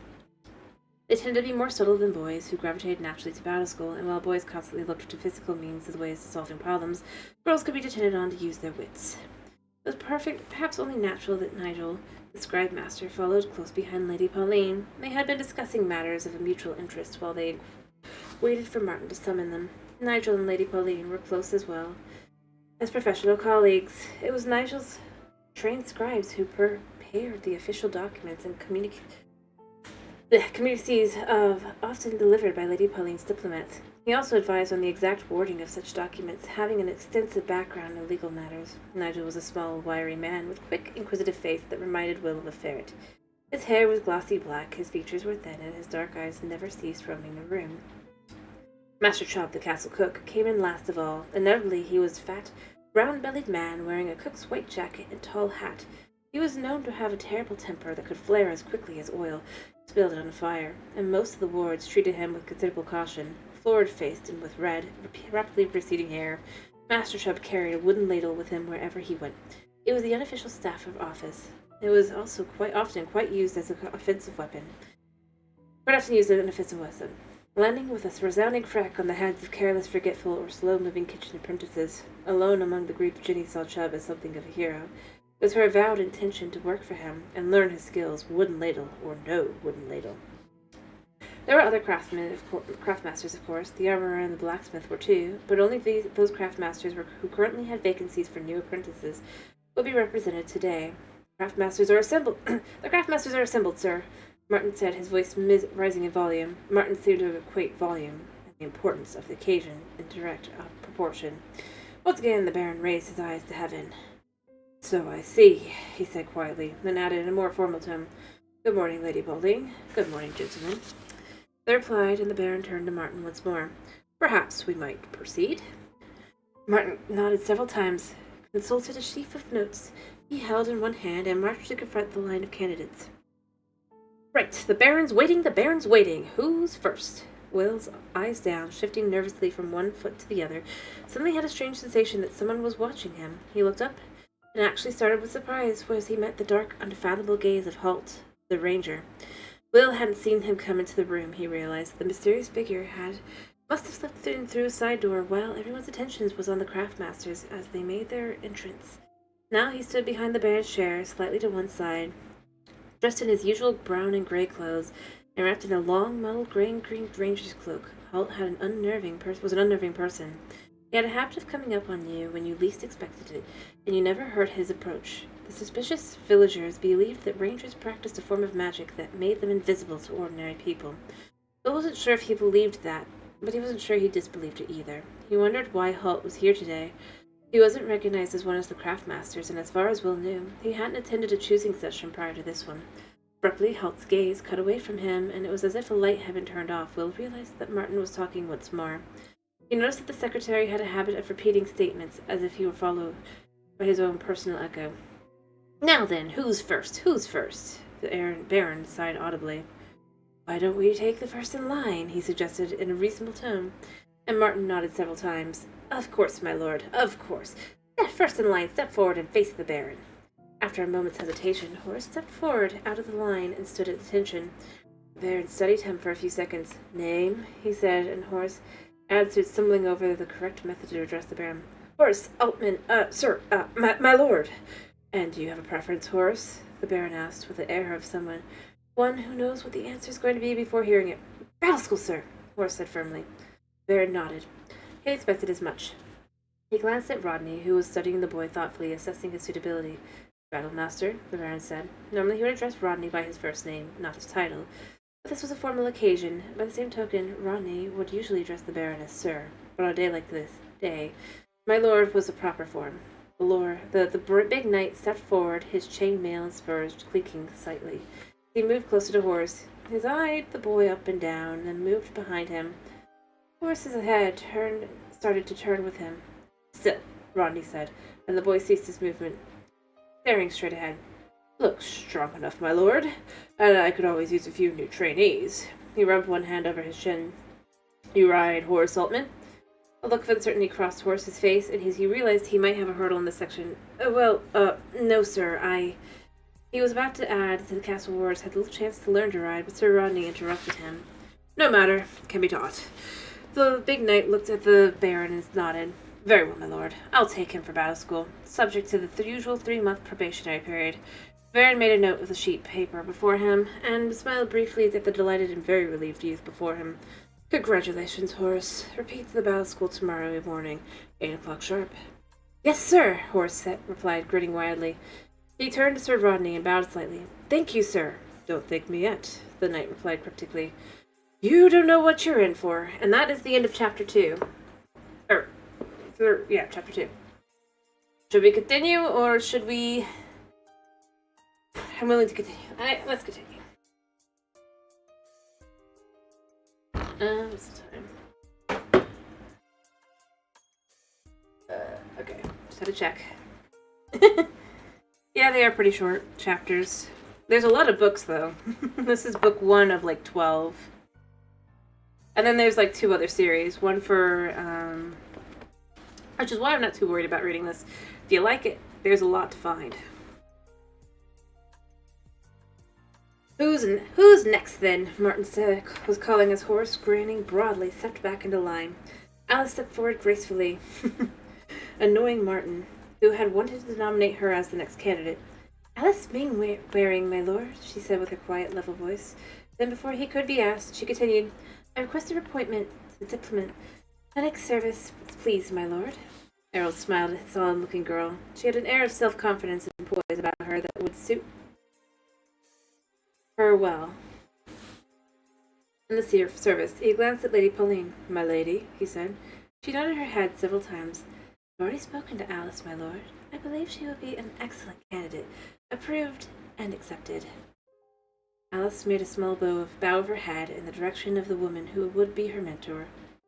They tended to be more subtle than boys, who gravitated naturally to battle school, and while boys constantly looked to physical means as ways to solving problems, girls could be depended on to use their wits. It was perhaps only natural that Nigel, the scribe master, followed close behind Lady Pauline. They had been discussing matters of a mutual interest while they waited for Martin to summon them. Nigel and Lady Pauline were close as well as professional colleagues. It was Nigel's trained scribes who prepared the official documents and communities often delivered by Lady Pauline's diplomats. He also advised on the exact wording of such documents, having an extensive background in legal matters. Nigel was a small, wiry man with a quick, inquisitive face that reminded Will of a ferret. His hair was glossy black, his features were thin, and his dark eyes never ceased roaming the room. Master Chubb, the castle cook, came in last of all. Inevitably, he was a fat, round-bellied man wearing a cook's white jacket and tall hat. He was known to have a terrible temper that could flare as quickly as oil spilled on a fire, and most of the wards treated him with considerable caution. Florid-faced and with red, rapidly receding hair, Master Chubb carried a wooden ladle with him wherever he went. It was the unofficial staff of office. It was also quite often used as an offensive weapon. Landing with a resounding crack on the heads of careless, forgetful, or slow-moving kitchen apprentices. Alone among the group, Ginny saw Chubb as something of a hero. It was her avowed intention to work for him and learn his skills, wooden ladle or no wooden ladle. There were other craftmasters, of course. The armorer and the blacksmith were too, but only those craftmasters who currently had vacancies for new apprentices would be represented today. The craftmasters are assembled, sir, Martin said, his voice rising in volume. Martin seemed to equate volume and the importance of the occasion in direct proportion. Once again, the Baron raised his eyes to heaven. So I see, he said quietly, then added in a more formal tone, Good morning, Lady Balding. Good morning, gentlemen. They replied, and the Baron turned to Martin once more. Perhaps we might proceed? Martin nodded several times, consulted a sheaf of notes he held in one hand, and marched to confront the line of candidates. Right, the Baron's waiting. Who's first? Will's eyes down, shifting nervously from one foot to the other, suddenly had a strange sensation that someone was watching him. He looked up, and actually started with surprise as he met the dark, unfathomable gaze of Holt, the ranger. Will hadn't seen him come into the room, he realized. The mysterious figure must have slipped in through a side door while everyone's attention was on the craftmasters as they made their entrance. Now he stood behind the Baron's chair, slightly to one side, dressed in his usual brown and gray clothes, and wrapped in a long, mottled gray and green ranger's cloak. Holt was an unnerving person. He had a habit of coming up on you when you least expected it, and you never heard his approach. The suspicious villagers believed that rangers practiced a form of magic that made them invisible to ordinary people. Bill wasn't sure if he believed that, but he wasn't sure he disbelieved it either. He wondered why Holt was here today. He wasn't recognized as one of the craftmasters, and as far as Will knew, he hadn't attended a choosing session prior to this one. Abruptly, Holt's gaze cut away from him, and it was as if a light had been turned off. Will realized that Martin was talking once more. He noticed that the secretary had a habit of repeating statements, as if he were followed by his own personal echo. Now then, who's first? Who's first? The Baron sighed audibly. Why don't we take the first in line? He suggested in a reasonable tone, and Martin nodded several times. Of course, my lord, of course. Yeah, first in line, step forward and face the Baron. After a moment's hesitation, Horace stepped forward out of the line and stood at attention. The Baron studied him for a few seconds. Name, he said, and Horace answered, stumbling over the correct method to address the Baron. Horace Altman, sir, my lord. And do you have a preference, Horace? The Baron asked, with the air of one who knows what the answer is going to be before hearing it. Battle school, sir, Horace said firmly. The Baron nodded. He expected as much. He glanced at Rodney, who was studying the boy thoughtfully, assessing his suitability. Battlemaster, the Baron said. Normally he would address Rodney by his first name, not his title. But this was a formal occasion. By the same token, Rodney would usually address the Baron as Sir. But on a day like this, my lord was the proper form. The big knight stepped forward, his chainmail and spurs clinking slightly. He moved closer to Horace. He eyed the boy up and down, then moved behind him. Horace's head started to turn with him. Still, Rodney said, and the boy ceased his movement, staring straight ahead. Looks strong enough, my lord, and I could always use a few new trainees. He rubbed one hand over his chin. You ride, Horace Altman? A look of uncertainty crossed Horace's face, and he realized he might have a hurdle in this section. No, sir, He was about to add that the Castle Wars had little chance to learn to ride, but Sir Rodney interrupted him. No matter, can be taught. The big knight looked at the Baron and nodded. Very well, my lord. I'll take him for battle school, subject to the usual 3-month probationary period. Baron made a note of the sheet paper before him, and smiled briefly at the delighted and very relieved youth before him. Congratulations, Horace. Repeat the battle school tomorrow morning, 8 o'clock sharp. Yes, sir, Horace replied, grinning widely. He turned to Sir Rodney and bowed slightly. Thank you, sir. Don't thank me yet, the knight replied cryptically. You don't know what you're in for, and that is the end of chapter 2. Chapter 2. Should we continue, or should we... I'm willing to continue. Let's continue. What's the time? Okay. Just had to check. Yeah, they are pretty short chapters. There's a lot of books, though. This is book 1 of, 12. And then there's, 2 other series. One for, which is why I'm not too worried about reading this. If you like it, there's a lot to find. Who's next, then? Martin was calling as Horace, grinning broadly, stepped back into line. Alice stepped forward gracefully, annoying Martin, who had wanted to nominate her as the next candidate. Alice Mainwaring, my lord, she said with her quiet, level voice. Then, before he could be asked, she continued, I request a appointment to the diplomatic service, please, my lord. Errol smiled at the solemn-looking girl. She had an air of self-confidence and poise about her that would suit her well. In the service, he glanced at Lady Pauline. "My lady," he said. She nodded her head several times. "I've already spoken to Alice, my lord. I believe she will be an excellent candidate. Approved and accepted." Alice made a small bow of her head in the direction of the woman who would be her mentor.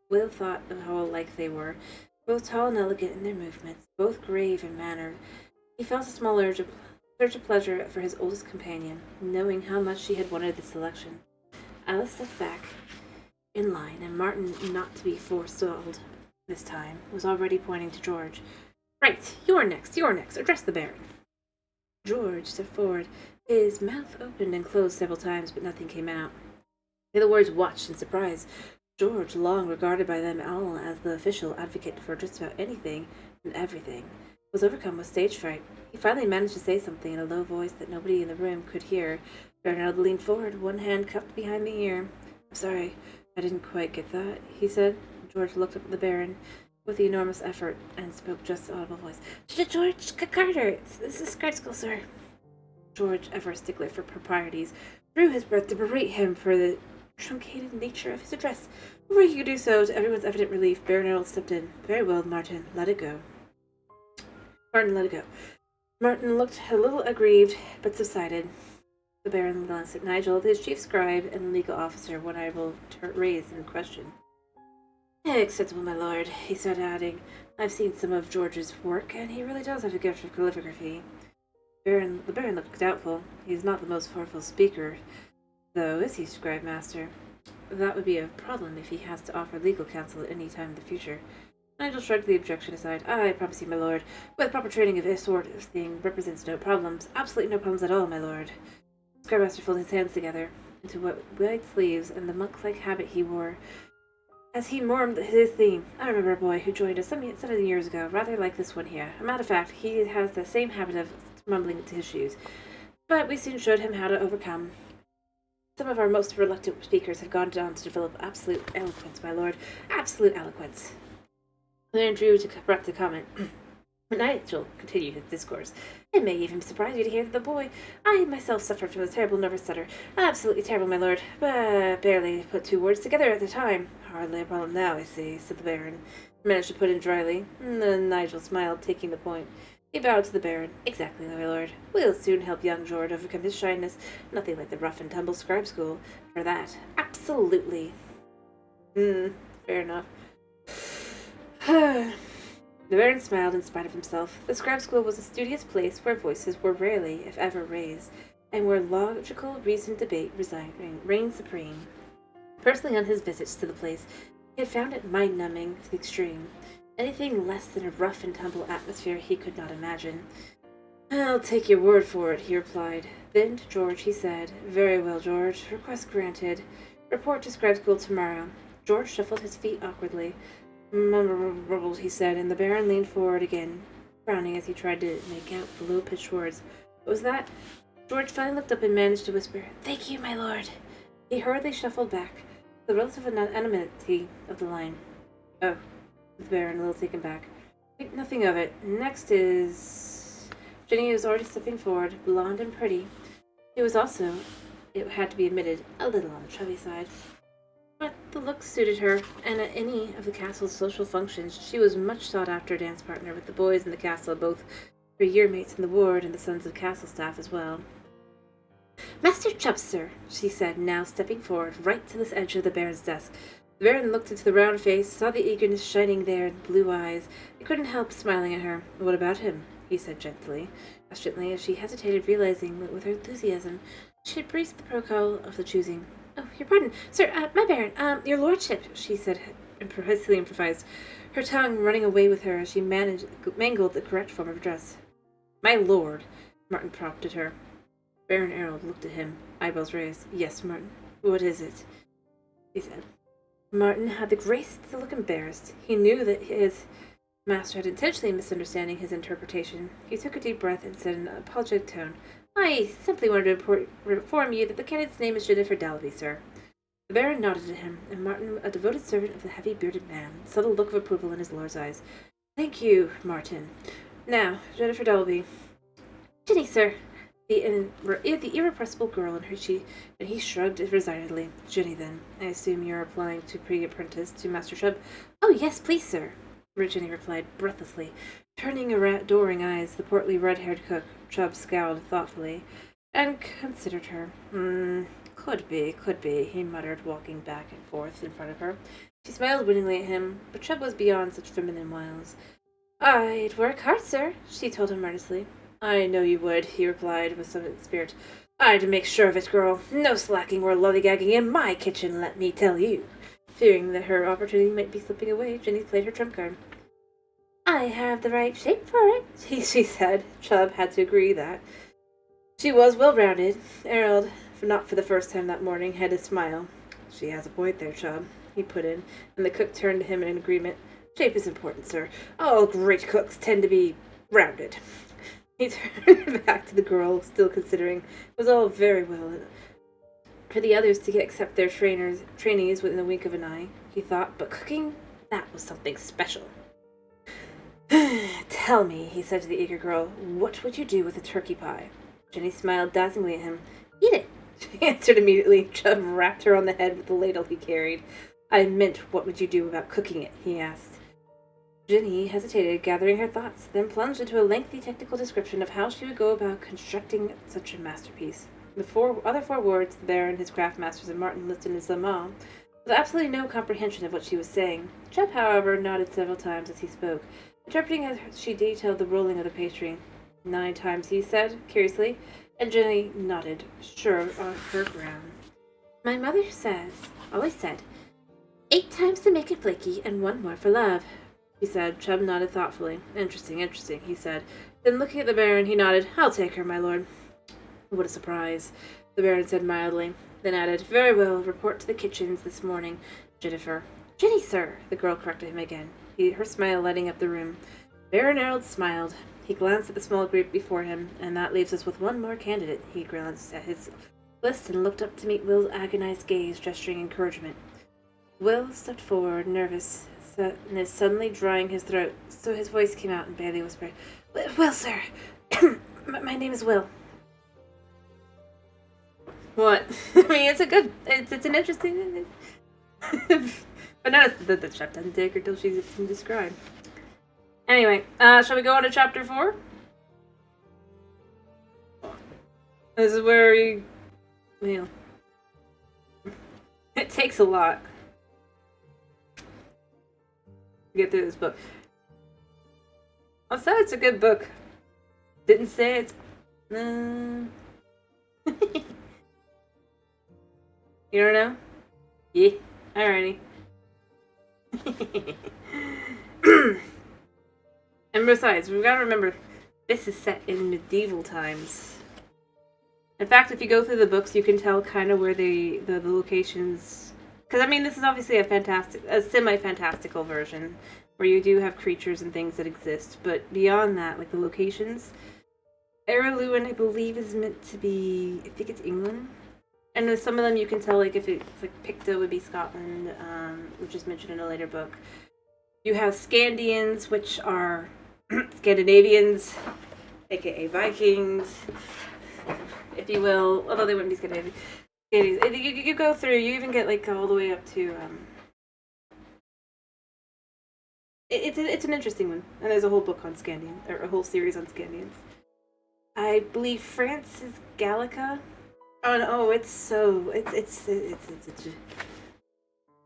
Will thought of how alike they were, both tall and elegant in their movements, both grave in manner. He felt a small surge of pleasure for his oldest companion, knowing how much she had wanted this selection. Alice stepped back in line, and Martin, not to be forestalled this time, was already pointing to George. "Right, you're next, address the Baron." George stepped forward. His mouth opened and closed several times, but nothing came out. The other words watched in surprise. George, long regarded by them all as the official advocate for just about anything and everything, was overcome with stage fright. He finally managed to say something in a low voice that nobody in the room could hear. Bernard leaned forward, one hand cupped behind the ear. "I'm sorry, I didn't quite get that," he said. George looked up at the Baron with enormous effort and spoke just an audible voice. "George Carter, this is grad school, sir." George, ever a stickler for proprieties, drew his breath to berate him for the truncated nature of his address. Before he could do so, to everyone's evident relief, Baron Earl stepped in. "Very well, Martin, let it go." Martin let it go. Martin looked a little aggrieved, but subsided. The Baron glanced at Nigel, his chief scribe and legal officer, one eyebrow raised in question. "Acceptable, my lord," he said, adding, "I've seen some of George's work, and he really does have a gift for calligraphy." The Baron looked doubtful. "He is not the most powerful speaker, though, is he, scribe master?" "That would be a problem if he has to offer legal counsel at any time in the future." Nigel shrugged the objection aside. "I promise you, my lord, with proper training of this sort of thing represents no problems. Absolutely no problems at all, my lord." The scribe master folded his hands together into white sleeves and the monk-like habit he wore as he murmured his theme. "I remember a boy who joined us 7 years ago, rather like this one here. A matter of fact, he has the same habit of mumbling into his shoes. But we soon showed him how to overcome. Some of our most reluctant speakers have gone on to develop absolute eloquence, my lord. Absolute eloquence." Then drew breath to comment. Nigel continued his discourse. "It may even surprise you to hear that the boy I myself suffered from a terrible nervous stutter. Absolutely terrible, my lord, but barely put 2 words together at the time." "Hardly a problem now, I see," said the Baron. Managed to put in dryly. Then Nigel smiled, taking the point. He bowed to the Baron. "Exactly, my lord. We'll soon help young George overcome his shyness. Nothing like the rough-and-tumble scribe school for that. Absolutely." Fair enough. The Baron smiled in spite of himself. The scribe school was a studious place where voices were rarely, if ever, raised, and where logical, reasoned debate reigned supreme. Personally, on his visits to the place, he had found it mind-numbing to the extreme. Anything less than a rough-and-tumble atmosphere he could not imagine. "I'll take your word for it," he replied. Then to George he said, "Very well, George. Request granted. Report to scribe school tomorrow." George shuffled his feet awkwardly. "Mumbled," he said, and the Baron leaned forward again, frowning as he tried to make out the low-pitched words. "What was that?" George finally looked up and managed to whisper, "Thank you, my lord." He hurriedly shuffled back, the relative anonymity of the line. "Oh," the Baron, a little taken back. "Think nothing of it. Next is..." Jenny was already stepping forward, blonde and pretty. She was also, it had to be admitted, a little on the chubby side. But the looks suited her, and at any of the castle's social functions she was much sought-after dance partner with the boys in the castle, both her year-mates in the ward and the sons of castle staff as well. "Master Chubbs, sir," she said, now stepping forward, right to the edge of the Baron's desk. The Baron looked into the round face, saw the eagerness shining there in the blue eyes. He couldn't help smiling at her. "What about him?" he said gently, as gently as she hastily realizing that with her enthusiasm she had breached the protocol of the choosing. "Oh, your pardon, sir, my Baron, your lordship," she said, hastily improvised, her tongue running away with her as she mangled the correct form of address. "My lord," Martin prompted her. Baron Earl looked at him, eyebrows raised. "Yes, Martin, what is it?" he said. Martin had the grace to look embarrassed. He knew that his master had intentionally misunderstanding his interpretation. He took a deep breath and said in an apologetic tone, "I simply wanted to inform you that the candidate's name is Jennifer Dalby, sir." The Baron nodded at him, and Martin, a devoted servant of the heavy-bearded man, saw the look of approval in his lord's eyes. "Thank you, Martin. Now, Jennifer Dalby." "Jenny, sir." The irrepressible girl and and he shrugged resignedly. Jenny, then. I assume you're applying to pre-apprentice to Master Chubb. Oh, yes, please, sir. Jenny replied breathlessly, turning adoring eyes. The portly red-haired cook. Chubb scowled thoughtfully and considered her. Could be, he muttered, walking back and forth in front of her. She smiled winningly at him, but Chubb was beyond such feminine wiles. I'd work hard, sir, she told him earnestly. I know you would, he replied with some spirit. I'd make sure of it, girl. No slacking or lollygagging in my kitchen, let me tell you. Fearing that her opportunity might be slipping away, Jenny played her trump card. I have the right shape for it, she said. Chubb had to agree that. She was well-rounded. Harold, not for the first time that morning, had a smile. She has a point there, Chubb, he put in, and the cook turned to him in agreement. Shape is important, sir. All great cooks tend to be rounded. He turned back to the girl, still considering. It was all very well for the others to accept their trainees within a wink of an eye, he thought, but cooking, that was something special. Tell me, he said to the eager girl, what would you do with a turkey pie? Jenny smiled dazzlingly at him. Eat it, she answered immediately. Chubb rapped her on the head with the ladle he carried. I meant, what would you do about cooking it, he asked. Jenny hesitated, gathering her thoughts, then plunged into a lengthy technical description of how she would go about constructing such a masterpiece. The other four wards, the Baron, his craftmasters, and Martin listed as Lamar, with absolutely no comprehension of what she was saying. Chubb, however, nodded several times as he spoke, interpreting as she detailed the rolling of the pastry. 9 times, he said, curiously, and Jenny nodded, sure of her ground. My mother always said, 8 times to make it flaky, and 1 more for love, he said. Chubb nodded thoughtfully. Interesting, he said. Then looking at the Baron, he nodded. I'll take her, my lord. What a surprise, the Baron said mildly, then added, very well, report to the kitchens this morning, Jennifer. Jenny, sir, the girl corrected him again, her smile lighting up the room. Baron Harold smiled. He glanced at the small group before him, and that leaves us with 1 more candidate. He glanced at his list and looked up to meet Will's agonized gaze, gesturing encouragement. Will stepped forward, nervous, suddenly drying his throat, so his voice came out in barely whispered. Will, sir. My name is Will. What? I mean, it's an interesting... but notice that the chef doesn't take her till she's described. Anyway, shall we go on to chapter 4? This is where you know, it takes a lot to get through this book. I said it's a good book. Didn't say it's... You don't know? Yeah. Alrighty. And besides, we've got to remember, this is set in medieval times. In fact, if you go through the books, you can tell kind of where the locations... Because, I mean, this is obviously a semi-fantastical version, where you do have creatures and things that exist, but beyond that, like the locations, Erluin, I believe, is meant to be, I think it's England. And with some of them you can tell, like, if it's, like, Picta would be Scotland, which is mentioned in a later book. You have Scandians, which are Scandinavians, aka Vikings, if you will, although they wouldn't be Scandinavian. You go through, you even get, like, all the way up to, It's an interesting one, and there's a whole book on Scandians, or a whole series on Scandians. I believe France is Gallica. Oh no, it's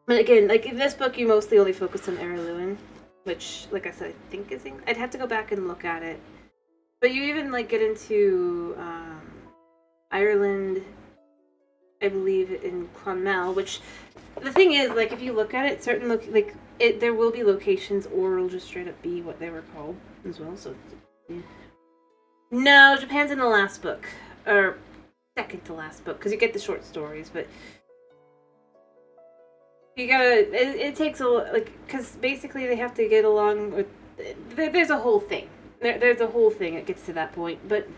But again, like in this book, you mostly only focus on Erluin, which, like I said, I think is English. I'd have to go back and look at it. But you even like get into Ireland, I believe, in Clonmel, which the thing is, like, if you look at it, there will be locations, or it'll just straight up be what they were called as well. So, yeah. No, Japan's in the last book, or second to last book, because you get the short stories, but you gotta. It takes a like, because basically they have to get along with. There's a whole thing. There's a whole thing that gets to that point, but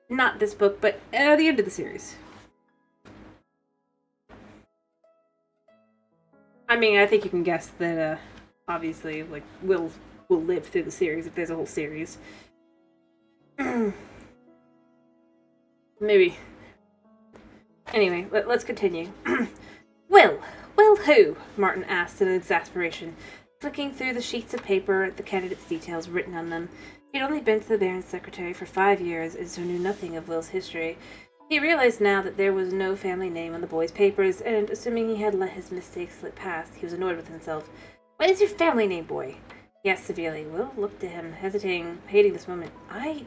not this book, but at the end of the series. I mean, I think you can guess that, obviously, like, we'll live through the series if there's a whole series. Maybe. Anyway, let's continue. Will who? Martin asked in exasperation, flicking through the sheets of paper at the candidate's details written on them. He'd only been to the Baron's secretary for 5 years, and so knew nothing of Will's history. He realized now that there was no family name on the boy's papers, and assuming he had let his mistake slip past, he was annoyed with himself. "What is your family name, boy?" he asked severely. Will looked at him, hesitating, hating this moment. "I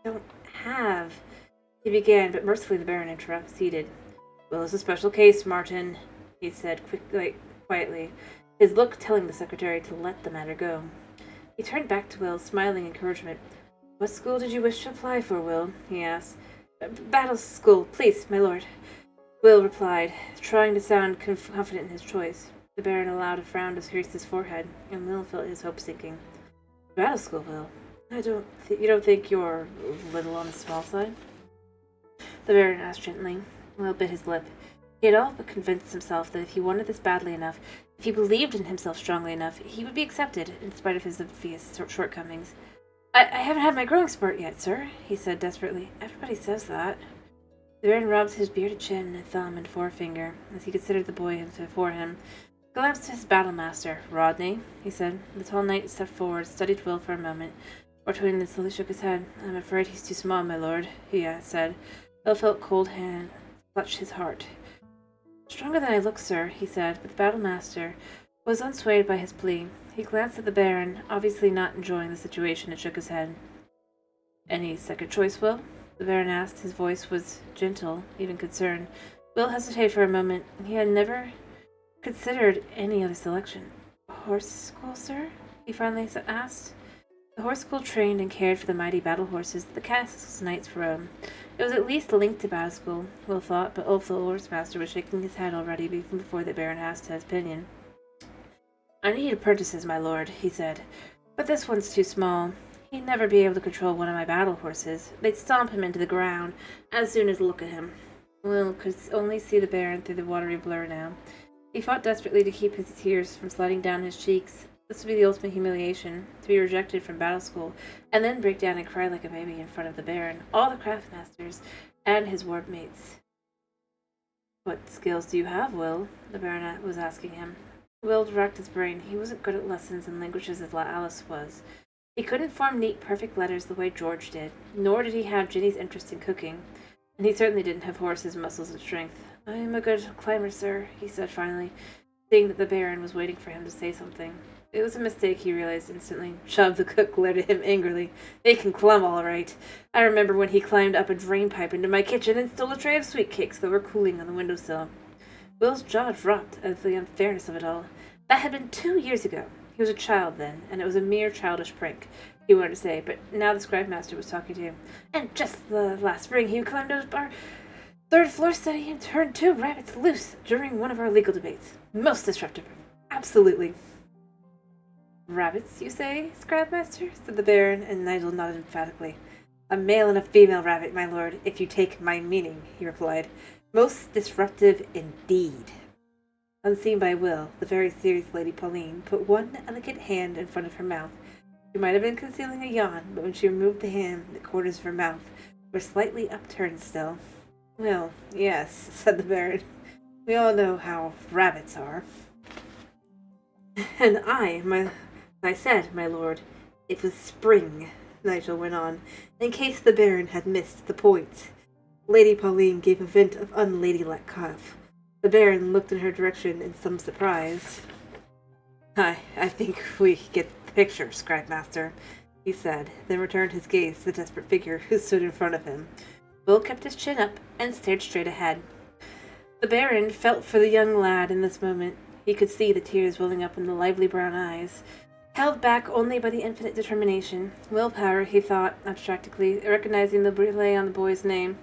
don't have..." he began, but mercifully the Baron interceded. "Will is a special case, Martin," he said quietly, his look telling the secretary to let the matter go. He turned back to Will, smiling encouragement. "What school did you wish to apply for, Will?" he asked. "Battle school, please, my lord," Will replied, trying to sound confident in his choice. The Baron allowed a frown to crease his forehead, and Will felt his hopes sinking. "Battle school, Will? You don't think you're a little on the small side?" The Baron asked gently. Will bit his lip. He had all but convinced himself that if he wanted this badly enough, if he believed in himself strongly enough, he would be accepted, in spite of his obvious shortcomings. I haven't had my growing spurt yet, sir," he said desperately. "Everybody says that." The Baron rubbed his bearded chin and thumb and forefinger, as he considered the boy before him. He glanced at his battle master. "Rodney," he said. The tall knight stepped forward, studied Will for a moment, and slowly shook his head. "I'm afraid he's too small, my lord," he said. Will felt cold hand clutch his heart. "Stronger than I look, sir," he said, but the battle master was unswayed by his plea. He glanced at the Baron, obviously not enjoying the situation, and shook his head. "Any second choice, Will?" the Baron asked. His voice was gentle, even concerned. Will hesitated for a moment. He had never considered any other selection. "Horse school, sir?" he finally asked. The horse school trained and cared for the mighty battle horses that the castle's knights rode. It was at least a link to battle school, Will thought, but Ulf the horsemaster was shaking his head already, even before the Baron asked his opinion. "I need apprentices, my lord," he said, "but this one's too small. He'd never be able to control one of my battle horses. They'd stomp him into the ground as soon as look at him." Will could only see the Baron through the watery blur now. He fought desperately to keep his tears from sliding down his cheeks. This would be the ultimate humiliation, to be rejected from battle school, and then break down and cry like a baby in front of the Baron, all the craftmasters, and his ward mates. "What skills do you have, Will?" the Baron was asking him. Will racked his brain. He wasn't good at lessons and languages as Alice was. He couldn't form neat, perfect letters the way George did, nor did he have Ginny's interest in cooking, and he certainly didn't have Horace's muscles and strength. "I am a good climber, sir," he said finally, seeing that the Baron was waiting for him to say something. It was a mistake, he realized instantly. Chubb, the cook, glared at him angrily. "They can climb all right. I remember when he climbed up a drain pipe into my kitchen and stole a tray of sweet cakes that were cooling on the windowsill." Will's jaw dropped at the unfairness of it all. That had been 2 years ago. He was a child then, and it was a mere childish prank, he wanted to say, but now the scribe-master was talking to him. "And just the last spring he climbed up our third-floor study and turned 2 rabbits loose during one of our legal debates. Most disruptive. Absolutely." "Rabbits, you say, scribe-master?" said the Baron, and Nigel nodded emphatically. "A male and a female rabbit, my lord, if you take my meaning," he replied. "Most disruptive indeed." Unseen by Will, the very serious Lady Pauline put one elegant hand in front of her mouth. She might have been concealing a yawn, but when she removed the hand, the corners of her mouth were slightly upturned still. "Well, yes," said the Baron. "We all know how rabbits are." "And I said, my lord, it was spring," Nigel went on, in case the Baron had missed the point. Lady Pauline gave a vent of unladylike cough. The Baron looked in her direction in some surprise. I think we get the picture, scribe-master," he said, then returned his gaze to the desperate figure who stood in front of him. Will kept his chin up and stared straight ahead. The Baron felt for the young lad in this moment. He could see the tears welling up in the lively brown eyes, held back only by the infinite determination. Willpower, he thought, abstractedly, recognizing the relay on the boy's name.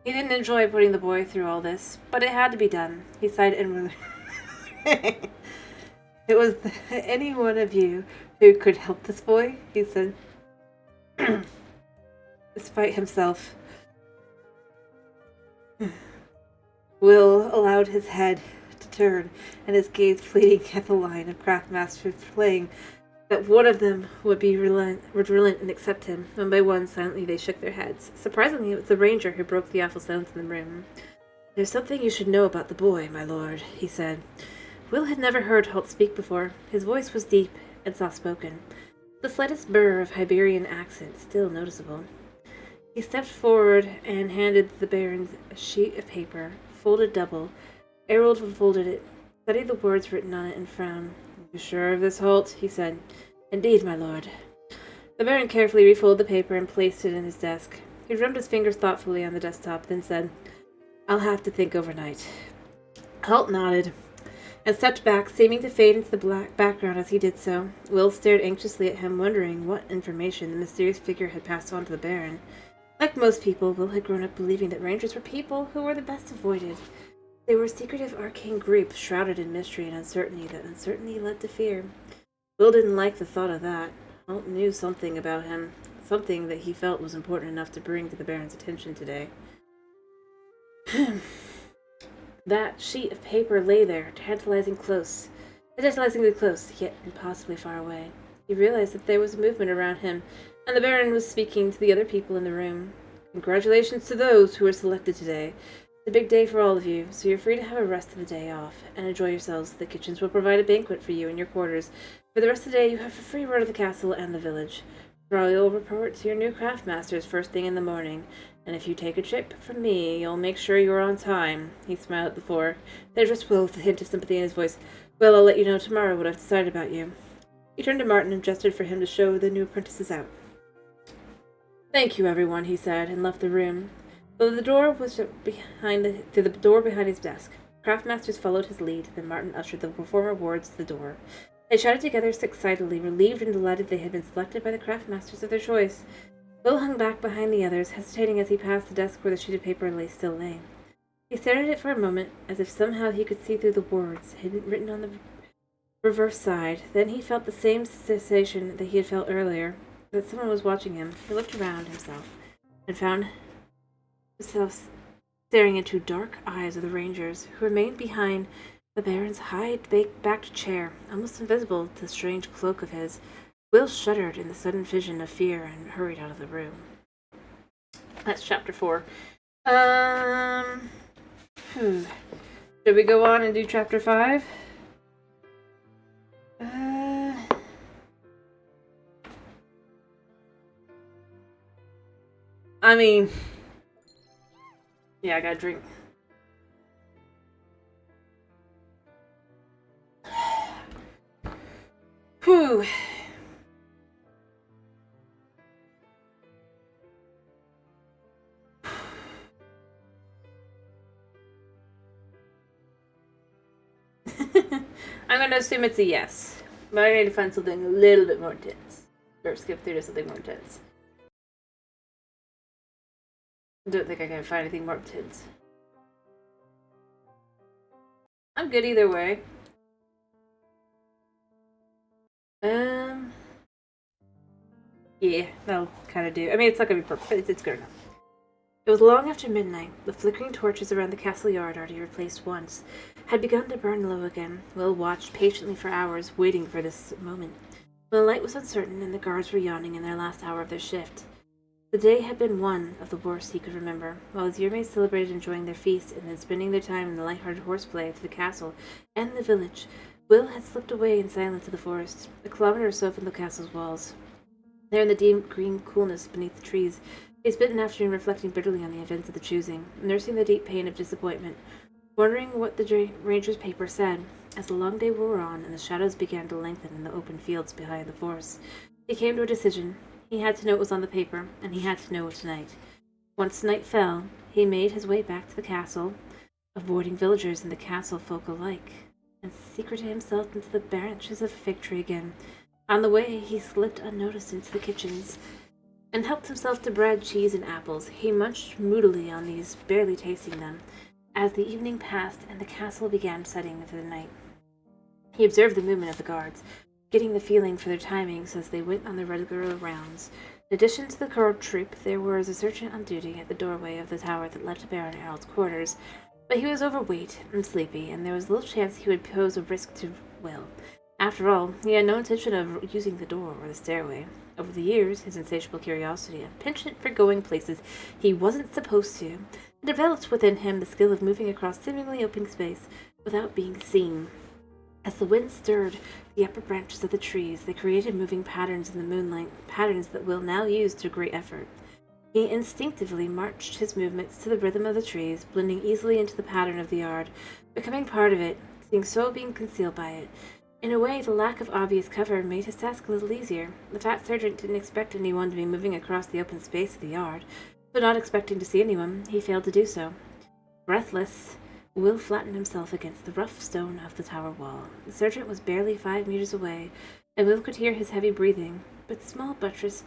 He didn't enjoy putting the boy through all this, but it had to be done. He sighed inwardly. "It was any one of you who could help this boy," he said. Despite himself, Will allowed his head to turn, and his gaze fleeting at the line of craftmasters playing that one of them would relent and accept him. One by one, silently they shook their heads. Surprisingly, it was the ranger who broke the awful silence in the room. "There's something you should know about the boy, my lord," he said. Will had never heard Holt speak before. His voice was deep and soft-spoken, the slightest burr of Iberian accent still noticeable. He stepped forward and handed the Baron a sheet of paper, folded double. Errol unfolded it, studied the words written on it, and frowned. "You sure of this, Holt?" he said. "Indeed, my lord." The Baron carefully refolded the paper and placed it in his desk. He drummed his fingers thoughtfully on the desktop, then said, "I'll have to think overnight." Holt nodded and stepped back, seeming to fade into the black background as he did so. Will stared anxiously at him, wondering what information the mysterious figure had passed on to the Baron. Like most people, Will had grown up believing that rangers were people who were the best avoided. They were a secretive arcane group, shrouded in mystery and uncertainty that uncertainty led to fear. Will didn't like the thought of that. Holt knew something about him, something that he felt was important enough to bring to the Baron's attention today. That sheet of paper lay there, tantalizingly close, yet impossibly far away. He realized that there was a movement around him, and the Baron was speaking to the other people in the room. "Congratulations to those who were selected today. It's a big day for all of you, so you're free to have a rest of the day off, and enjoy yourselves. The kitchens will provide a banquet for you in your quarters. For the rest of the day, you have a free run of the castle and the village. Tomorrow you'll report to your new craft masters first thing in the morning, and if you take a trip from me, you'll make sure you're on time." He smiled at the four. They addressed Will with a hint of sympathy in his voice. "Well, I'll let you know tomorrow what I've decided about you." He turned to Martin and gestured for him to show the new apprentices out. "Thank you, everyone," he said, and left the room. Though the door was through the door behind his desk. Craftmasters followed his lead, then Martin ushered the performer wards to the door. They shouted together excitedly, relieved and delighted they had been selected by the craftmasters of their choice. Will hung back behind the others, hesitating as he passed the desk where the sheet of paper still lay. He stared at it for a moment, as if somehow he could see through the words written on the reverse side. Then he felt the same sensation that he had felt earlier, that someone was watching him. He looked around himself and found himself staring into dark eyes of the rangers, who remained behind the Baron's high-backed chair, almost invisible to the strange cloak of his. Will shuddered in the sudden vision of fear and hurried out of the room. That's chapter 4. Should we go on and do chapter 5? I mean, yeah, I gotta drink. Whew. I'm gonna assume it's a yes, but I need to find something a little bit more intense, or skip through to something more intense. I don't think I can find anything more intense. I'm good either way. Yeah, that'll kind of do. I mean, it's not gonna be perfect. It's good enough. It was long after midnight. The flickering torches around the castle yard, already replaced once, had begun to burn low again. Will watched patiently for hours, waiting for this moment. When the light was uncertain and the guards were yawning in their last hour of their shift. The day had been one of the worst he could remember. While his yearmates celebrated enjoying their feast and then spending their time in the light-hearted horseplay to the castle and the village, Will had slipped away in silence to the forest, a kilometer or so from the castle's walls. There in the deep green coolness beneath the trees, he spent an afternoon reflecting bitterly on the events of the choosing, nursing the deep pain of disappointment, wondering what the ranger's paper said. As the long day wore on and the shadows began to lengthen in the open fields behind the forest, he came to a decision. He had to know what was on the paper, and he had to know it tonight. Once night fell, he made his way back to the castle, avoiding villagers and the castle folk alike, and secreted himself into the branches of a fig tree again. On the way, he slipped unnoticed into the kitchens and helped himself to bread, cheese, and apples. He munched moodily on these, barely tasting them, as the evening passed and the castle began setting for the night. He observed the movement of the guards, getting the feeling for their timings as they went on their regular rounds. In addition to the guard troop, there was a sergeant on duty at the doorway of the tower that led to Baron Harold's quarters, but he was overweight and sleepy, and there was little chance he would pose a risk to Will. After all, he had no intention of using the door or the stairway. Over the years, his insatiable curiosity and penchant for going places he wasn't supposed to developed within him the skill of moving across seemingly open space without being seen. As the wind stirred the upper branches of the trees, they created moving patterns in the moonlight, patterns that Will now used to great effort. He instinctively marched his movements to the rhythm of the trees, blending easily into the pattern of the yard, becoming part of it, seeing so being concealed by it. In a way, the lack of obvious cover made his task a little easier. The fat sergeant didn't expect anyone to be moving across the open space of the yard, so not expecting to see anyone, he failed to do so. Breathless, Will flattened himself against the rough stone of the tower wall. The sergeant was barely 5 meters away, and Will could hear his heavy breathing, but the small buttress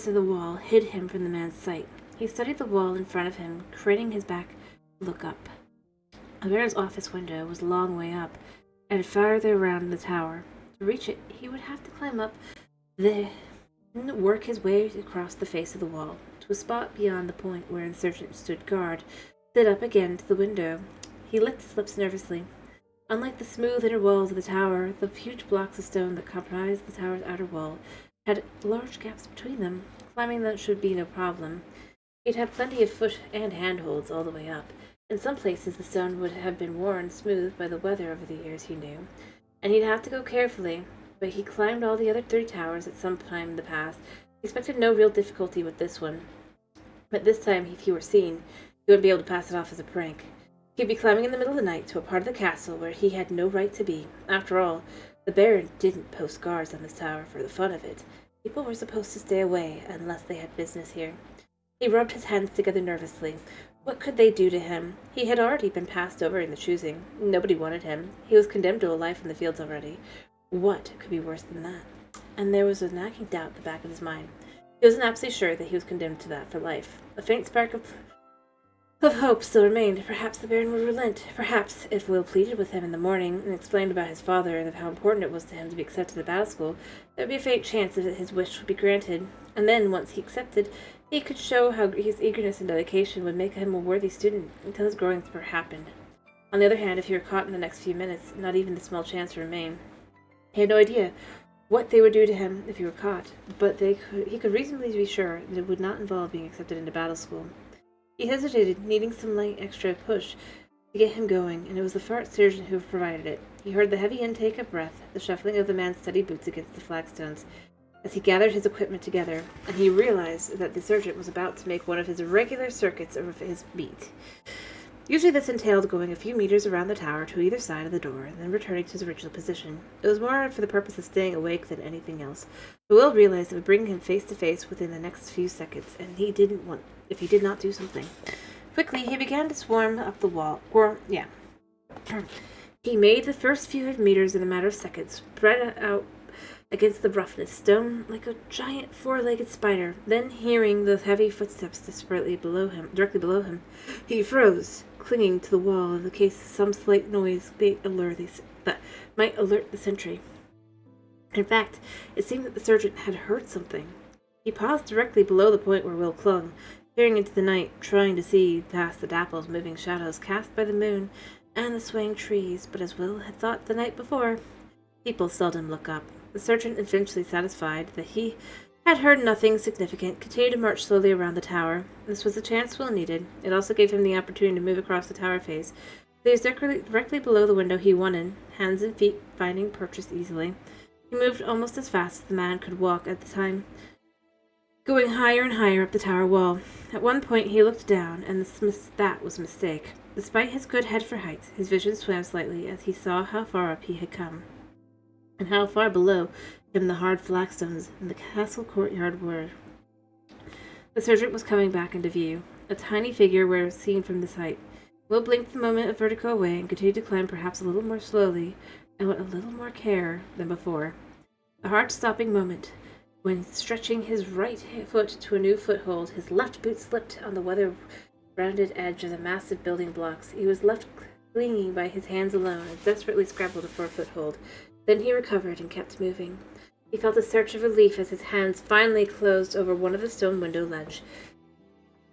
in the wall hid him from the man's sight. He studied the wall in front of him, craning his back to look up. The baron's office window was a long way up, and farther around the tower. To reach it, he would have to climb up there and work his way across the face of the wall, to a spot beyond the point where the sergeant stood guard, stood up again to the window. He licked his lips nervously. Unlike the smooth inner walls of the tower, the huge blocks of stone that comprised the tower's outer wall had large gaps between them. Climbing them should be no problem. He'd have plenty of foot and handholds all the way up. In some places the stone would have been worn smooth by the weather over the years, he knew, and he'd have to go carefully, but he climbed all the other 3 towers at some time in the past. He expected no real difficulty with this one, but this time, if he were seen, he wouldn't be able to pass it off as a prank. He'd be climbing in the middle of the night to a part of the castle where he had no right to be. After all, the Baron didn't post guards on this tower for the fun of it. People were supposed to stay away unless they had business here. He rubbed his hands together nervously. What could they do to him? He had already been passed over in the choosing. Nobody wanted him. He was condemned to a life in the fields already. What could be worse than that? And there was a nagging doubt at the back of his mind. He wasn't absolutely sure that he was condemned to that for life. A faint spark of hope still remained. Perhaps the Baron would relent. Perhaps, if Will pleaded with him in the morning and explained about his father and of how important it was to him to be accepted at battle school, there would be a faint chance that his wish would be granted. And then, once he accepted, he could show how his eagerness and dedication would make him a worthy student until his growing spurt happened. On the other hand, if he were caught in the next few minutes, not even the small chance would remain. He had no idea what they would do to him if he were caught, but he could reasonably be sure that it would not involve being accepted into battle school. He hesitated, needing some light extra push to get him going, and it was the fat sergeant who provided it. He heard the heavy intake of breath, the shuffling of the man's steady boots against the flagstones, as he gathered his equipment together, and he realized that the sergeant was about to make one of his irregular circuits of his beat. Usually this entailed going a few meters around the tower to either side of the door, and then returning to his original position. It was more for the purpose of staying awake than anything else, but Will realized it would bring him face to face within the next few seconds, and he didn't want if he did not do something. Quickly, he began to swarm up the wall. He made the first few meters in a matter of seconds, spread out against the roughness, stone like a giant 4-legged spider. Then, hearing the heavy footsteps directly below him, he froze, clinging to the wall in the case some slight noise might alert the sentry. In fact, it seemed that the sergeant had heard something. He paused directly below the point where Will clung, peering into the night, trying to see past the dappled, moving shadows cast by the moon and the swaying trees, but as Will had thought the night before, people seldom look up. The sergeant, eventually satisfied that he had heard nothing significant, continued to march slowly around the tower. This was the chance Will needed. It also gave him the opportunity to move across the tower face. He was directly below the window he wanted, hands and feet finding purchase easily. He moved almost as fast as the man could walk at the time, going higher and higher up the tower wall. At one point he looked down, and that was a mistake. Despite his good head for height, his vision swam slightly as he saw how far up he had come, and how far below him the hard flagstones in the castle courtyard were. The sergeant was coming back into view, a tiny figure where seen from this height. Will blinked the moment of vertigo away and continued to climb perhaps a little more slowly and with a little more care than before. A heart-stopping moment, when stretching his right foot to a new foothold, his left boot slipped on the weather-rounded edge of the massive building blocks. He was left clinging by his hands alone and desperately scrabbled for a foothold. Then he recovered and kept moving. He felt a surge of relief as his hands finally closed over one of the stone window ledge.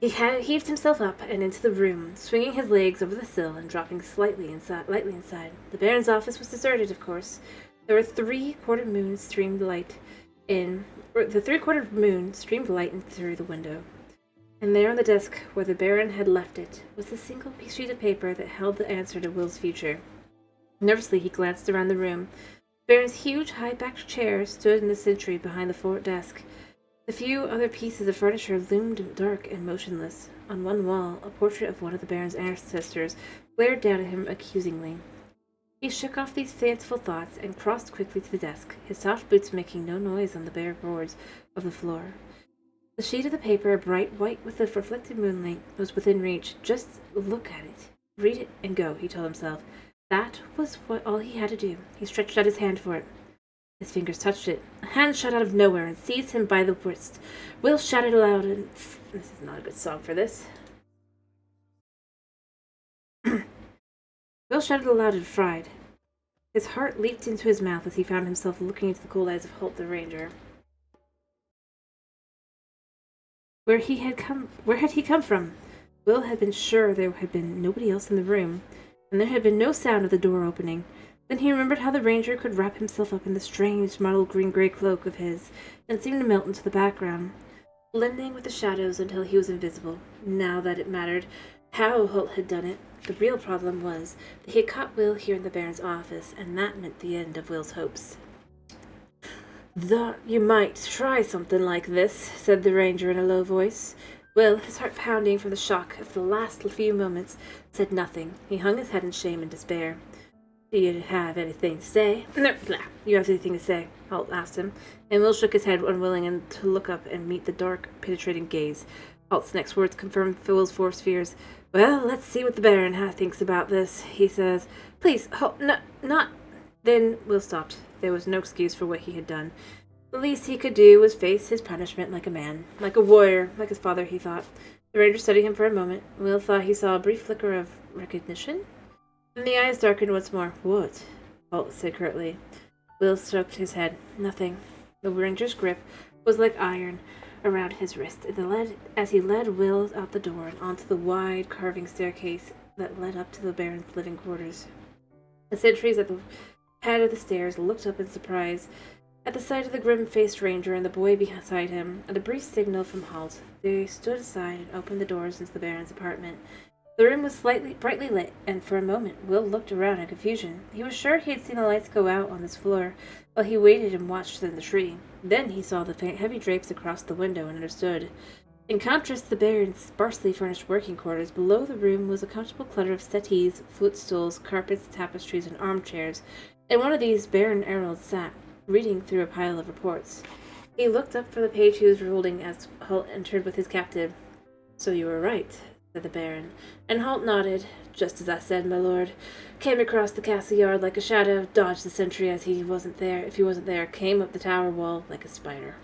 He heaved himself up and into the room, swinging his legs over the sill and dropping lightly inside. The Baron's office was deserted, of course. There were three-quarter moon streamed light in. The three-quarter moon streamed light in through the window. And there on the desk, where the Baron had left it, was the single sheet of paper that held the answer to Will's future. Nervously, he glanced around the room. The Baron's huge, high-backed chair stood in the sentry behind the fort desk. The few other pieces of furniture loomed dark and motionless. On one wall, a portrait of one of the Baron's ancestors glared down at him accusingly. He shook off these fanciful thoughts and crossed quickly to the desk, his soft boots making no noise on the bare boards of the floor. The sheet of the paper, bright white with the reflected moonlight, was within reach. Just look at it. Read it and go, he told himself. That was all he had to do. He stretched out his hand for it. His fingers touched it. A hand shot out of nowhere and seized him by the wrist. Will shouted aloud and... This is not a good song for this. Will shouted aloud and fried. His heart leaped into his mouth as he found himself looking into the cold eyes of Holt the Ranger. Where had he come from? Will had been sure there had been nobody else in the room, and there had been no sound of the door opening. Then he remembered how the Ranger could wrap himself up in the strange mottled green-gray cloak of his, and seem to melt into the background, blending with the shadows until he was invisible. Now that it mattered how Holt had done it, the real problem was that he had caught Will here in the Baron's office, and that meant the end of Will's hopes. "Thought you might try something like this," said the Ranger in a low voice. Will, his heart pounding from the shock of the last few moments, said nothing. He hung his head in shame and despair. "Do you have anything to say?" "No, you have anything to say?" Holt asked him, and Will shook his head, unwilling to look up and meet the dark, penetrating gaze. Holt's next words confirmed Will's forced fears. "Well, let's see what the Baron thinks about this," he says. "Please, Holt, not..." Then Will stopped. There was no excuse for what he had done. The least he could do was face his punishment like a man, like a warrior, like his father, he thought. The Ranger studied him for a moment. Will thought he saw a brief flicker of recognition. Then the eyes darkened once more. "What?" Holt said curtly. Will stroked his head. "Nothing." The Ranger's grip was like iron around his wrist as he led Will out the door and onto the wide carving staircase that led up to the Baron's living quarters. The sentries at the head of the stairs looked up in surprise at the sight of the grim-faced Ranger and the boy beside him. At a brief signal from Holt, they stood aside and opened the doors into the Baron's apartment. The room was brightly lit, and for a moment Will looked around in confusion. He was sure he had seen the lights go out on this floor while he waited and watched in the tree. Then he saw the heavy drapes across the window and understood. In contrast to the Baron's sparsely furnished working quarters, below the room was a comfortable clutter of settees, footstools, carpets, tapestries, and armchairs. In one of these, Baron Emerald sat, reading through a pile of reports. He looked up from the page he was holding as Holt entered with his captive. "So you were right," said the Baron, and Holt nodded. "Just as I said, my lord. Came across the castle yard like a shadow, dodged the sentry if he wasn't there, came up the tower wall like a spider."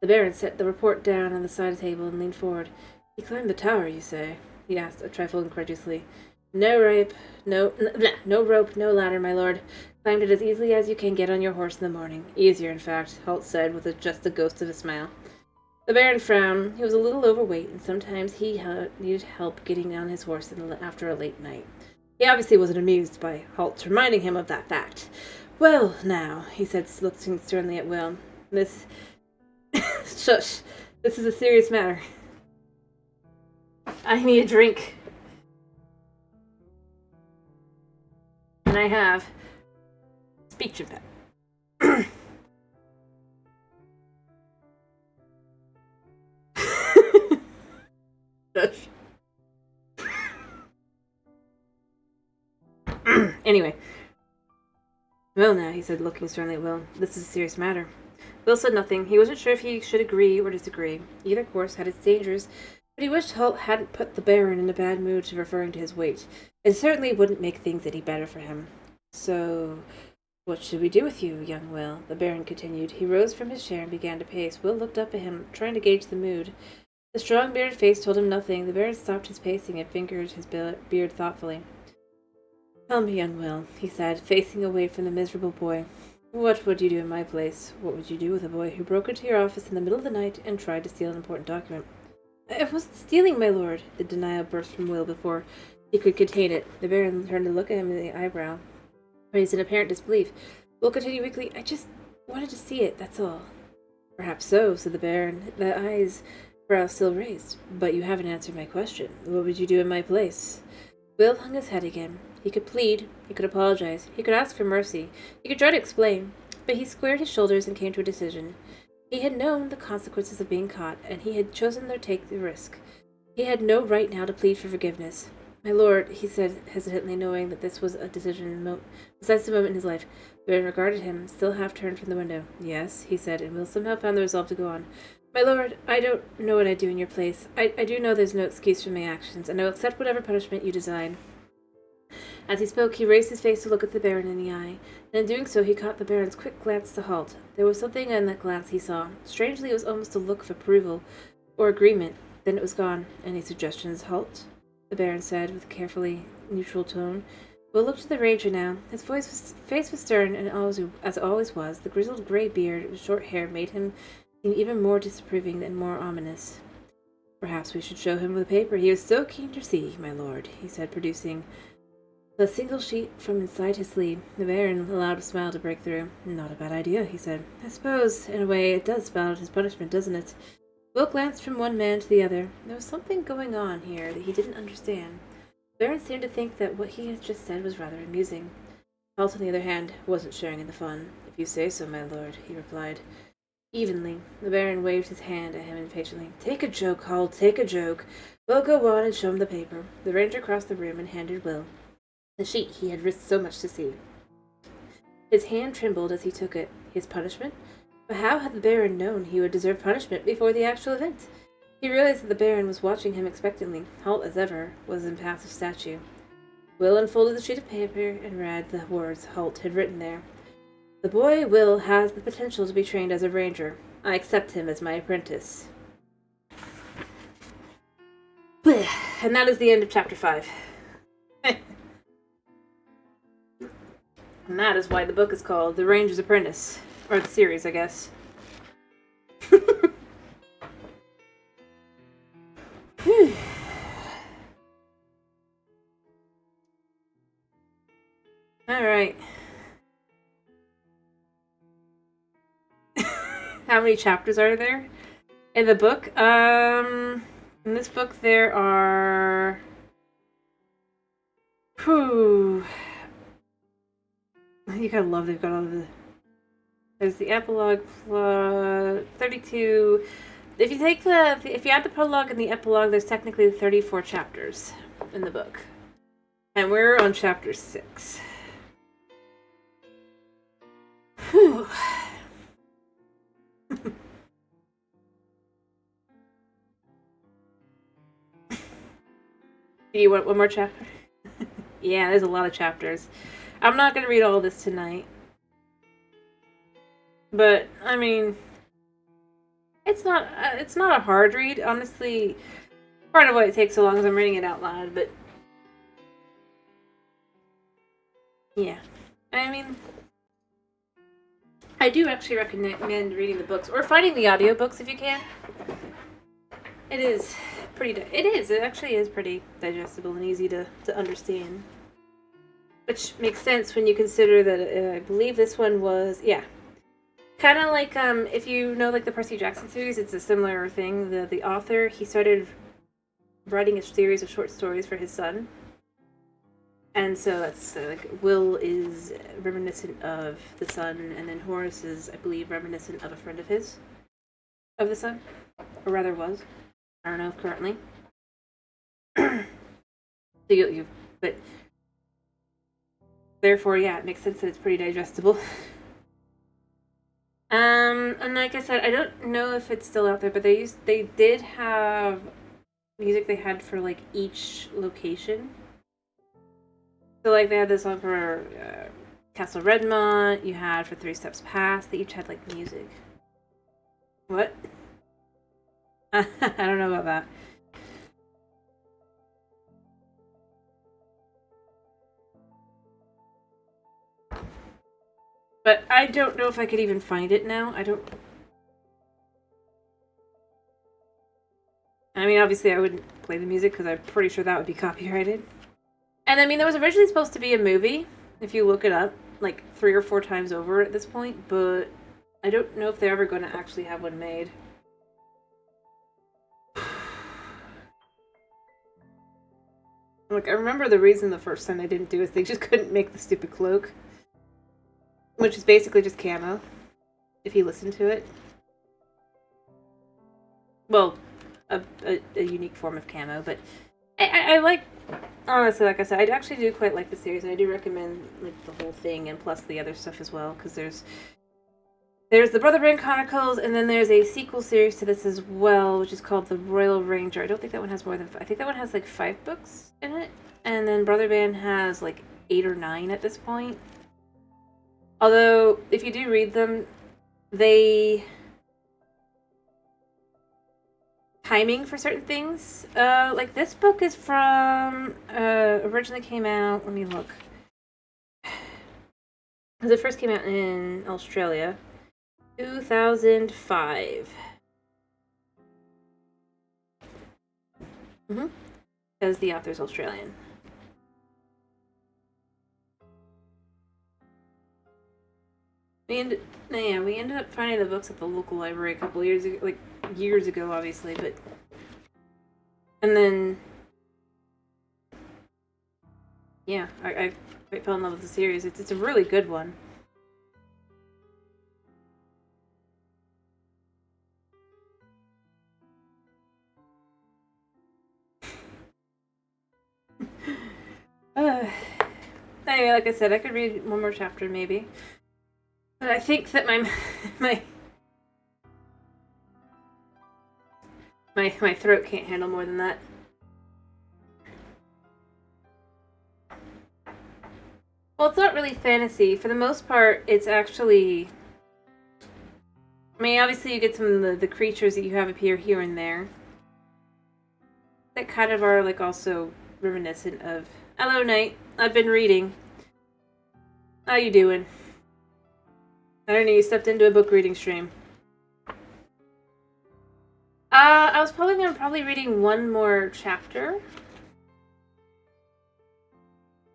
The Baron set the report down on the side table and leaned forward. "He climbed the tower, you say?" he asked, a trifle incredulously. No rope, no ladder, my lord. Climbed it as easily as you can get on your horse in the morning. Easier, in fact," Holt said, with just the ghost of a smile. The Baron frowned. He was a little overweight, and sometimes he needed help getting on his horse after a late night. He obviously wasn't amused by Holt's reminding him of that fact. "Well, now," he said, looking sternly at Will. "This... Shush. This is a serious matter. I need a drink. And I have speech impediment." Anyway. "Well now," he said, looking sternly at Will, "this is a serious matter." Will said nothing. He wasn't sure if he should agree or disagree. Either course had its dangers, but he wished Holt hadn't put the Baron in a bad mood to referring to his weight. It certainly wouldn't make things any better for him. "So, what should we do with you, young Will?" the Baron continued. He rose from his chair and began to pace. Will looked up at him, trying to gauge the mood. The strong bearded face told him nothing. The Baron stopped his pacing and fingered his beard thoughtfully. "Tell me, young Will," he said, facing away from the miserable boy. "What would you do in my place? What would you do with a boy who broke into your office in the middle of the night and tried to steal an important document?" "I wasn't stealing, my lord." The denial burst from Will before he could contain it. The Baron turned to look at him in the eyebrow, raised in apparent disbelief. Will continue weakly. I just wanted to see it, that's all. Perhaps so, said the Baron, the eyebrow still raised. But you haven't answered my question. What would you do in my place? Will hung his head again. He could plead, he could apologize, he could ask for mercy, he could try to explain, but he squared his shoulders and came to a decision. He had known the consequences of being caught, and he had chosen to take the risk. He had no right now to plead for forgiveness. My lord, he said hesitantly, knowing that this was a decisive moment in his life. The Baron regarded him, still half-turned from the window. Yes, he said, and Will somehow found the resolve to go on. My lord, I don't know what I'd do in your place. I do know there's no excuse for my actions, and I will accept whatever punishment you design. As he spoke, he raised his face to look at the Baron in the eye, and in doing so he caught the Baron's quick glance to halt. There was something in that glance he saw. Strangely, it was almost a look of approval, or agreement. Then it was gone. Any suggestions, Halt? The Baron said, with a carefully neutral tone. Will looked at the Ranger now. His face was stern, and as it always was. The grizzled gray beard with short hair made him seem even more disapproving and more ominous. Perhaps we should show him the paper he was so keen to see, my lord, he said, producing a single sheet from inside his sleeve. The Baron allowed a smile to break through. Not a bad idea, he said. I suppose, in a way, it does spell out his punishment, doesn't it? Will glanced from one man to the other. There was something going on here that he didn't understand. The Baron seemed to think that what he had just said was rather amusing. Halt, on the other hand, wasn't sharing in the fun. If you say so, my lord, he replied. Evenly. The Baron waved his hand at him impatiently. Take a joke, Halt, take a joke. We'll go on and show him the paper. The Ranger crossed the room and handed Will the sheet he had risked so much to see. His hand trembled as he took it. His punishment? But how had the Baron known he would deserve punishment before the actual event? He realized that the Baron was watching him expectantly. Halt, as ever, was impassive statue. Will unfolded the sheet of paper and read the words Halt had written there. The boy Will has the potential to be trained as a ranger. I accept him as my apprentice. And that is the end of chapter 5. And that is why the book is called The Ranger's Apprentice. Or the series, I guess. Alright. How many chapters are there in the book? In this book there are... You gotta love they've got all of the... There's the epilogue, 32... If you add the prologue and the epilogue, there's technically 34 chapters in the book. And we're on chapter 6. Whew. Do you want one more chapter? Yeah, there's a lot of chapters. I'm not going to read all this tonight. But, I mean, it's not a hard read. Honestly, part of why it takes so long is I'm reading it out loud, but yeah. I mean, I do actually recommend reading the books or finding the audiobooks if you can. It actually is pretty digestible and easy to understand. Which makes sense when you consider that I believe this one was, yeah. Kind of like, if you know, like, the Percy Jackson series, it's a similar thing. The author, he started writing a series of short stories for his son. And so that's, like, Will is reminiscent of the son, and then Horace is, I believe, reminiscent of a friend of his. Of the son. Or rather was. I don't know, currently. So but... Therefore, yeah, it makes sense that it's pretty digestible. And like I said, I don't know if it's still out there, but they did have music they had for, like, each location. So, like, they had this one for Castle Redmont, you had for 3 Steps Past, they each had, like, music. What? I don't know about that. But I don't know if I could even find it now. I mean, obviously I wouldn't play the music because I'm pretty sure that would be copyrighted. And I mean, there was originally supposed to be a movie, if you look it up. like 3 or 4 times over at this point, but I don't know if they're ever going to actually have one made. Like, I remember the reason the first time they didn't do is they just couldn't make the stupid cloak. Which is basically just camo, if you listen to it. Well, a unique form of camo, but I like, honestly, like I said, I actually do quite like the series, and I do recommend like the whole thing, and plus the other stuff as well, because there's the Brother Band Chronicles, and then there's a sequel series to this as well, which is called The Royal Ranger. I don't think that one has more than... I think that one has like 5 books in it. And then Brother Band has like 8 or 9 at this point. Although, if you do read them, they... timing for certain things. Like this book is from... originally came out... Let me look. Because it first came out in Australia. 2005. Because the author's Australian. We ended up finding the books at the local library a couple years ago, like years ago, obviously, but and then yeah, I fell in love with the series. It's a really good one. Anyway, like I said, I could read one more chapter maybe, but I think that my throat can't handle more than that. Well, it's not really fantasy. For the most part, it's actually... I mean, obviously you get some of the creatures that you have appear here and there. That kind of are, like, also reminiscent of... Hello, Knight. I've been reading. How you doing? I don't know, you stepped into a book reading stream. I was probably reading one more chapter.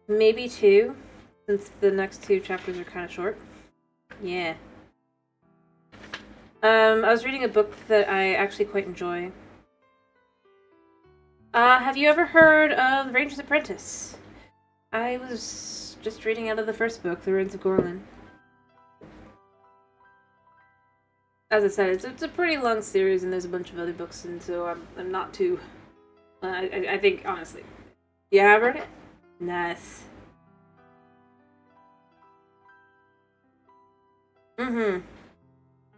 Maybe 2. Since the next 2 chapters are kind of short. Yeah. I was reading a book that I actually quite enjoy. Have you ever heard of The Ranger's Apprentice? I was just reading out of the first book, The Ruins of Gorlan. As I said, it's a pretty long series, and there's a bunch of other books, and so I'm not too... I think, honestly... You have read it? Nice.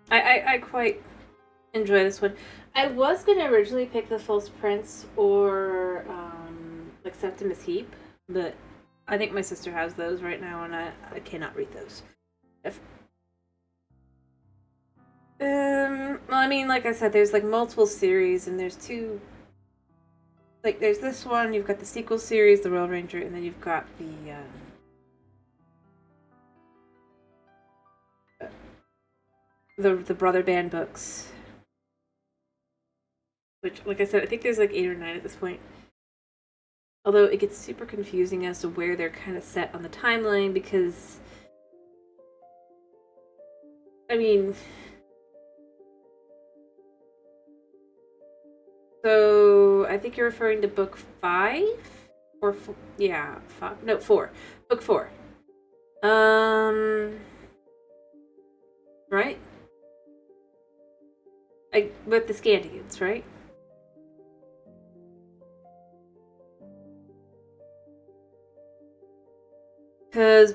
I quite enjoy this one. I was gonna originally pick The False Prince or like Septimus Heap, but I think my sister has those right now, and I cannot read those. Well, I mean, like I said, there's like multiple series, and there's 2. Like, there's this one. You've got the sequel series, The Royal Ranger, and then you've got the Brother Band books. Which, like I said, I think there's like 8 or 9 at this point. Although it gets super confusing as to where they're kind of set on the timeline, because... I mean... So, I think you're referring to book 5? Or, yeah, 5. No, 4. Book 4. Right? With the Scandians, right? Because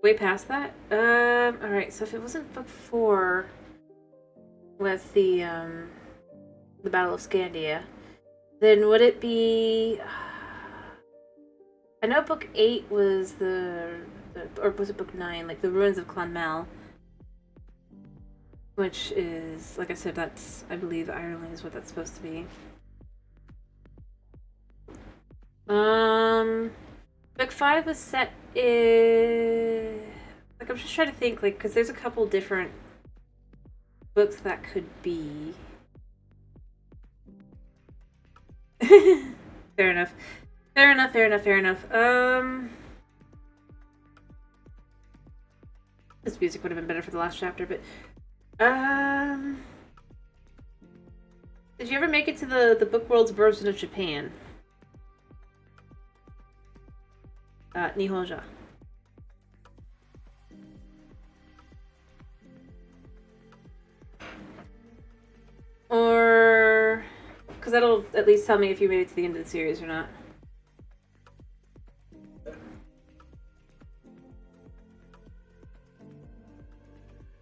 way past that? Alright, so if it wasn't book 4 with the Battle of Scandia, then would it be... I know book 8 was or was it book 9? Like, the Ruins of Clonmel. Which is, like I said, that's, I believe Ireland is what that's supposed to be. Book 5 was set in... Like, I'm just trying to think, like, because there's a couple different books that could be. Fair enough. Fair enough. This music would have been better for the last chapter, but did you ever make it to the book world's version of Japan? Nihonja. Or because that'll at least tell me if you made it to the end of the series or not.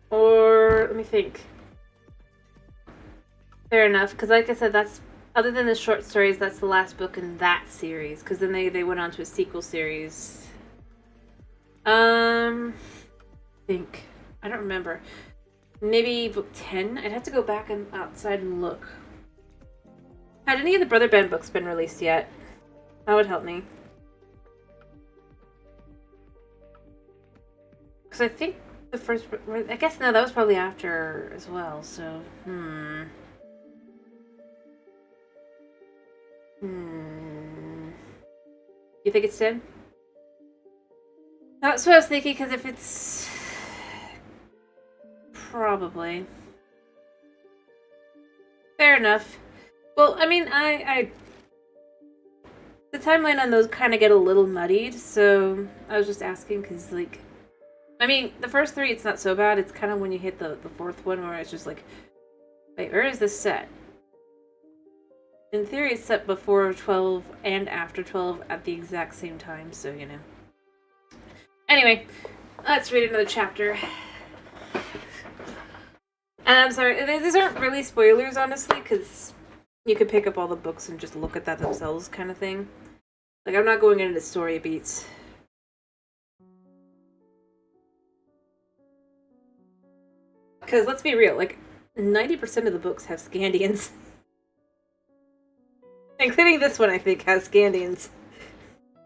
Or let me think. Fair enough, because like I said, that's other than the short stories, that's the last book in that series. Because then they went on to a sequel series. I think I don't remember. Maybe book 10. I'd have to go back and outside and look. Had any of the Brother Ben books been released yet? That would help me. Because I think the first, I guess no, that was probably after as well. So You think it's 10? That's what I was thinking, because if it's... Probably. Fair enough. Well, I mean, the timeline on those kind of get a little muddied, so I was just asking, because, like... I mean, the first 3, it's not so bad. It's kind of when you hit the 4th one where it's just like, wait, where is this set? In theory, it's set before 12 and after 12 at the exact same time, so, you know. Anyway, let's read another chapter. And I'm sorry, these aren't really spoilers, honestly, because you could pick up all the books and just look at that themselves kind of thing. Like, I'm not going into story beats. Because, let's be real, like, 90% of the books have Scandians. Including this one, I think, has Scandians.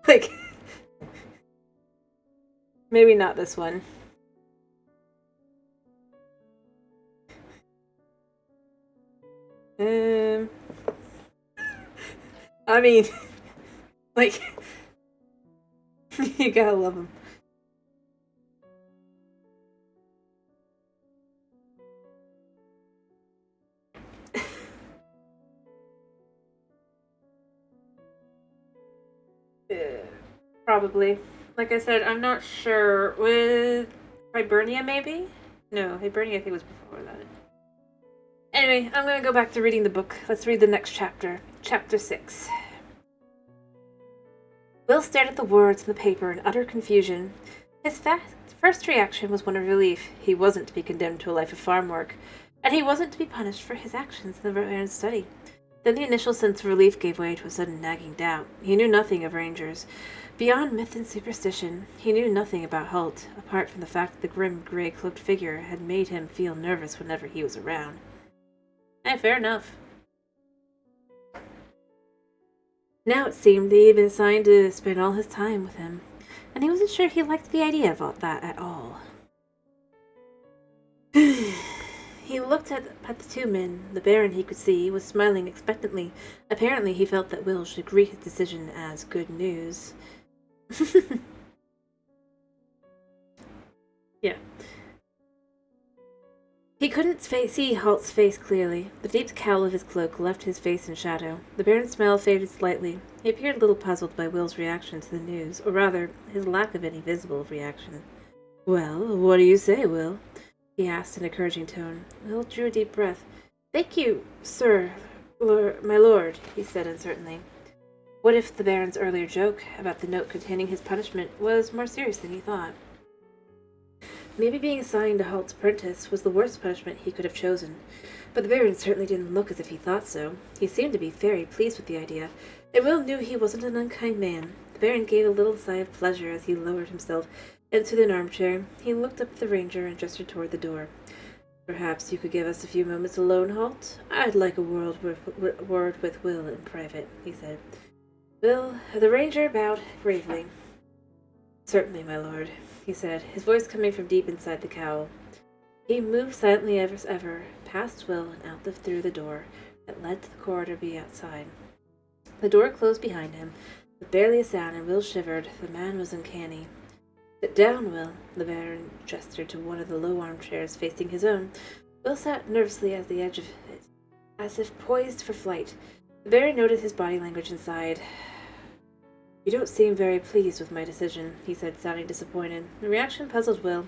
Like... Maybe not this one. I mean, like, you gotta love them. Probably. Like I said, I'm not sure. With Hibernia, maybe? No, Hibernia I think was before that. Anyway, I'm gonna go back to reading the book. Let's read the next chapter. Chapter 6. Will stared at the words in the paper in utter confusion. His first reaction was one of relief. He wasn't to be condemned to a life of farm work, and he wasn't to be punished for his actions in the Baron's study. Then the initial sense of relief gave way to a sudden nagging doubt. He knew nothing of rangers. Beyond myth and superstition, he knew nothing about Hult, apart from the fact that the grim, grey-cloaked figure had made him feel nervous whenever he was around. Fair enough. Now it seemed that he had been assigned to spend all his time with him, and he wasn't sure he liked the idea of that at all. He looked at the 2 men. The Baron, he could see, was smiling expectantly. Apparently he felt that Will should greet his decision as good news. Yeah. He couldn't see Halt's face clearly. The deep cowl of his cloak left his face in shadow. The Baron's smile faded slightly. He appeared a little puzzled by Will's reaction to the news, or rather, his lack of any visible reaction. "Well, what do you say, Will?" he asked in an encouraging tone. Will drew a deep breath. "Thank you, sir, my lord," he said uncertainly. What if the Baron's earlier joke about the note containing his punishment was more serious than he thought? Maybe being assigned to Halt's apprentice was the worst punishment he could have chosen, but the Baron certainly didn't look as if he thought so. He seemed to be very pleased with the idea, and Will knew he wasn't an unkind man. The Baron gave a little sigh of pleasure as he lowered himself into an armchair. He looked up at the ranger and gestured toward the door. "Perhaps you could give us a few moments alone, Halt? I'd like a word with Will in private," he said. The ranger bowed gravely. "Certainly, my lord," he said, his voice coming from deep inside the cowl. He moved silently as ever, past Will and out through the door that led to the corridor outside. The door closed behind him, with barely a sound, and Will shivered. The man was uncanny. Sit down, Will. The Baron gestured to one of the low armchairs facing his own. Will sat nervously at the edge of it, as if poised for flight. The Baron noted his body language and sighed. You don't seem very pleased with my decision, he said, sounding disappointed. The reaction puzzled Will.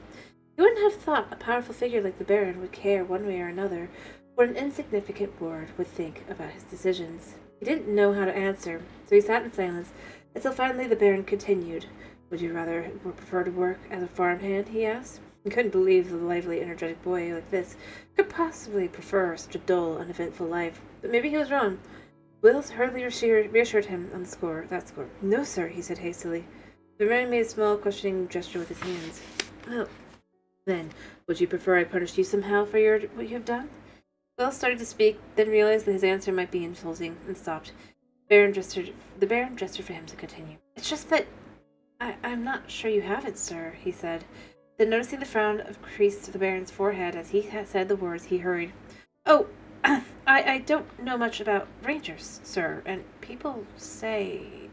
He wouldn't have thought a powerful figure like the Baron would care one way or another what an insignificant ward would think about his decisions. He didn't know how to answer, so he sat in silence until finally the Baron continued. Would you rather or prefer to work as a farmhand? He asked. He couldn't believe the lively, energetic boy like this could possibly prefer such a dull, uneventful life, but maybe he was wrong. Will hurriedly reassured him on that score. No, sir, he said hastily. The man made a small, questioning gesture with his hands. Well, then, would you prefer I punished you somehow for what you have done? Will started to speak, then realized that his answer might be insulting, and stopped. The Baron gestured for him to continue. It's just that I'm not sure you haven't, sir, he said. Then, noticing the frown creased the Baron's forehead as he had said the words, he hurried. Oh, I don't know much about rangers, sir, and people say...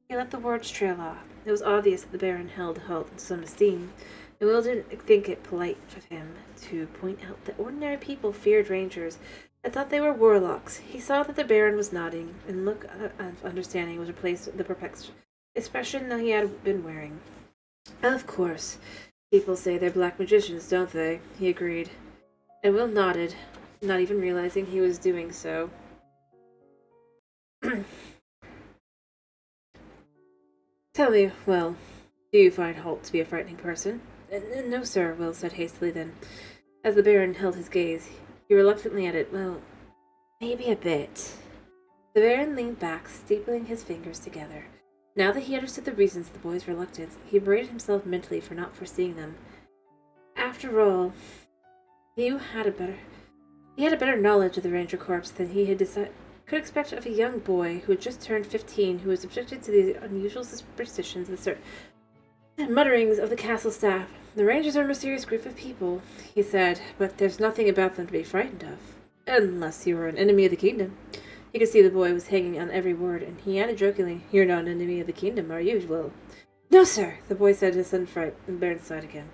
He let the words trail off. It was obvious that the Baron held Holt in some esteem, and Will didn't think it polite of him to point out that ordinary people feared rangers and thought they were warlocks. He saw that the Baron was nodding, and look of understanding was replaced with the perplexed expression that he had been wearing. Of course. People say they're black magicians, don't they? He agreed. And Will nodded, not even realizing he was doing so. Tell me, well, do you find Holt to be a frightening person? No, sir, Will said hastily then. As the Baron held his gaze, he reluctantly added, well, maybe a bit. The Baron leaned back, stapling his fingers together. Now that he understood the reasons for the boy's reluctance, he berated himself mentally for not foreseeing them. After all, he had a better knowledge of the Ranger Corps than he had could expect of a young boy who had just turned 15, who was subjected to the unusual superstitions and mutterings of the castle staff. The Rangers are a mysterious group of people, he said, but there's nothing about them to be frightened of. Unless you were an enemy of the kingdom. He could see the boy was hanging on every word, and he added jokingly, You're not an enemy of the kingdom, are you, Will? No, sir, the boy said in sudden fright, and Baron sighed again.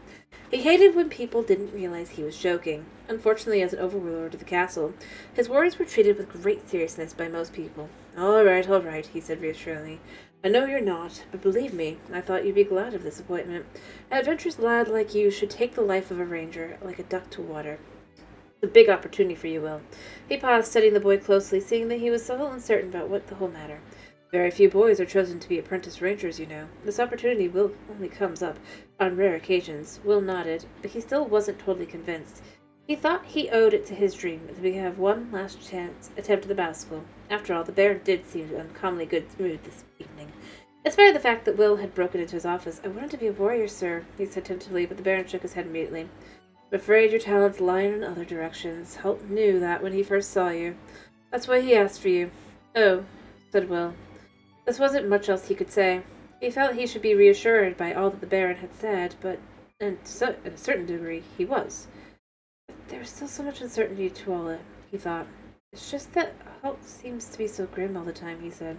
He hated when people didn't realize he was joking. Unfortunately, as an overlord of the castle, his words were treated with great seriousness by most people. All right, he said reassuringly. I know you're not, but believe me, I thought you'd be glad of this appointment. An adventurous lad like you should take the life of a ranger like a duck to water. A big opportunity for you, Will. He paused, studying the boy closely, seeing that he was so uncertain about what the whole matter. Very few boys are chosen to be apprentice rangers, you know. This opportunity only comes up on rare occasions. Will nodded, but he still wasn't totally convinced. He thought he owed it to his dream to have one last chance attempt at the battle school. After all, the Baron did seem in uncommonly good mood this evening. In spite of the fact that Will had broken into his office, I wanted to be a warrior, sir, he said tentatively, but the Baron shook his head immediately. I'm afraid your talents lie in other directions. Holt knew that when he first saw you. That's why he asked for you. Oh, said Will. This wasn't much else he could say. He felt he should be reassured by all that the Baron had said, but in a certain degree he was. But there was still so much uncertainty to all it, he thought. It's just that Holt seems to be so grim all the time, he said.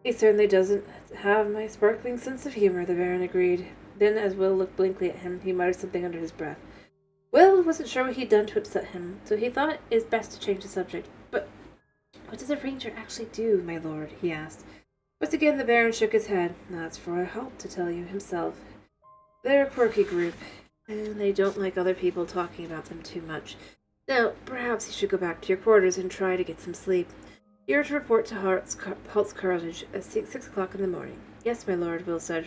He certainly doesn't have my sparkling sense of humor, the Baron agreed. Then, as Will looked blankly at him, he muttered something under his breath. Will wasn't sure what he'd done to upset him, so he thought it best to change the subject. But what does a ranger actually do, my lord? He asked. Once again the Baron shook his head. That's for Holt to tell you himself. They're a quirky group, and they don't like other people talking about them too much. Now, perhaps you should go back to your quarters and try to get some sleep. You're to report to Holt's cottage at 6 o'clock in the morning. Yes, my lord, Will said,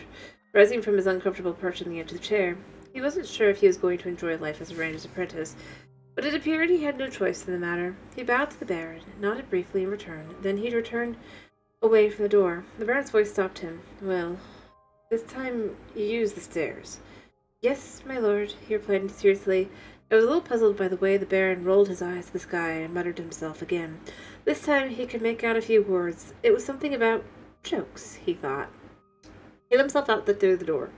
rising from his uncomfortable perch on the edge of the chair. He wasn't sure if he was going to enjoy life as a ranger's apprentice, but it appeared he had no choice in the matter. He bowed to the Baron, nodded briefly in return, then he returned away from the door. The Baron's voice stopped him. Well, this time you use the stairs. Yes, my lord, he replied seriously. I was a little puzzled by the way the Baron rolled his eyes to the sky and muttered to himself again. This time he could make out a few words. It was something about jokes, he thought. He let himself out through the door.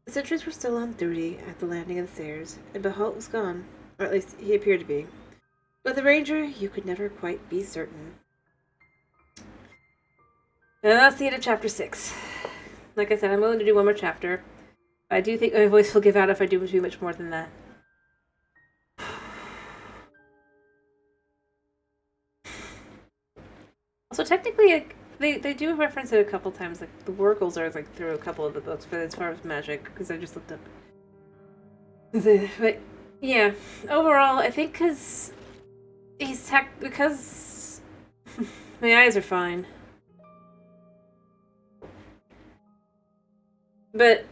The sentries were still on duty at the landing of the stairs, and Holt was gone, or at least he appeared to be. With the ranger, you could never quite be certain. And that's the end of chapter 6. Like I said, I'm willing to do one more chapter. I do think my voice will give out if I do too much more than that. Also, technically, like, they do reference it a couple times. Like, the Wargles are, like, through a couple of the books, but as far as magic, because I just looked up. But, yeah. Overall, I think because because my eyes are fine. But,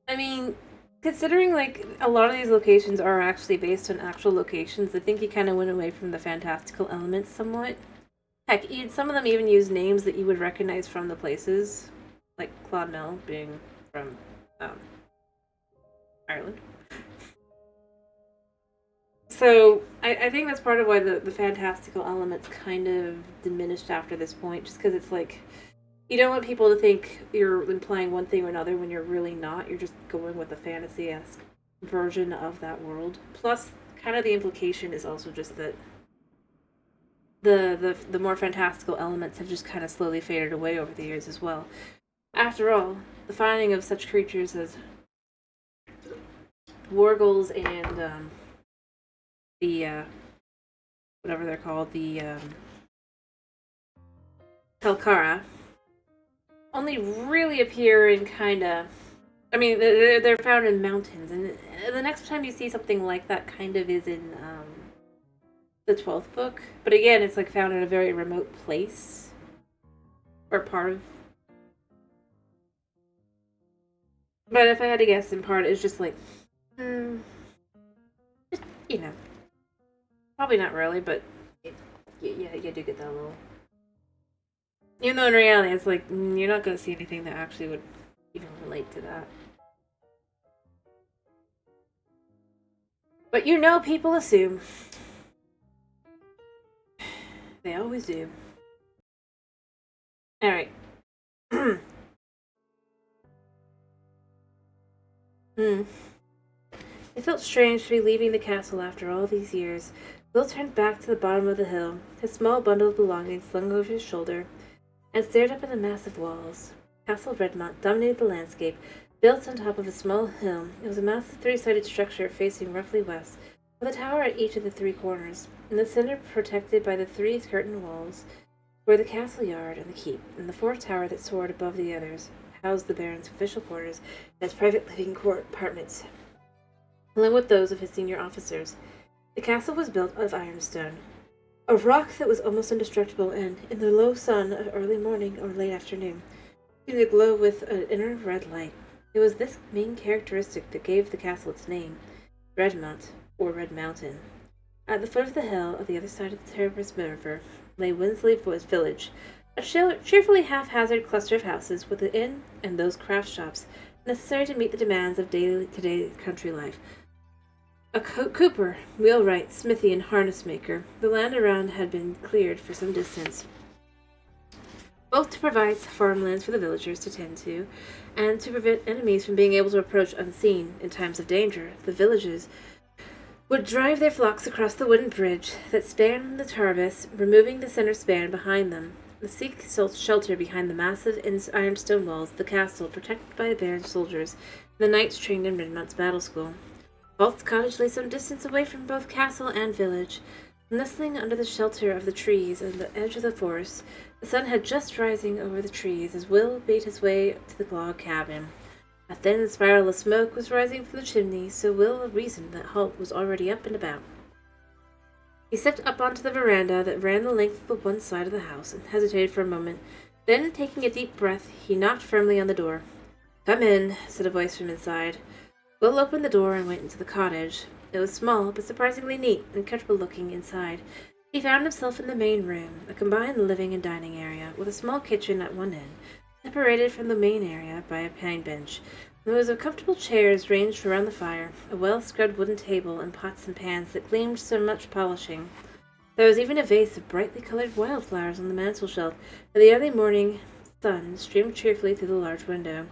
I mean, considering, like, a lot of these locations are actually based on actual locations, I think he kind of went away from the fantastical elements somewhat. Heck, some of them even use names that you would recognize from the places. Like Clonmel being from, Ireland. So, I think that's part of why the fantastical elements kind of diminished after this point, just because it's like, you don't want people to think you're implying one thing or another when you're really not. You're just going with the fantasy-esque version of that world. Plus, kind of the implication is also just that the more fantastical elements have just kind of slowly faded away over the years as well. After all, the finding of such creatures as Wargles and the whatever they're called, the Telkara, only really appear in kind of. I mean, they're found in mountains, and the next time you see something like that, kind of is in the 12th book. But again, it's like found in a very remote place or part of. But if I had to guess, in part, it's just like, just, you know, probably not really, but yeah, you do get that little. Even though in reality, it's like you're not going to see anything that actually would even relate to that. But you know, people assume. They always do. Alright. It felt strange to be leaving the castle after all these years. Will turned back to the bottom of the hill, his small bundle of belongings slung over his shoulder, and stared up at the massive walls. Castle Redmont dominated the landscape, built on top of a small hill. It was a massive three-sided structure facing roughly west, with a tower at each of the three corners. In the center, protected by the three curtain walls, were the castle yard and the keep, and the fourth tower that soared above the others housed the Baron's official quarters and his private living apartments, along with those of his senior officers. The castle was built of ironstone, a rock that was almost indestructible, and, in the low sun of early morning or late afternoon, seemed to glow with an inner red light. It was this main characteristic that gave the castle its name, Redmont, or Red Mountain. At the foot of the hill, on the other side of the Terrace River, lay Winsley Village, a cheerfully haphazard cluster of houses with an inn and those craft shops necessary to meet the demands of day-to-day country life. A cooper, wheelwright, smithy, and harness maker. The land around had been cleared for some distance, both to provide farmlands for the villagers to tend to, and to prevent enemies from being able to approach unseen. In times of danger, the villages would drive their flocks across the wooden bridge that spanned the Tarbis, removing the center span behind them. The seek shelter behind the massive ironstone walls of the castle, protected by the Baron's soldiers and the knights trained in Redmont's battle school. Balt's cottage lay some distance away from both castle and village. Nestling under the shelter of the trees at the edge of the forest, the sun had just rising over the trees as Will made his way to the log cabin. A thin spiral of smoke was rising from the chimney, so Will reasoned that Halt was already up and about. He stepped up onto the veranda that ran the length of one side of the house and hesitated for a moment. Then, taking a deep breath, he knocked firmly on the door. "Come in," said a voice from inside. Will opened the door and went into the cottage. It was small, but surprisingly neat and comfortable looking inside. He found himself in the main room, a combined living and dining area, with a small kitchen at one end, separated from the main area by a pine bench. There was comfortable chairs ranged around the fire, a well-scrubbed wooden table, and pots and pans that gleamed so much polishing. There was even a vase of brightly colored wildflowers on the mantel-shelf, and the early morning sun streamed cheerfully through the large window.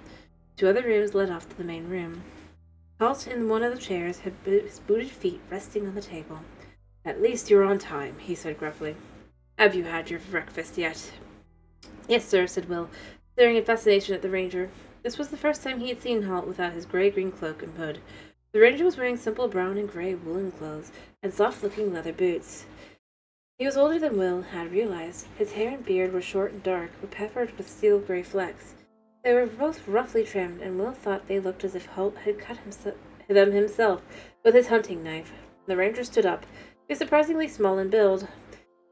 2 other rooms led off to the main room. Halt in one of the chairs had his booted feet resting on the table. "At least you're on time," he said gruffly. "Have you had your breakfast yet?" "Yes, sir," said Will, staring in fascination at the ranger. This was the first time he had seen Halt without his gray-green cloak and hood. The ranger was wearing simple brown and gray woolen clothes and soft-looking leather boots. He was older than Will had realized. His hair and beard were short and dark, but peppered with steel-gray flecks. They were both roughly trimmed, and Will thought they looked as if Halt had cut them himself with his hunting knife. The ranger stood up. He was surprisingly small in build.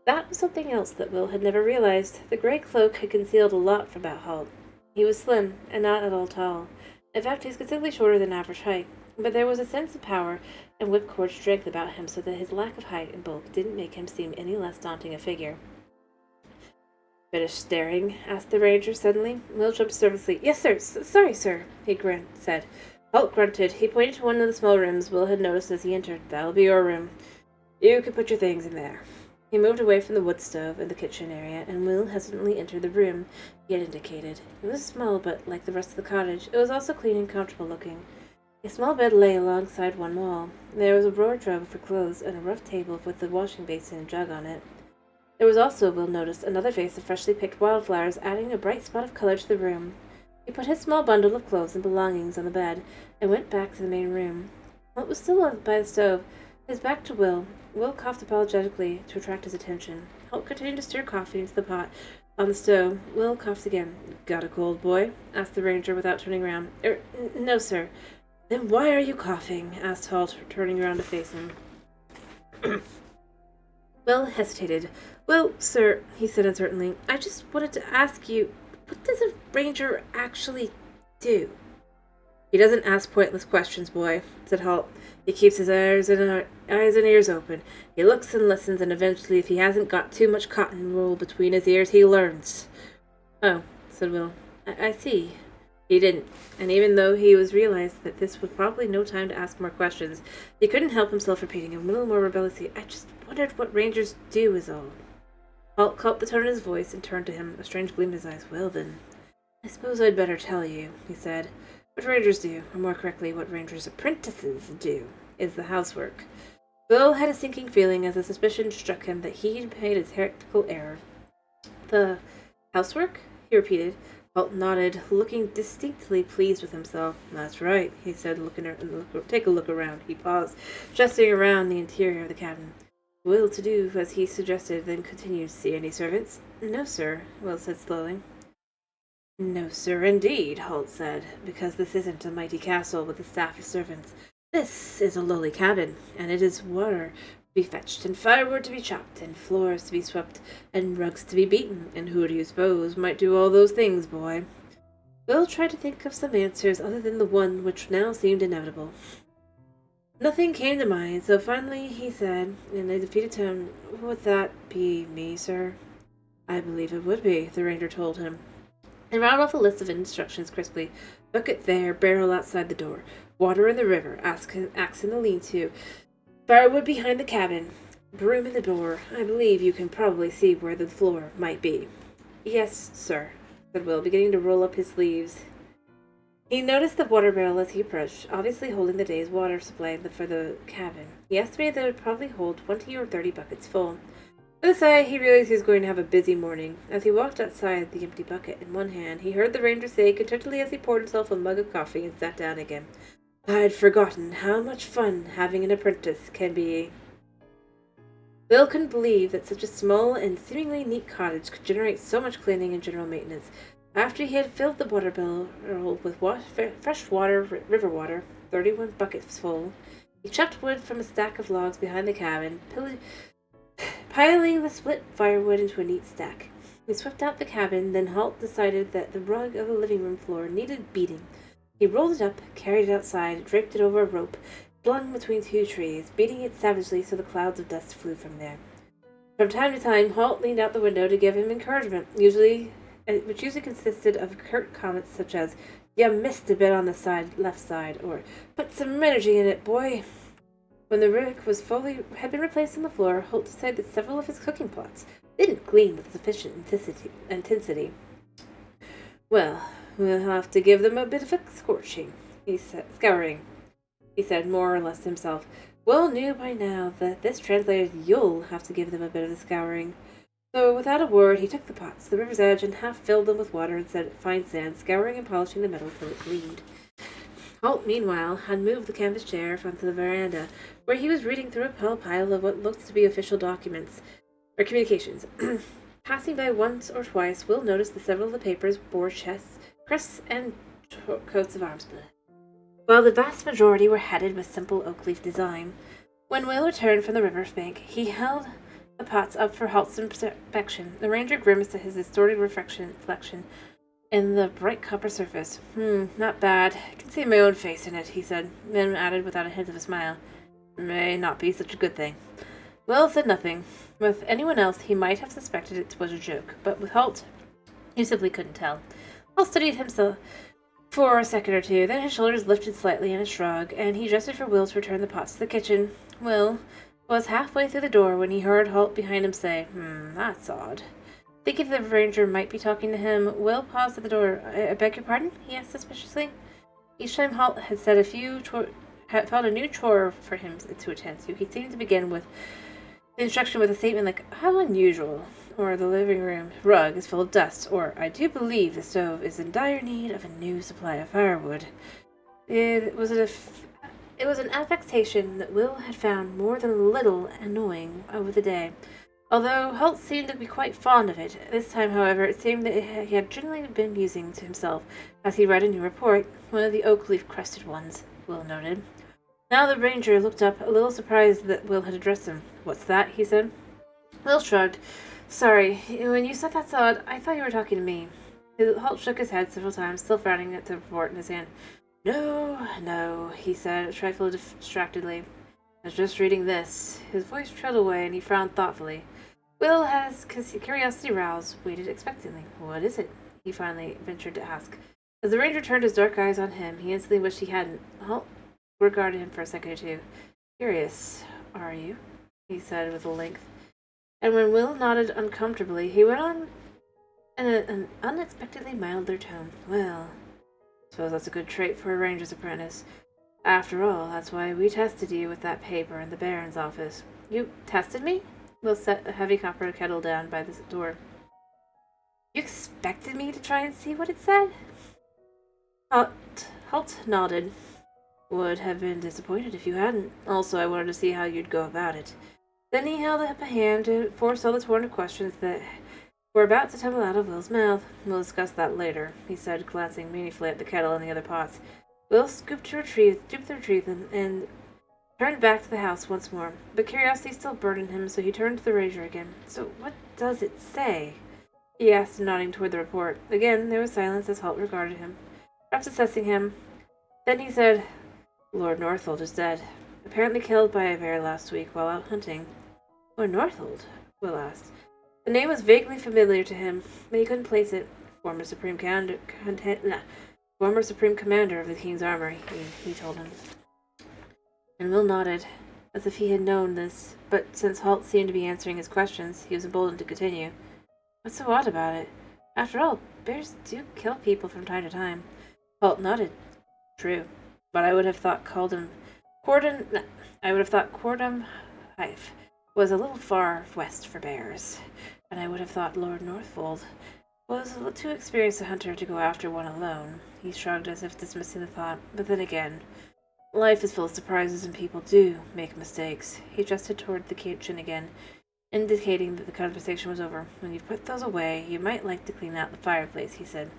That was something else that Will had never realized. The gray cloak had concealed a lot about Halt. He was slim, and not at all tall. In fact, he was considerably shorter than average height. But there was a sense of power and whipcord strength about him, so that his lack of height and bulk didn't make him seem any less daunting a figure. "Finished staring?" asked the ranger suddenly. Will jumped nervously. "Yes, sir. Sorry, sir," he said. Halt grunted. He pointed to one of the small rooms Will had noticed as he entered. "That'll be your room. You can put your things in there." He moved away from the wood stove in the kitchen area, and Will hesitantly entered the room he had indicated. It was small, but like the rest of the cottage, it was also clean and comfortable looking. A small bed lay alongside one wall. There was a wardrobe for clothes and a rough table with a washing basin and jug on it. There was also, Will noticed, another vase of freshly picked wildflowers, adding a bright spot of color to the room. He put his small bundle of clothes and belongings on the bed and went back to the main room. Walt was still by the stove, his back to Will. Will coughed apologetically to attract his attention. Holt continued to stir coffee into the pot on the stove. Will coughed again. "Got a cold, boy?" asked the ranger without turning round. No, sir." "Then why are you coughing?" asked Holt, turning around to face him. Will hesitated. "Well, sir," he said uncertainly, "I just wanted to ask you, what does a ranger actually do?" "He doesn't ask pointless questions, boy," said Holt. "He keeps his eyes and ears open. He looks and listens, and eventually, if he hasn't got too much cotton wool between his ears, he learns." "Oh," said Will. I see." He didn't, and even though he realized that this was probably no time to ask more questions, he couldn't help himself repeating a little more rebelliously, "I just wondered what rangers do is all." Holt caught the tone in his voice and turned to him, a strange gleam in his eyes. "Well then, I suppose I'd better tell you," he said. "What rangers do, or more correctly, what rangers' apprentices do, is the housework." Will had a sinking feeling as the suspicion struck him that he had made a tactical error. "The housework?" he repeated. Holt nodded, looking distinctly pleased with himself. "That's right," he said, "Take a look around." He paused, gesturing around the interior of the cabin. Will to do as he suggested, then continued. "See any servants?" "No, sir," Will said slowly. "No, sir, indeed," Holt said, "because this isn't a mighty castle with a staff of servants. This is a lowly cabin, and it is water to be fetched, and firewood to be chopped, and floors to be swept, and rugs to be beaten, and who do you suppose might do all those things, boy?" Will tried to think of some answers other than the one which now seemed inevitable. Nothing came to mind, so finally he said, in a defeated tone, "Would that be me, sir?" "I believe it would be," the ranger told him. He rattled off a list of instructions crisply. "Bucket there, barrel outside the door, water in the river, axe in the lean-to, firewood behind the cabin, broom in the door. I believe you can probably see where the floor might be." "Yes, sir," said Will, beginning to roll up his sleeves. He noticed the water barrel as he approached, obviously holding the day's water supply for the cabin. He estimated that it would probably hold 20 or 30 buckets full. With a sigh, he realized he was going to have a busy morning. As he walked outside, the empty bucket in one hand, he heard the ranger say contentedly as he poured himself a mug of coffee and sat down again, "I'd forgotten how much fun having an apprentice can be." Bill couldn't believe that such a small and seemingly neat cottage could generate so much cleaning and general maintenance. After he had filled the water barrel with fresh water, river water, 31 buckets full, he chopped wood from a stack of logs behind the cabin, piling the split firewood into a neat stack. He swept out the cabin, then Holt decided that the rug of the living room floor needed beating. He rolled it up, carried it outside, draped it over a rope, flung between two trees, beating it savagely so the clouds of dust flew from there. From time to time, Holt leaned out the window to give him encouragement, which usually consisted of curt comments such as, "You missed a bit on the left side," or "Put some energy in it, boy." When the rug had been replaced on the floor, Holt decided that several of his cooking pots didn't gleam with sufficient intensity. "Well, we'll have to give them a bit of a scouring," he said, more or less to himself. Will knew by now that this translated, "You'll have to give them a bit of a scouring." So, without a word, he took the pots to the river's edge and half filled them with water and set fine sand, scouring and polishing the metal till it gleamed. Holt, meanwhile, had moved the canvas chair onto the veranda, where he was reading through a pile of what looked to be official documents, or communications. Passing by once or twice, Will noticed that several of the papers bore chests, crests, and coats of arms, while the vast majority were headed with simple oak leaf design. When Will returned from the river's bank, he held the pots up for Halt's inspection. The ranger grimaced at his distorted reflection in the bright copper surface. Not bad. I can see my own face in it, he said, then added without a hint of a smile. May not be such a good thing. Will said nothing. With anyone else, he might have suspected it was a joke, but with Holt, he simply couldn't tell. Holt studied himself for a second or two, then his shoulders lifted slightly in a shrug, and he gestured for Will to return the pots to the kitchen. Will was halfway through the door when he heard Holt behind him say, that's odd. Thinking the ranger might be talking to him, Will paused at the door. I beg your pardon? He asked suspiciously. Each time Holt had said had found a new chore for him to attend to, he seemed to begin with the instruction with a statement like, how unusual, or the living room rug is full of dust, or I do believe the stove is in dire need of a new supply of firewood. It was an affectation that Will had found more than a little annoying over the day. Although Holt seemed to be quite fond of it, this time, however, it seemed that he had generally been musing to himself as he read a new report, one of the oak-leaf-crested ones, Will noted. Now the ranger looked up, a little surprised that Will had addressed him. What's that? He said. Will shrugged. Sorry, when you said that's odd, I thought you were talking to me. Holt shook his head several times, still frowning at the report in his hand. No, he said, a trifle distractedly. I was just reading this. His voice trailed away, and he frowned thoughtfully. Will, as curiosity roused, waited expectantly. What is it? He finally ventured to ask. As the ranger turned his dark eyes on him, he instantly wished he hadn't. Holt regarded him for a second or two. Curious, are you? He said with a length. And when Will nodded uncomfortably, he went on in an unexpectedly milder tone. Well, I suppose that's a good trait for a ranger's apprentice. After all, that's why we tested you with that paper in the Baron's office. You tested me? Will set a heavy copper kettle down by the door. You expected me to try and see what it said? Holt nodded. Would have been disappointed if you hadn't. Also, I wanted to see how you'd go about it. Then he held up a hand to forestall the torrent of questions that were about to tumble out of Will's mouth. We'll discuss that later, he said, glancing meaningfully at the kettle and the other pots. Will stooped to retrieve them, and turned back to the house once more. But curiosity still burdened him, so he turned to the ranger again. So what does it say? He asked, nodding toward the report. Again, there was silence as Holt regarded him, perhaps assessing him. Then he said, Lord Northold is dead. Apparently killed by a bear last week while out hunting. Lord Northold? Will asked. The name was vaguely familiar to him, but he couldn't place it. Former Supreme Commander of the King's Armor, he told him. And Will nodded, as if he had known this, but since Holt seemed to be answering his questions, he was emboldened to continue. What's so odd about it? After all, bears do kill people from time to time. Holt nodded. True, but I would have thought Cordham Hive was a little far west for bears, and I would have thought Lord Northold was a little too experienced a hunter to go after one alone. He shrugged as if dismissing the thought, but then again, life is full of surprises and people do make mistakes. He gestured toward the kitchen again, indicating that the conversation was over. When you put those away, you might like to clean out the fireplace, he said.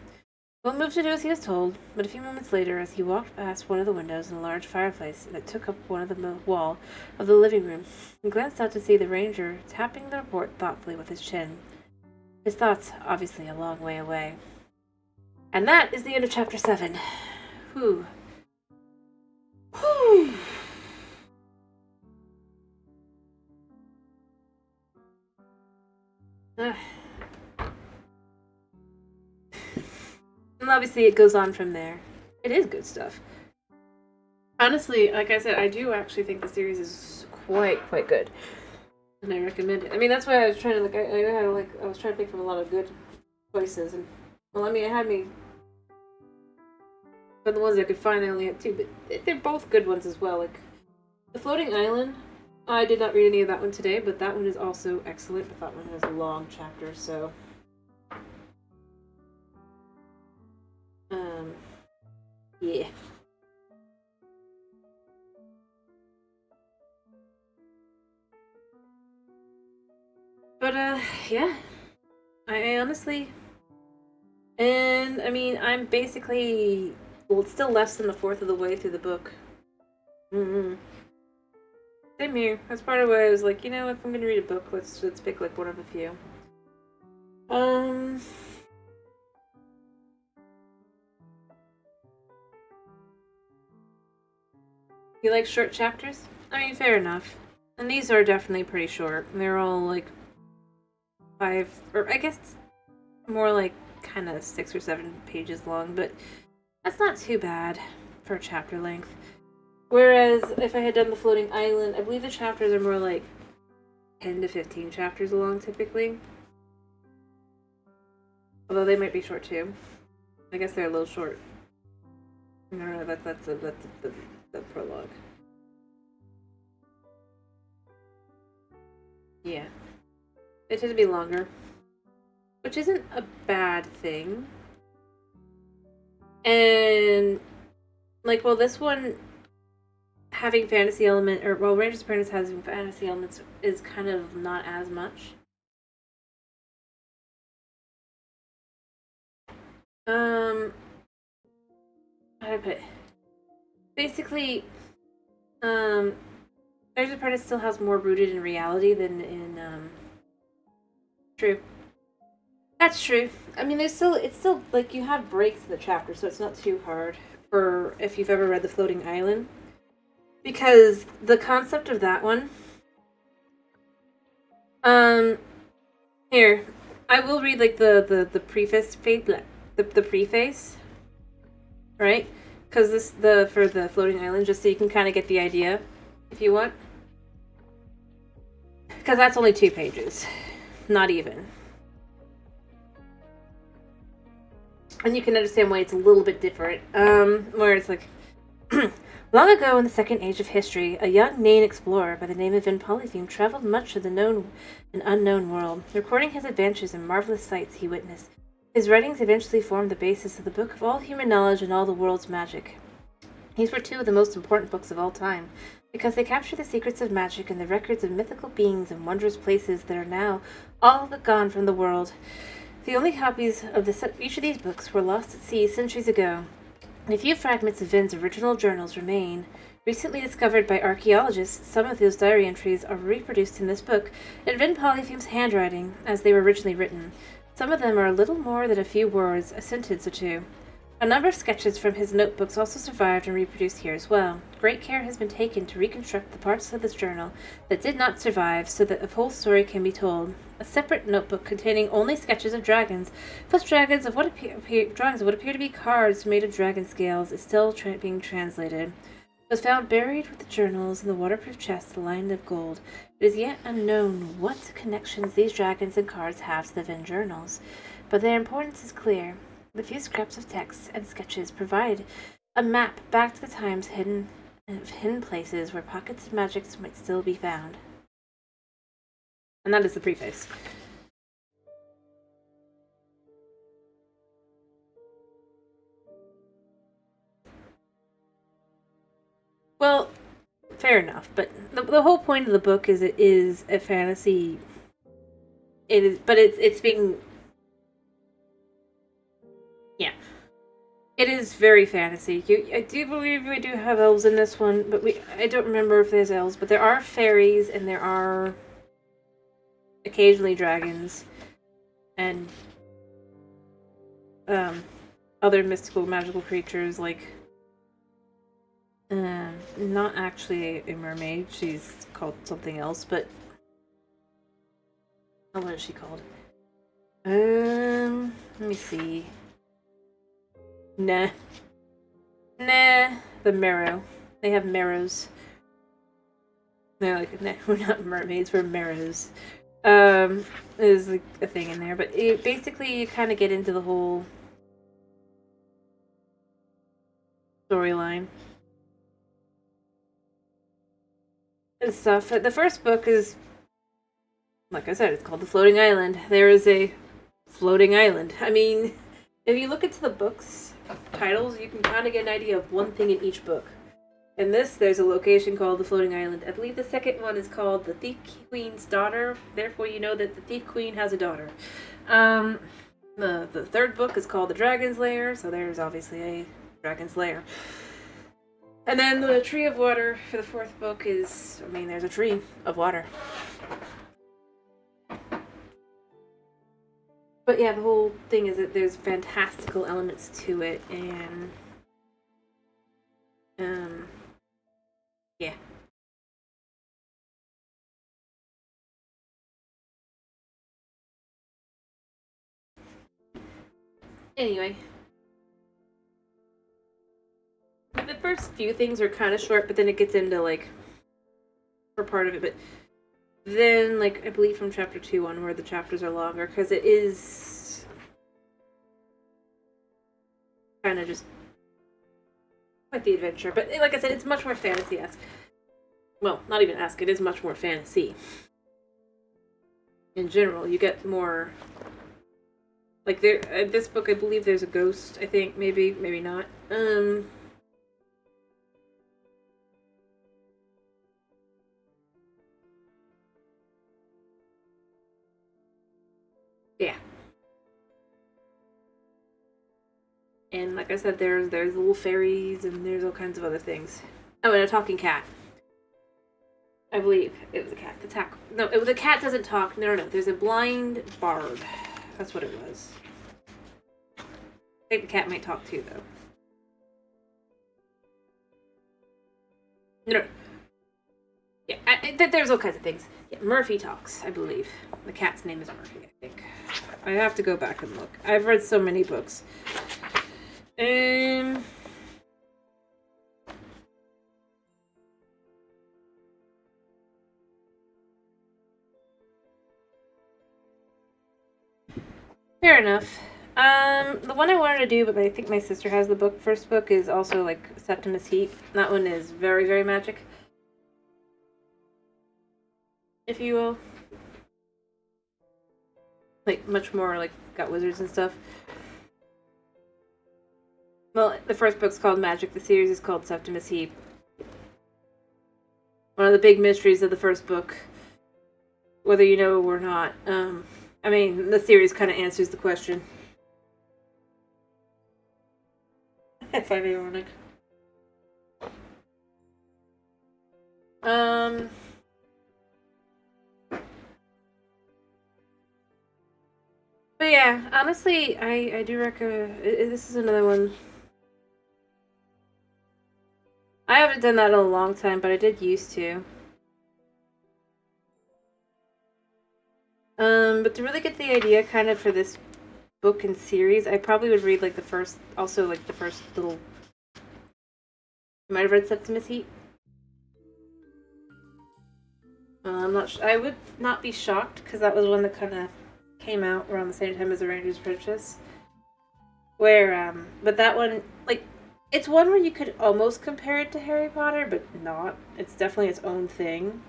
Will moved to do as he was told, but a few moments later, as he walked past one of the windows in a large fireplace that took up one of the wall of the living room, he glanced out to see the ranger tapping the report thoughtfully with his chin. His thoughts, obviously, a long way away. And that is the end of Chapter 7. Whew. Whew. And obviously it goes on from there. It is good stuff. Honestly, like I said, I do actually think the series is quite good. And I recommend it. I mean, that's why I was trying to, I was trying to pick from a lot of good choices. And, well, I mean, it had me, but the ones I could find, I only had 2. But they're both good ones as well. Like, The Floating Island I did not read any of that one today, but that one is also excellent. But that one has a long chapter, so yeah. But yeah. I honestly, and I mean, I'm basically, well, it's still less than a fourth of the way through the book. Mm-hmm. Same here. That's part of why I was like, you know, if I'm gonna read a book, let's pick like one of a few. Um. You like short chapters? I mean, fair enough. And these are definitely pretty short. They're all like 5, or I guess more like kind of 6 or 7 pages long, but that's not too bad for chapter length. Whereas if I had done the floating island, I believe the chapters are more like 10 to 15 chapters long typically. Although they might be short too. I guess they're a little short. I don't know, that's the prologue. Yeah. They tend to be longer. Which isn't a bad thing. And like, well, this one having fantasy element, or well, Ranger's Apprentice having fantasy elements is kind of not as much. How do I put it? Basically, Ranger's Apprentice still has more rooted in reality than in True. That's true. I mean, it's still like you have breaks in the chapter, so it's not too hard for if you've ever read The Floating Island, because the concept of that one. Here, I will read like the preface, the preface, right? Because this for the Floating Island, just so you can kind of get the idea, if you want. Because that's only 2 pages, not even. And you can understand why it's a little bit different. Where it's like, long ago in the second age of history, a young Nain explorer by the name of Vin Polytheme traveled much of the known and unknown world, recording his adventures and marvelous sights he witnessed. His writings eventually formed the basis of the book of all human knowledge and all the world's magic. These were 2 of the most important books of all time, because they capture the secrets of magic and the records of mythical beings and wondrous places that are now all but gone from the world. The only copies of each of these books were lost at sea centuries ago, and a few fragments of Vin's original journals remain. Recently discovered by archaeologists, some of those diary entries are reproduced in this book in Vin Polypheme's handwriting, as they were originally written. Some of them are little more than a few words, a sentence or 2. A number of sketches from his notebooks also survived and reproduced here as well. Great care has been taken to reconstruct the parts of this journal that did not survive so that the whole story can be told. A separate notebook containing only sketches of dragons, plus drawings of what appear to be cards made of dragon scales, is still being translated. It was found buried with the journals in the waterproof chest lined with gold. It is yet unknown what connections these dragons and cards have to the Vin journals, but their importance is clear. The few scraps of text and sketches provide a map back to the times hidden places where pockets of magic might still be found. And that is the preface. Well, fair enough, but the whole point of the book is it is a fantasy. It is, but it's being. Yeah. It is very fantasy. I do believe we do have elves in this one, but I don't remember if there's elves, but there are fairies and there are occasionally dragons and other mystical magical creatures like not actually a mermaid. She's called something else, but what is she called? Let me see. Nah. The marrow. They have marrows. They're like, nah, we're not mermaids, we're marrows. There's like a thing in there, but basically you kind of get into the whole storyline. and stuff. The first book is, like I said, it's called The Floating Island. There is a floating island. I mean, if you look into the books titles, you can kind of get an idea of one thing in each book. In this, there's a location called the Floating Island. I believe the second one is called the Thief Queen's Daughter. Therefore, you know that the Thief Queen has a daughter. The third book is called The Dragon's Lair, so there's obviously a dragon's lair. And then the Tree of Water for the fourth book is, I mean, there's a tree of water. But yeah, the whole thing is that there's fantastical elements to it, and yeah. Anyway, the first few things are kind of short, but then it gets into like for part of it. But then, like I believe from chapter 2 on, where the chapters are longer, because it is kind of just quite the adventure. But like I said, it's much more fantasy-esque. Well, not even esque. It is much more fantasy. In general, you get more. Like there, this book, I believe there's a ghost. I think maybe not. Yeah. And like I said, there's little fairies and there's all kinds of other things. Oh, and a talking cat. I believe it was a cat. No, the cat doesn't talk. No. There's a blind bard. That's what it was. I think the cat might talk too, though. No. Yeah, there's all kinds of things. Yeah, Murphy talks, I believe. The cat's name is Murphy, I think. I have to go back and look. I've read so many books. Fair enough. The one I wanted to do, but I think my sister has the book. First book is also like Septimus Heap. That one is very, very magic, if you will. Like much more like got wizards and stuff. Well, the first book's called Magic. The series is called Septimus Heap. One of the big mysteries of the first book, whether you know or not. I mean, the series kind of answers the question. That's ironic. But yeah, honestly, I do recommend. This is another one. I haven't done that in a long time, but I did used to. But to really get the idea kind of for this book and series, I probably would read like the first little. You might have read Septimus Heap. I'm not. I would not be shocked because that was one that kind of came out around the same time as The Ranger's Apprentice. Where, but that one, like, it's one where you could almost compare it to Harry Potter, but not. It's definitely its own thing.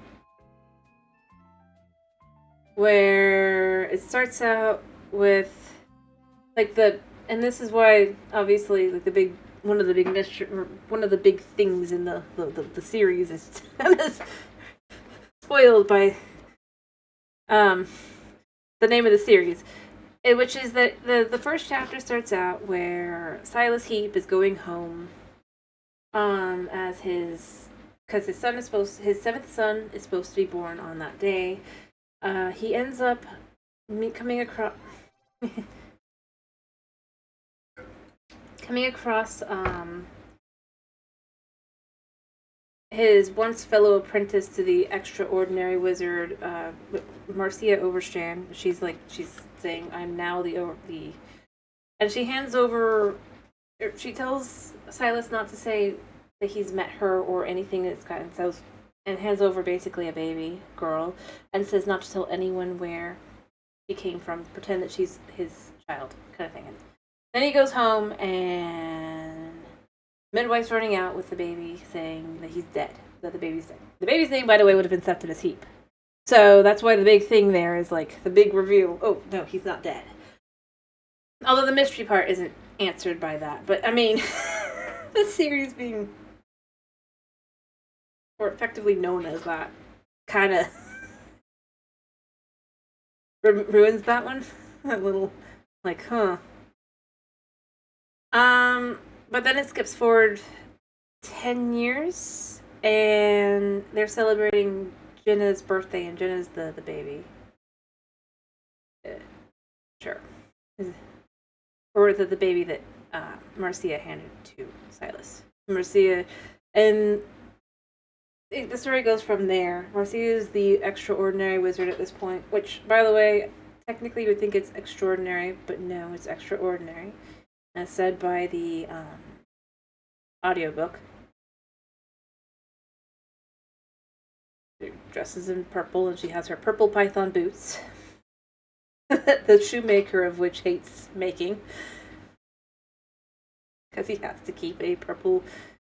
Where it starts out with, like, and this is why, obviously, like, one of the big things in the series is spoiled by, the name of the series, which is that the first chapter starts out where Silas Heap is going home, as because his seventh son is supposed to be born on that day. He ends up coming across his once fellow apprentice to the extraordinary wizard, Marcia Overstrand. She's saying, "I'm now the," and she hands over. She tells Silas not to say that he's met her or anything that's gotten so, and hands over basically a baby girl, and says not to tell anyone where she came from. Pretend that she's his child, kind of thing. And then he goes home and midwife's running out with the baby, saying that he's dead. the baby's name. The baby's name, by the way, would have been Septimus Heap. So that's why the big thing there is like the big reveal. Oh no, he's not dead. Although the mystery part isn't answered by that. But I mean, the series being, or effectively known as that, kind of ruins that one. That little, like, huh. But then it skips forward 10 years, and they're celebrating Jenna's birthday, and Jenna's the baby. Sure. Or the baby that Marcia handed to Silas. Marcia, and the story goes from there. Marcia is the extraordinary wizard at this point, which, by the way, technically you would think it's extraordinary, but no, it's extraordinary. As said by the audiobook. She dresses in purple, and she has her purple python boots. The shoemaker of which hates making. Because he has to keep a purple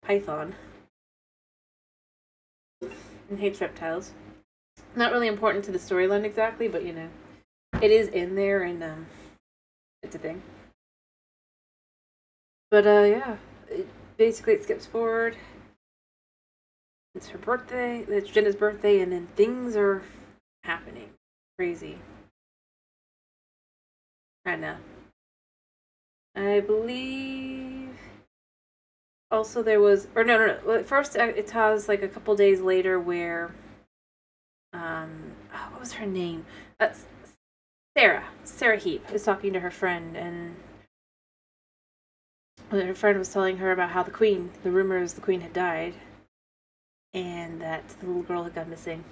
python. And hates reptiles. Not really important to the storyline exactly, but you know. It is in there, and it's a thing. But yeah. Basically it skips forward. It's her birthday. It's Jenna's birthday, and then things are happening. Crazy. Right now. I believe also there was, or no. Well, first it has like a couple days later where, what was her name? That's Sarah Heap is talking to her friend, and her friend was telling her about how the rumors the queen had died, and that the little girl had gone missing.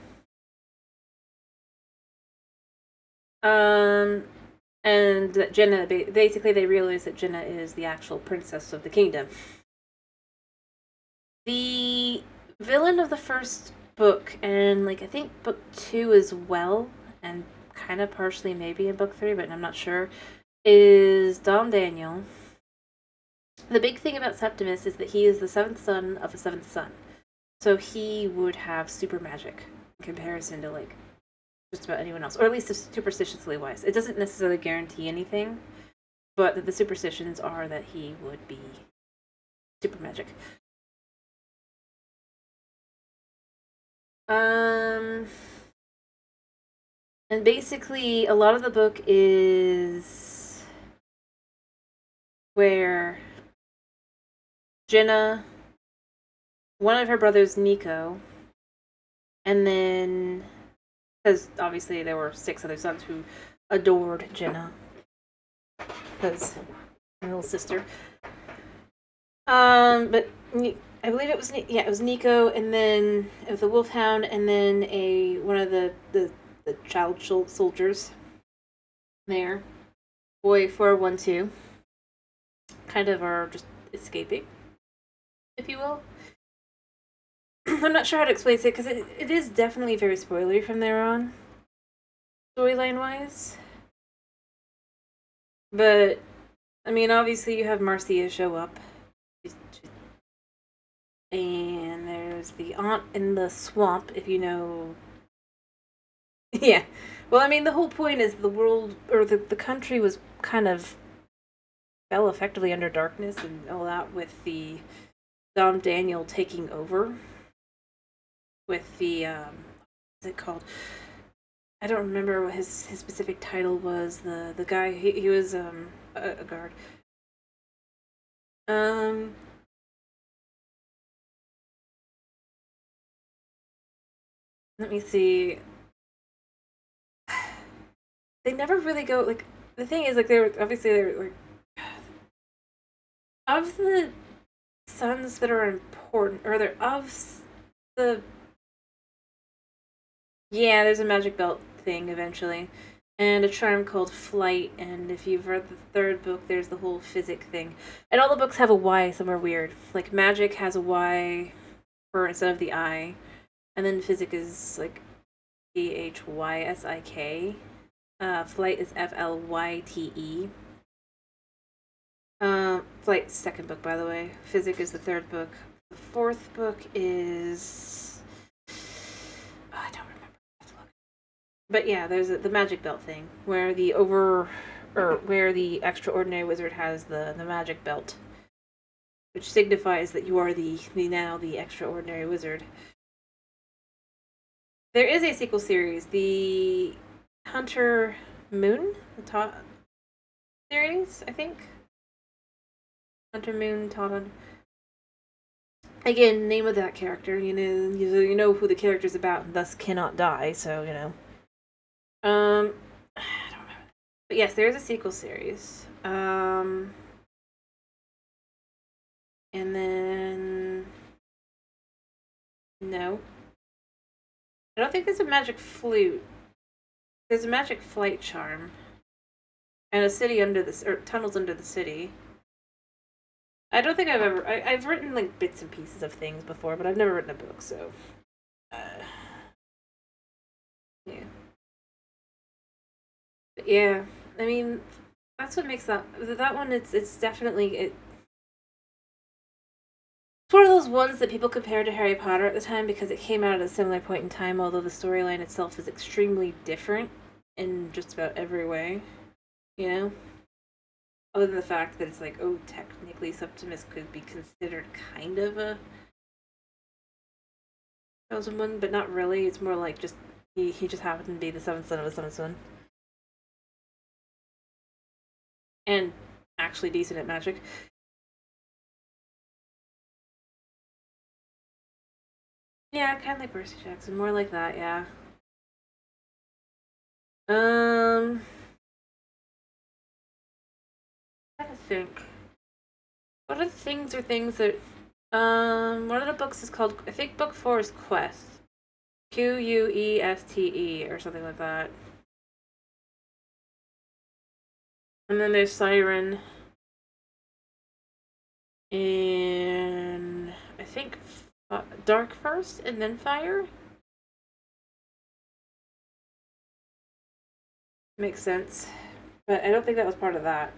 And that Jenna, basically they realize that Jenna is the actual princess of the kingdom. The villain of the first book, and like I think book 2 as well, and kind of partially maybe in book 3, but I'm not sure, is Dom Daniel. The big thing about Septimus is that he is the 7th son of a 7th son. So he would have super magic in comparison to like just about anyone else, or at least superstitiously wise. It doesn't necessarily guarantee anything, but the superstitions are that he would be super magic. And basically a lot of the book is where Jenna, one of her brothers, Nico, and then, because obviously there were 6 other sons who adored Jenna, because my little sister. But I believe it was Nico, and then it was the Wolfhound, and then one of the child soldiers there, boy 412, kind of are just escaping, if you will. I'm not sure how to explain it, because it is definitely very spoilery from there on, storyline-wise. But, I mean, obviously you have Marcia show up. And there's the aunt in the swamp, if you know. Yeah. Well, I mean, the whole point is the world, or the country was kind of fell effectively under darkness and all that with the Dom Daniel taking over. With the, what's it called? I don't remember what his specific title was. The guy, he was a guard. Let me see. They never really go, like, the thing is, like, they were like, of the sons that are important, or they're of the, yeah, there's a magic belt thing eventually, and a charm called Flight, and if you've read the 3rd book, there's the whole physic thing. And all the books have a Y somewhere weird. Like, magic has a Y for instead of the I. And then physic is like PHYSIK. Flight is FLYTE. Flight's 2nd book, by the way. Physic is the 3rd book. The 4th book is But yeah, there's the magic belt thing where where the extraordinary wizard has the magic belt, which signifies that you are the extraordinary wizard. There is a sequel series, the Hunter Moon, series, I think. Hunter Moon Todd. Again, name of that character. You know who the character's about, and thus cannot die. So I don't remember. But yes, there is a sequel series. And then no, I don't think there's a magic flute. There's a magic flight charm, and a city under this, or tunnels under the city. I don't think I've written like bits and pieces of things before, but I've never written a book, so yeah. But yeah, I mean, that's what makes that one. It's definitely It's one of those ones that people compared to Harry Potter at the time because it came out at a similar point in time, although the storyline itself is extremely different in just about every way, you know? Other than the fact that it's like, oh, technically Septimus could be considered kind of a chosen one, but not really. It's more like just he just happened to be the seventh son of a seventh son. And actually decent at magic. Yeah, kind of like Percy Jackson. More like that, yeah. I'm trying to think. What are the things that one of the books is called, I think book 4 is Quest. Queste or something like that. And then there's Siren. And I think Dark first and then Fire? Makes sense. But I don't think that was part of that.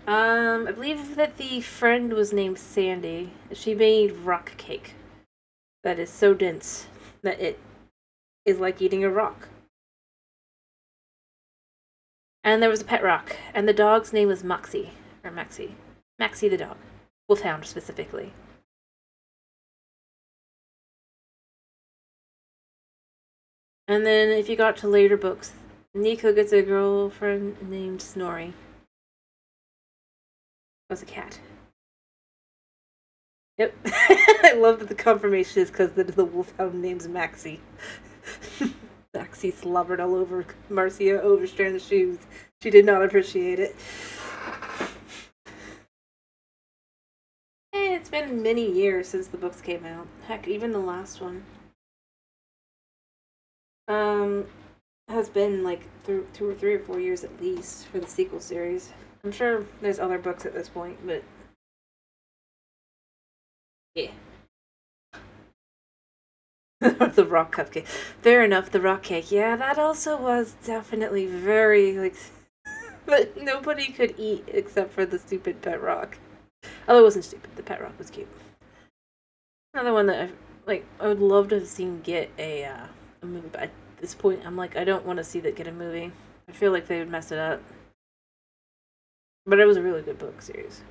I believe that the friend was named Sandy. She made rock cake that is so dense that it is like eating a rock. And there was a pet rock, and the dog's name was Moxie, or Maxie. Maxie the dog. Wolfhound, specifically. And then if you got to later books, Nico gets a girlfriend named Snorri. It was a cat. Yep. I love that the confirmation is because the wolfhound name's Maxie. Maxie slobbered all over Marcia Overstrand's shoes. She did not appreciate it. It's been many years since the books came out. Heck, even the last one. Has been like 2 or 3 or 4 years at least for the sequel series. I'm sure there's other books at this point, but yeah. The rock cupcake. Fair enough, the rock cake. Yeah, that also was definitely very, like, but nobody could eat except for the stupid pet rock. Although it wasn't stupid, the pet rock was cute. Another one that I would love to have seen get a movie, but at this point, I'm like, I don't want to see that get a movie. I feel like they would mess it up. But it was a really good book series.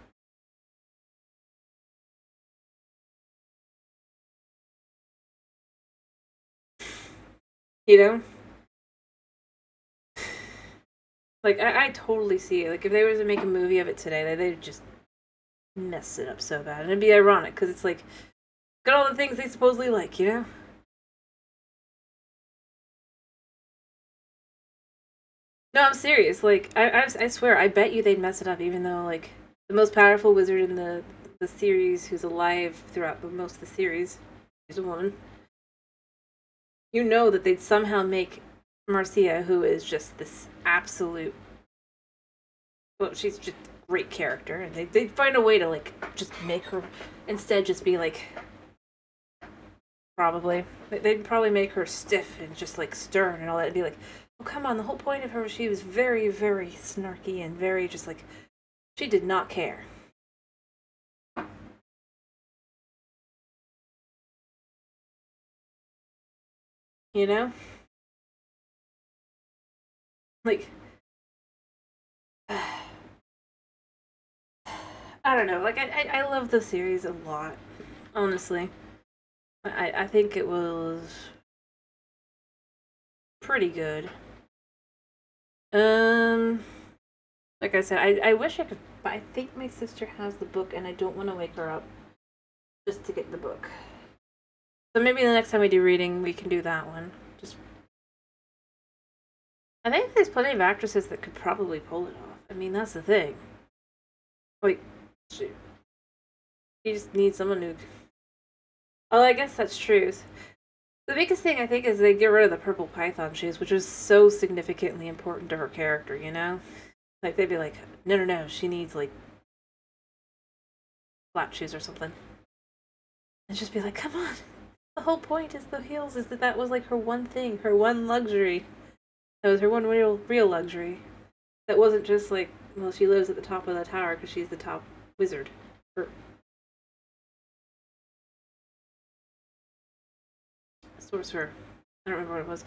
You know? Like, I totally see it. Like, if they were to make a movie of it today, they'd just mess it up so bad. And it'd be ironic, because it's like, got all the things they supposedly like, you know? No, I'm serious. Like, I swear, I bet you they'd mess it up, even though, like, the most powerful wizard in the series who's alive throughout most of the series is a woman. You know that they'd somehow make Marcia, who is just this absolute, well, she's just a great character, and they'd find a way to, like, just make her, instead just be, like, probably, they'd probably make her stiff and just, like, stern and all that, and be like, oh, come on, the whole point of her, she was very, very snarky and very just, like, she did not care. You know? Like, I don't know. Like, I love the series a lot, honestly. I think it was pretty good. Like I said, I wish I could, but I think my sister has the book, and I don't want to wake her up just to get the book. So maybe the next time we do reading, we can do that one. Just, I think there's plenty of actresses that could probably pull it off. I mean, that's the thing. Like, shoot. You just need someone who. Oh, I guess that's true. The biggest thing I think is they get rid of the purple python shoes, which was so significantly important to her character, you know? Like, they'd be like, no, she needs, like, flat shoes or something. And just be like, come on. The whole point is the heels, is that was, like, her one thing, her one luxury. That was her one real luxury. That wasn't just, like, well, she lives at the top of the tower because she's the top wizard. Or sorcerer. I don't remember what it was.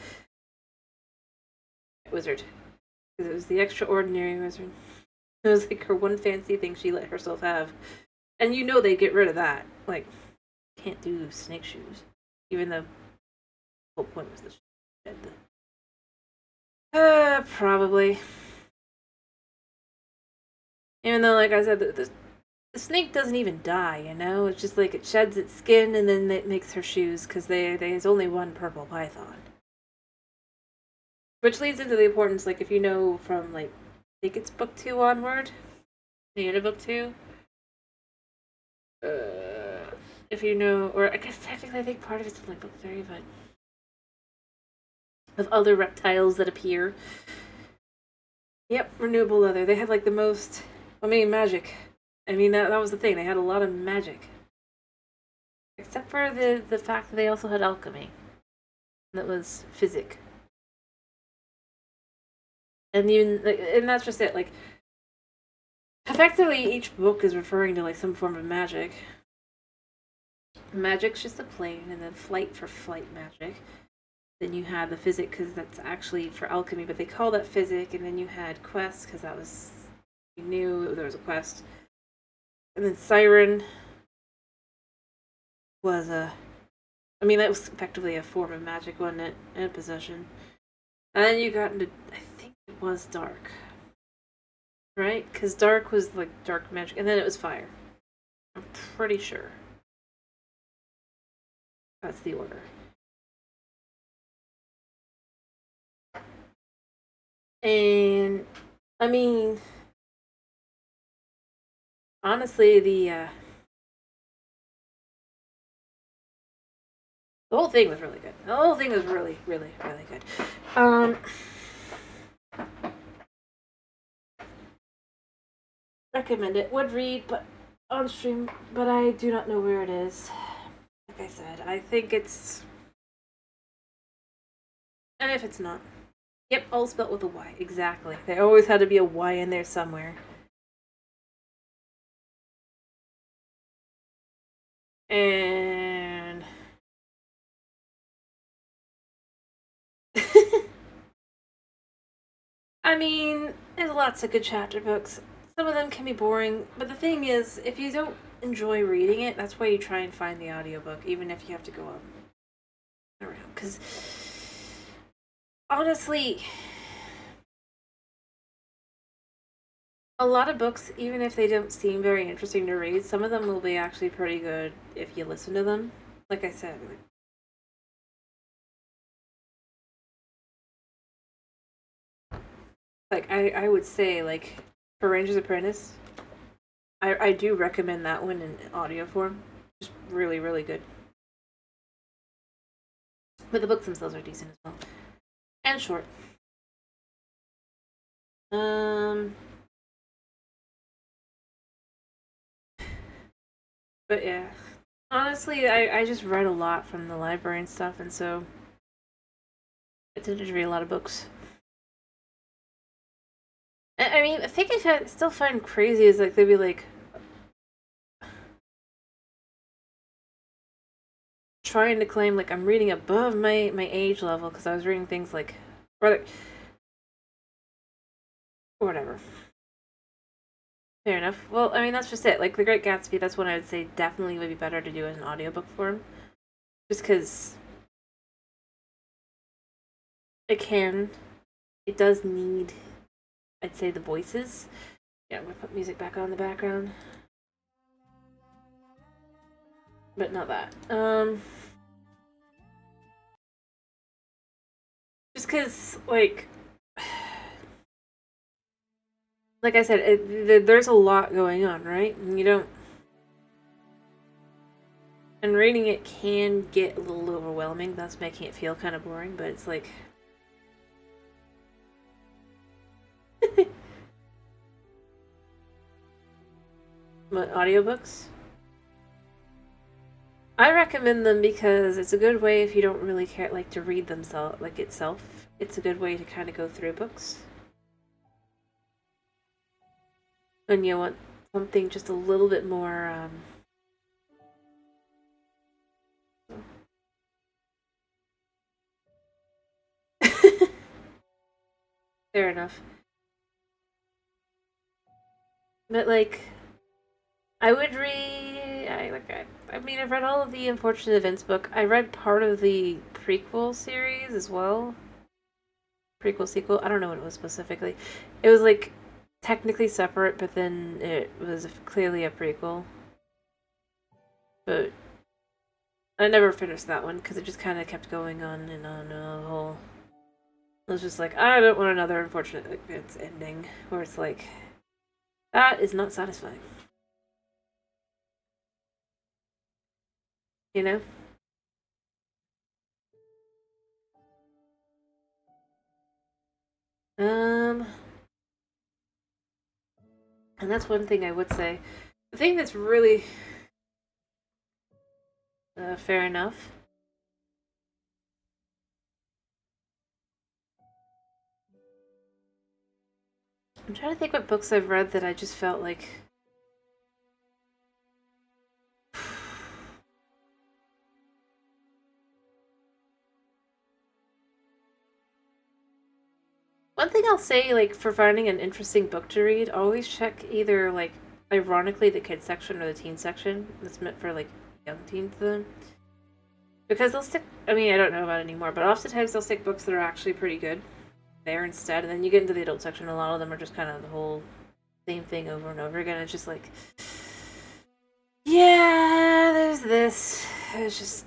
Wizard. Because it was the extraordinary wizard. It was like her one fancy thing she let herself have. And you know they get rid of that. Like, can't do snake shoes. Even though the whole point was the shed. Probably. Even though, like I said, the snake doesn't even die, you know? It's just like it sheds its skin and then it makes her shoes because there's only one purple python. Which leads into the importance, like, if you know from, like, I think it's book 2 onward, the end of book 2. If you know, or I guess technically I think part of it's in, like, book 3, but of other reptiles that appear. Yep, renewable leather. They had, like, the most, magic. I mean, that was the thing. They had a lot of magic. Except for the fact that they also had alchemy. That was physic. And even, like, and that's just it, like, effectively each book is referring to, like, some form of magic. Magic's just a plane, and then flight for flight magic. Then you had the physic, because that's actually for alchemy, but they call that physic, and then you had quest, because that was, you knew there was a quest. And then siren was that was effectively a form of magic, wasn't it? And possession. And then you got into, I think it was dark. Right? Because dark was like dark magic, and then it was fire. I'm pretty sure. That's the order. And, honestly, the whole thing was really good. The whole thing was really, really, really good. Recommend it. Would read, but on stream, but I do not know where it is. Like I said, I think it's, and if it's not, yep, all spelled with a Y. Exactly. There always had to be a Y in there somewhere. And there's lots of good chapter books. Some of them can be boring, but the thing is, if you don't enjoy reading it, that's why you try and find the audiobook, even if you have to go up around. Because, honestly, a lot of books, even if they don't seem very interesting to read, some of them will be actually pretty good if you listen to them. Like I said, like I would say, like, for Ranger's Apprentice, I do recommend that one in audio form. Just really, really good. But the books themselves are decent as well. And short. But yeah. Honestly, I just read a lot from the library and stuff, and so I tended to read a lot of books. The thing I still find crazy is, like, they'd be like, trying to claim like I'm reading above my age level because I was reading things like, or whatever. Fair enough. Well, I mean, that's just it. Like, The Great Gatsby, that's one I would say definitely would be better to do in an audiobook form. Just because it does need, I'd say, the voices. Yeah, I'm gonna put music back on in the background. But not that. Just because, like I said, there's a lot going on, right? And you don't... And reading it can get a little overwhelming, thus making it feel kind of boring, but it's like... What, audiobooks? I recommend them because it's a good way if you don't really care, like, to read them itself. It's a good way to kind of go through books. And you want something just a little bit more, Fair enough. But, like, I would read... I mean, I've read all of the Unfortunate Events book. I read part of the prequel series as well. Prequel, sequel, I don't know what it was specifically. It was, like, technically separate, but then it was clearly a prequel. But I never finished that one because it just kind of kept going on and on a whole... I was just like, I don't want another Unfortunate Events ending where it's like, that is not satisfying. You know? And that's one thing I would say. The thing that's really fair enough. I'm trying to think what books I've read that I just felt like... One thing I'll say, like, for finding an interesting book to read, always check either, like, ironically, the kids section or the teen section. That's meant for, like, young teens then. Because they'll stick... I mean, I don't know about it anymore, but oftentimes they'll stick books that are actually pretty good there instead. And then you get into the adult section, a lot of them are just kind of the whole same thing over and over again. It's just like... Yeah, there's this. It's just...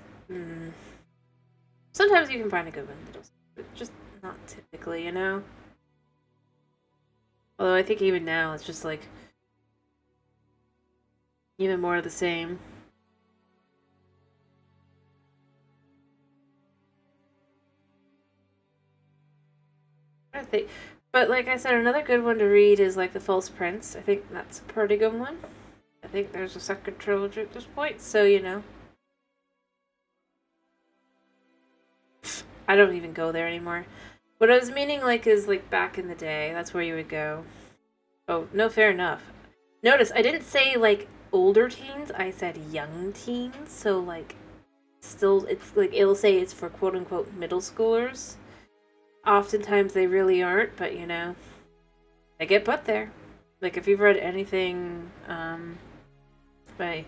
Sometimes you can find a good one, but just not typically, you know? Although I think even now, it's just like... even more of the same. I think... But like I said, another good one to read is like The False Prince. I think that's a pretty good one. I think there's a second trilogy at this point, so you know. I don't even go there anymore. What I was meaning, like, is, like, back in the day. That's where you would go. Oh, no, fair enough. Notice, I didn't say, like, older teens. I said young teens. So, like, still, it's, like, it'll say it's for quote-unquote middle schoolers. Oftentimes they really aren't, but, you know, they get put there. Like, if you've read anything, by...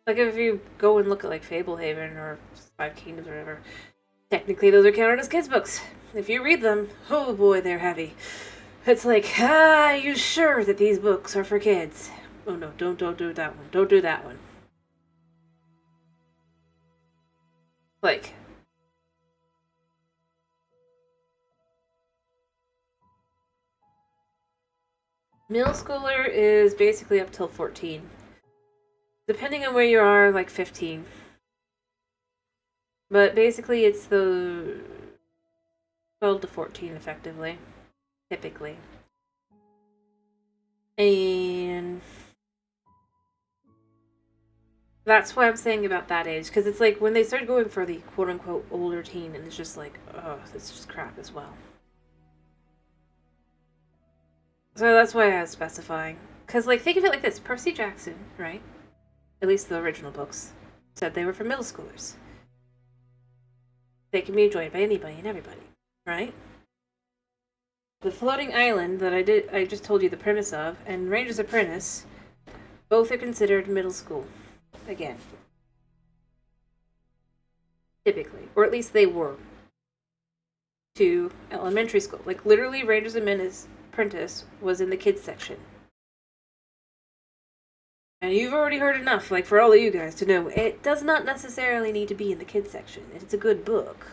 Like, if you go and look at, like, Fablehaven or Five Kingdoms or whatever, technically those are counted as kids' books. If you read them, oh boy, they're heavy. It's like, are you sure that these books are for kids? Oh no, don't do that one. Don't do that one. Like... Middle schooler is basically up till 14. Depending on where you are, like 15. But basically it's the 12 to 14 effectively. Typically. And that's what I'm saying about that age. Because it's like when they start going for the quote-unquote older teen, and it's just like, oh, it's just crap as well. So that's why I was specifying. Because, like, think of it like this. Percy Jackson, right? At least the original books said they were for middle schoolers. They can be enjoyed by anybody and everybody, right? The Floating Island that I just told you the premise of, and Ranger's Apprentice, both are considered middle school. Again. Typically. Or at least they were. To elementary school. Like, literally, Ranger's Apprentice was in the kids section. And you've already heard enough, like, for all of you guys to know, it does not necessarily need to be in the kids section. It's a good book.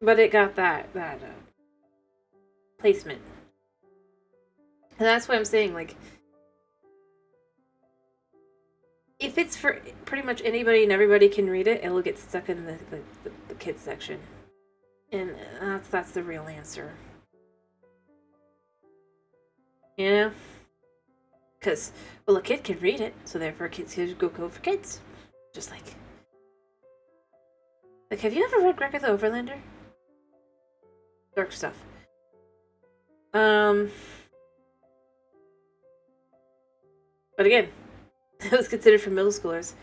But it got that placement. And that's why I'm saying, like, if it's for pretty much anybody and everybody can read it, it'll get stuck in the kids section. And that's the real answer. You know? Because, well, a kid can read it, so therefore kids can go for kids. Just like, have you ever read Gregor the Overlander? Dark stuff. But again, it was considered for middle schoolers.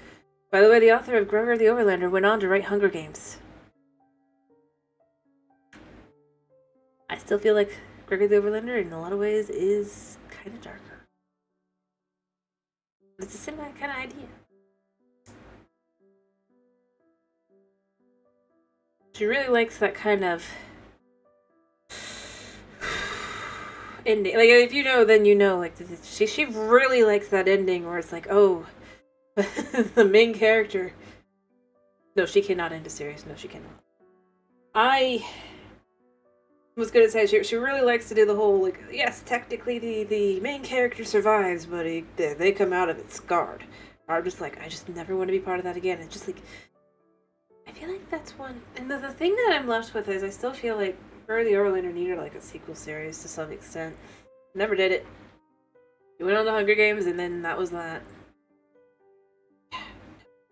By the way, the author of Gregor the Overlander went on to write Hunger Games. I still feel like Gregor the Overlander, in a lot of ways, is kind of darker. But it's a similar kind of idea. She really likes that kind of ending. Like, if you know, then you know. Like, she really likes that ending where it's like, oh, the main character. No, she cannot end a series. No, she cannot. I was gonna say she really likes to do the whole, like, yes, technically the main character survives, but they come out of it scarred. I'm just like, I just never want to be part of that again. It's just like, I feel like that's one. And the thing that I'm left with is I still feel like Gregor the Overlander needed like a sequel series to some extent. Never did it. He went on to Hunger Games, and then that was that.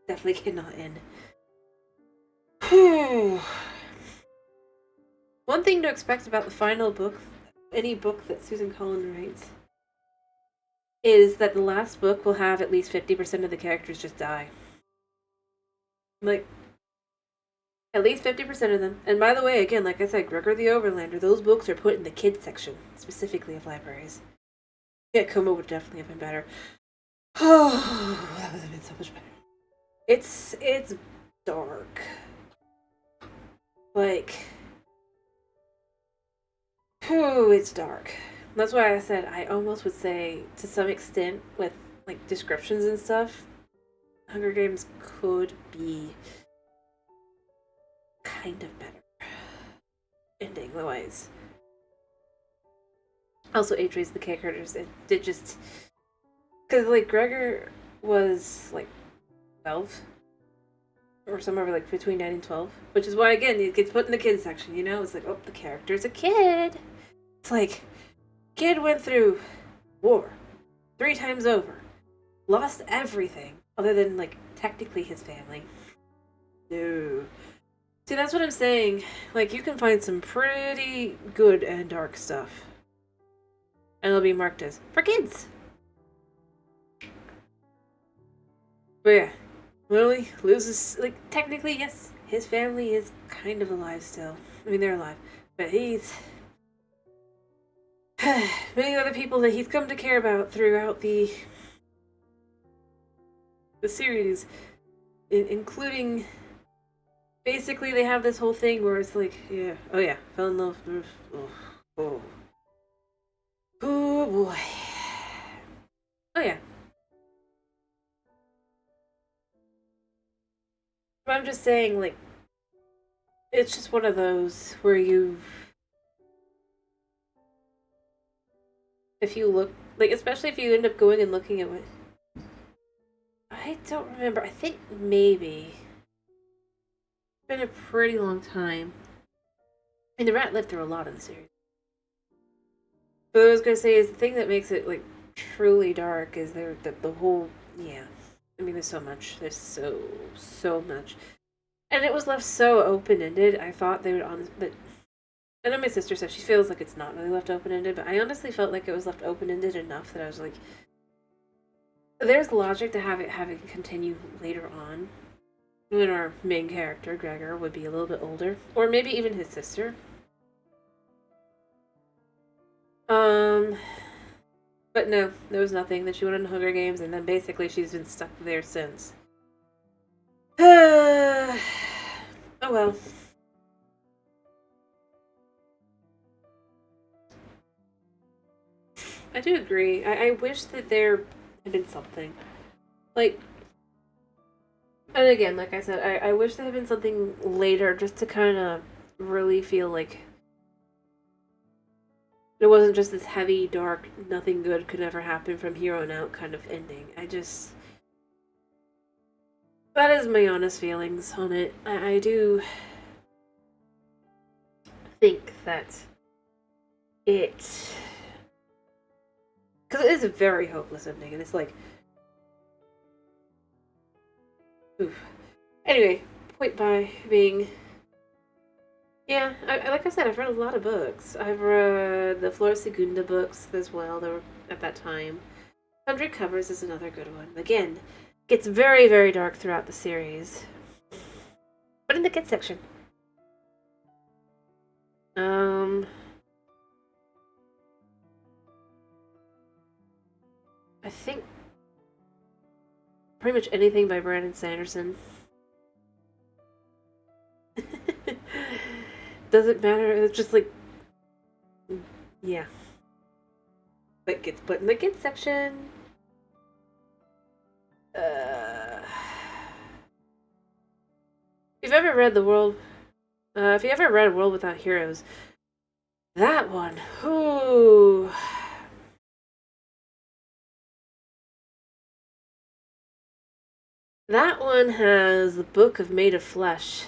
Definitely cannot end. Whew. One thing to expect about the final book, any book that Susan Collins writes, is that the last book will have at least 50% of the characters just die. Like, at least 50% of them. And by the way, again, like I said, Gregor the Overlander, those books are put in the kids section, specifically of libraries. Yeah, Como would definitely have been better. Oh, that would have been so much better. It's dark. Like, whew, it's dark. That's why I said I almost would say, to some extent, with like descriptions and stuff, Hunger Games could be kind of better ending-wise. Also, age raised the characters. It did just, because like Gregor was like 12 or somewhere like between 9 and 12, which is why again it gets put in the kids section. You know, it's like, oh, the character's a kid. It's like, kid went through war 3 times over, lost everything other than like technically his family. No. See, that's what I'm saying. Like, you can find some pretty good and dark stuff, and it'll be marked as for kids. But yeah, Lily loses, like, technically, yes, his family is kind of alive still. I mean, they're alive, but he's many other people that he's come to care about throughout the series, including, basically they have this whole thing where it's like, yeah, oh yeah, fell in love, oh boy, oh yeah. But I'm just saying, like, it's just one of those where if you look, like, especially if you end up going and looking at what, I don't remember, I think maybe, it's been a pretty long time, and the rat lived through a lot of the series. But what I was going to say is the thing that makes it, like, truly dark is the whole, yeah, I mean, there's so much, there's so much, and it was left so open-ended. I thought they would I know my sister said she feels like it's not really left open-ended, but I honestly felt like it was left open-ended enough that I was like, there's logic to have it continue later on, when our main character, Gregor, would be a little bit older. Or maybe even his sister. But no, there was nothing. Then she went into Hunger Games, and then basically she's been stuck there since. Oh well. I do agree. I wish that there had been something. Like, and again, like I said, I wish there had been something later just to kind of really feel like it wasn't just this heavy, dark, nothing good could ever happen from here on out kind of ending. That is my honest feelings on it. I do think that because it is a very hopeless ending, and it's like, oof. Anyway, point by being, yeah, like I said, I've read a lot of books. I've read the Flor Segunda books as well. They were at that time. 100 Covers is another good one. Again, gets very, very dark throughout the series, but in the kids section. I think pretty much anything by Brandon Sanderson. Doesn't matter. It's just like, yeah, but gets put in the kids section. If you've ever read if you ever read World Without Heroes, that one, ooh. That one has the Book of Made of Flesh.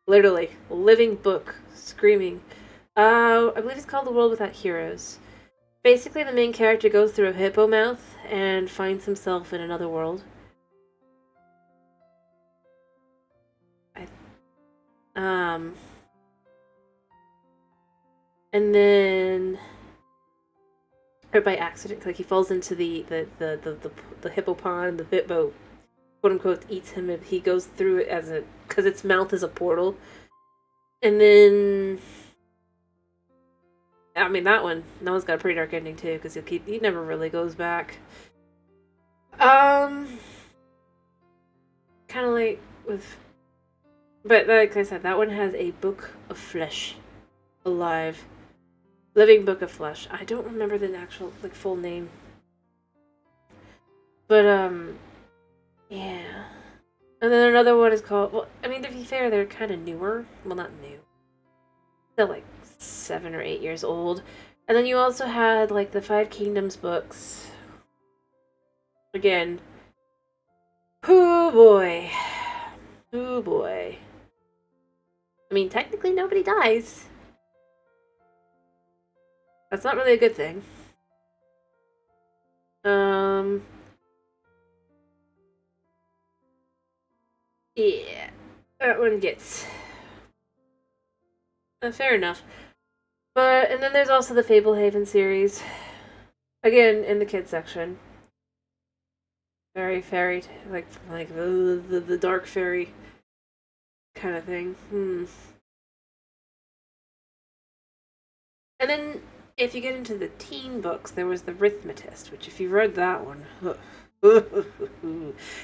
Literally, living book, screaming. I believe it's called The World Without Heroes. Basically, the main character goes through a hippo mouth and finds himself in another world. And then, or by accident, like he falls into the hippo pond. The hippo, quote unquote, eats him, and he goes through it because its mouth is a portal. And then, I mean, that one's got a pretty dark ending too, because he never really goes back. Kind of like with, but like I said, that one has a book of flesh, alive, living book of flesh. I don't remember the actual full name, but yeah. And then another one is called, well, I mean, to be fair, they're kind of newer. Well, not new. They're like 7 or 8 years old. And then you also had like the Five Kingdoms books. Again. Oh boy. Oh boy. I mean, technically nobody dies. That's not really a good thing. Yeah. That one gets... fair enough. And then there's also the Fablehaven series. Again, in the kids section. Very fairy, like the dark fairy kind of thing. And then, if you get into the teen books, there was The Arithmetist, which if you read that one,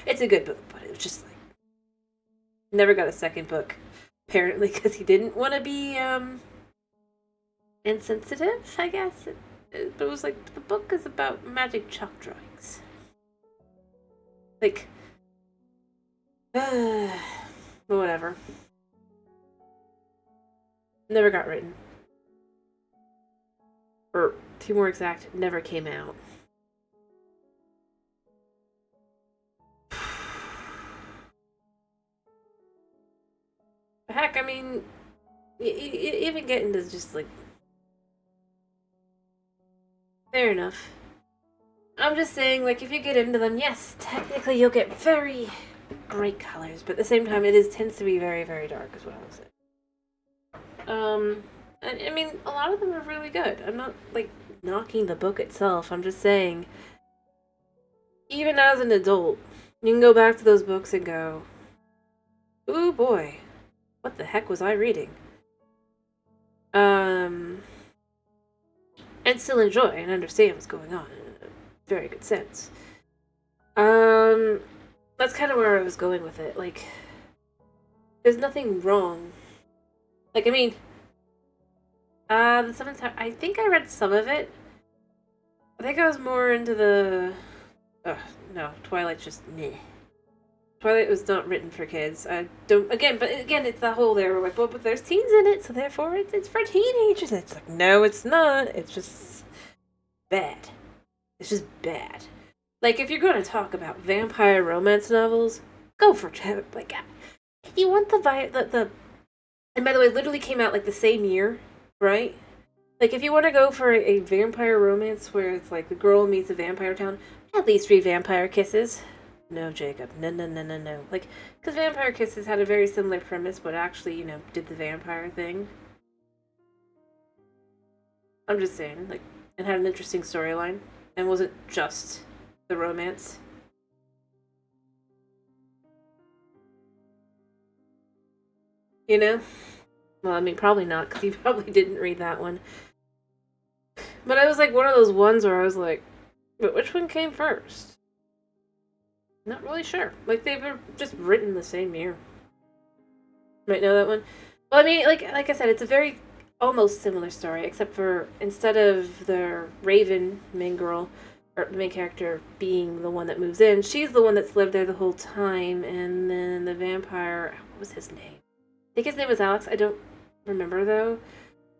it's a good book, but it was just like, never got a second book, apparently, because he didn't want to be, insensitive, I guess. But it was like, the book is about magic chalk drawings. Like, whatever. Never got written. Or, to be more exact, never came out. Heck, I mean, even get into just like, fair enough. I'm just saying, like, if you get into them, yes, technically you'll get very, bright colors, but at the same time, tends to be very, very dark, is what I would say. And, I mean, a lot of them are really good. I'm not, like, knocking the book itself. I'm just saying, even as an adult, you can go back to those books and go, ooh boy, what the heck was I reading? And still enjoy and understand what's going on in a very good sense. That's kind of where I was going with it. Like, there's nothing wrong. Like, I mean, the Seventh Tower, I think I read some of it. I think I was more into the... no, Twilight's just meh. Twilight was not written for kids. I don't... Again, it's that whole there, like, well, but there's teens in it, so therefore it's for teenagers. It's like, no, it's not. It's just bad. It's just bad. Like, if you're going to talk about vampire romance novels, go for like, if you want the and by the way, it literally came out like the same year, right? Like, if you want to go for a vampire romance where it's like the girl meets a vampire town, at least read Vampire Kisses. No, Jacob. No. Like, because Vampire Kisses had a very similar premise, but actually, you know, did the vampire thing. I'm just saying, like, it had an interesting storyline, and wasn't just the romance. You know? Well, I mean, probably not, because you probably didn't read that one. But I was like one of those ones where I was like, but which one came first? Not really sure. Like, they were just written the same year. Might know that one. Well, I mean, like I said, it's a very almost similar story, except for instead of the Raven main girl, or the main character, being the one that moves in, she's the one that's lived there the whole time, and then the vampire, what was his name? I think his name was Alex, I don't remember though,